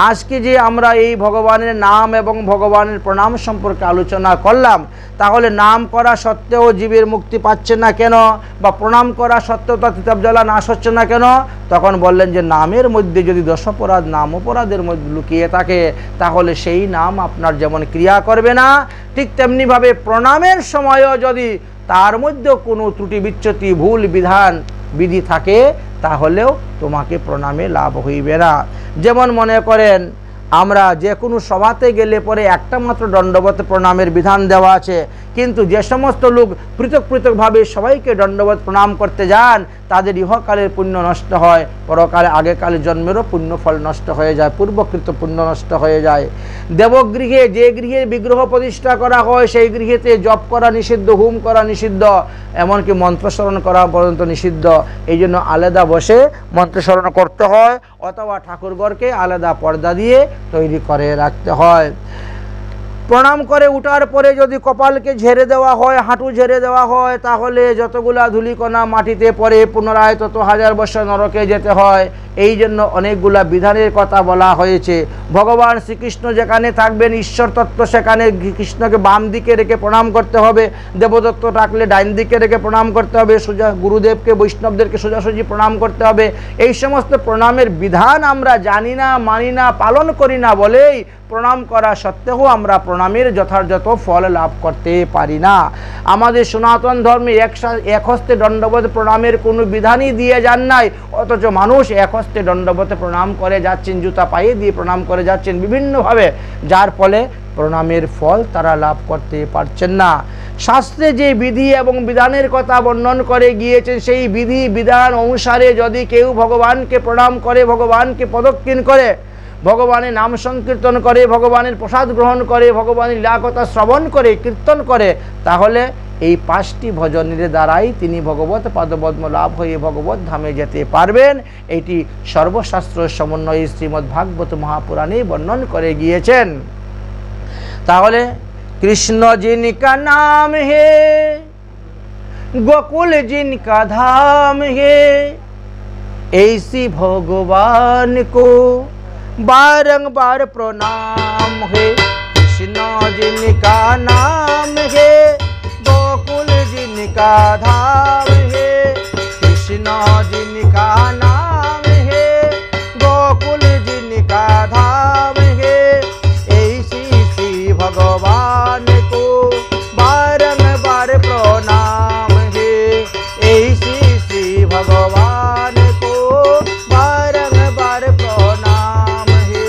আজকে যে আমরা এই ভগবানের নাম এবং ভগবানের প্রণাম সম্পর্কে আলোচনা করলাম, তাহলে নাম করা সত্ত্বেও জীবের মুক্তি পাচ্ছে না কেন, বা প্রণাম করা সত্ত্বেও তার তিতাবজ্বালা নাশ হচ্ছে না কেন? তখন বললেন যে নামের মধ্যে যদি দশপরাধ নাম অপরাধের মধ্যে লুকিয়ে থাকে, তাহলে সেই নাম আপনার যেমন ক্রিয়া করবে না, ঠিক তেমনিভাবে প্রণামের সময়ও যদি তার মধ্যে কোনো ত্রুটি বিচ্যুতি ভুল বিধান বিধি থাকে, তাহলেও তোমাকে প্রণামে লাভ হইবে না। যেমন মনে করেন আমরা যে কোনো সভাতে গেলে পরে একটা মাত্র দণ্ডবত প্রণামের বিধান দেওয়া আছে, কিন্তু যে সমস্ত লোক পৃথক পৃথকভাবে সবাইকে দণ্ডবত প্রণাম করতে যান, তাদের ইহকালের পুণ্য নষ্ট হয়, পরকালে আগেকালের জন্মেরও পুণ্য ফল নষ্ট হয়ে যায়, পূর্বকৃত পুণ্য নষ্ট হয়ে যায়। দেবগৃহে যে গৃহে বিগ্রহ প্রতিষ্ঠা করা হয়, সেই গৃহেতে জপ করা নিষিদ্ধ, হোম করা নিষিদ্ধ, এমনকি মন্ত্রস্মরণ করা পর্যন্ত নিষিদ্ধ। এই জন্য আলাদা বসে মন্ত্রস্মরণ করতে হয়, অথবা ঠাকুরঘরকে আলাদা পর্দা দিয়ে তৈরি করে রাখতে হয়। প্রণাম করে উঠার পরে যদি কপালকে ঝেড়ে দেওয়া হয়, হাঁটু ঝেড়ে দেওয়া হয়, তাহলে যতগুলা ধূলিকণা মাটিতে পড়ে পুনরায় তত 1000 বছর নরকে যেতে হয়। এই জন্য অনেকগুলা বিধানের কথা বলা হয়েছে। ভগবান শ্রীকৃষ্ণ যেখানে থাকবেন, ঈশ্বর তত্ত্ব, সেখানে কৃষ্ণকে বাম দিকে রেখে প্রণাম করতে হবে, দেবদত্ত থাকলে ডাইন দিকে রেখে প্রণাম করতে হবে, সোজা গুরুদেবকে বৈষ্ণবদেরকে সোজাসুজি প্রণাম করতে হবে। এই সমস্ত প্রণামের বিধান আমরা জানি না, মানি না, পালন করি না বলেই প্রণাম করা সত্ত্বেও আমরা প্রণামের যথাযথ ফল লাভ করতে পারি না। আমাদের সনাতন ধর্মে এক হস্তে দণ্ডবত প্রণামের কোনো বিধানই দিয়ে যান নাই, অথচ মানুষ এক হস্তে দণ্ডবতে প্রণাম করে যাচ্ছেন, জুতা পায়ে দিয়ে প্রণাম করে যাচ্ছেন বিভিন্নভাবে, যার ফলে প্রণামের ফল তারা লাভ করতে পারছেন না। শাস্ত্রে যে বিধি এবং বিধানের কথা বর্ণন করে গিয়েছেন, সেই বিধি বিধান অনুসারে যদি কেউ ভগবানকে প্রণাম করে, ভগবানকে প্রদক্ষিণ করে, ভগবানের নাম সংকীর্তন করে, ভগবানের প্রসাদ গ্রহণ করে, ভগবানের লীলাকথা শ্রবণ করে, কীর্তন করে, তাহলে এই 5টি ভজনের দ্বারাই তিনি ভগবত পাদপদ্ম লাভ হয়ে ভগবত ধামে যেতে পারবেন। এটি সর্বশাস্ত্র সমন্বয়ে শ্রীমদ্ ভাগবত মহাপুরাণে বর্ণন করে গিয়েছেন। তাহলে কৃষ্ণ जिनका नाम है, गोकुल जिनका धाम है, ऐसी भगवान को बारंबार प्रणाम है। कृष्ण जिनका नाम है, गोकुल जिनका धाम है, कृष्ण जिनका नाम है, गोकुल जिनका धाम है, ऐसी सी भगवान को बारंबार प्रणाम है, ऐसी सी भगवान को बारंबार प्रणाम है।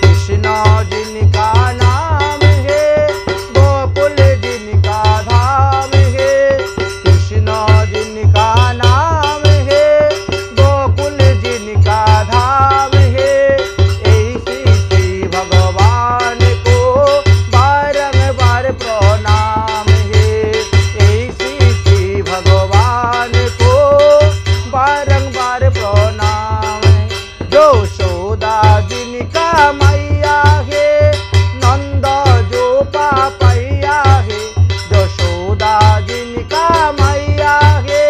कृष्ण जिनका नाम है, गोकुल जिनका धाम है, कृष्ण जिनका नाम है, गोकुल जिनका धाम है, ऐसी सी भगवान को बारंबार प्रणाम है, ऐसी सी भगवान को बारंबार प्रणाम है। यशोदा जिनका मैया है, नंद जो पापैया है, यशोदा जिनका मैया है,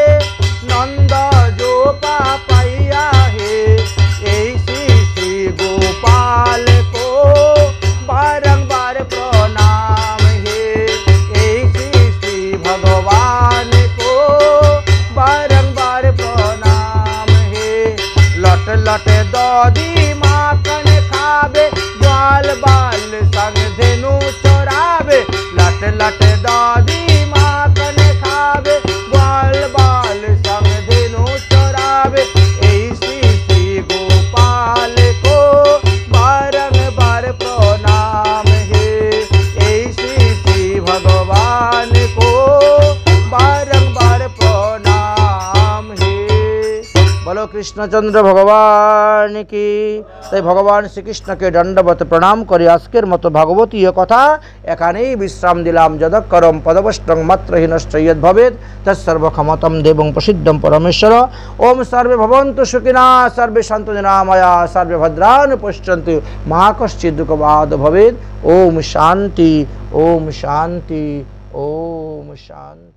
नंद जो पापैया है, ऐसी सी गोपाल को बारंबार प्रणाम है, ऐसी सी भगवान को बारंबार प्रणाम है। लट लट दधी माखन खावे, ग्वाल बाल संग धेनु चरावे, लट लट दधी माखन खावे, ग्वाल बाल संग धेनु चरावे, ऐसी सी गोपाल को बारंबार प्रणाम है, ऐसी सी भगवान को बारंबार प्रणाम है। बोलो कृष्णचंद्र भगवान की। তাই ভগবান শ্রীকৃষ্ণকে দণ্ডবত প্রণাম করে আজকের মতো ভাগবতীয় কথা এখানেই বিশ্রাম দিলাম। যদক্ষরম পদবষ্টং মাত্রহীনশ্চ ইয়দ্ ভবেৎ তৎসর্বক্ষমতম দেবং প্রসিদ্ধং পরমেশ্বর। ওম সর্বে ভবন্তু সুখিনঃ, সর্বে সন্তু নিরাময়া, সর্বে ভদ্রাণি পশ্যন্তু, মা কশ্চিৎ দুঃখভাগ্ ভবেৎ। ওম শান্তি, ওম শান্তি, ওম শান্তি।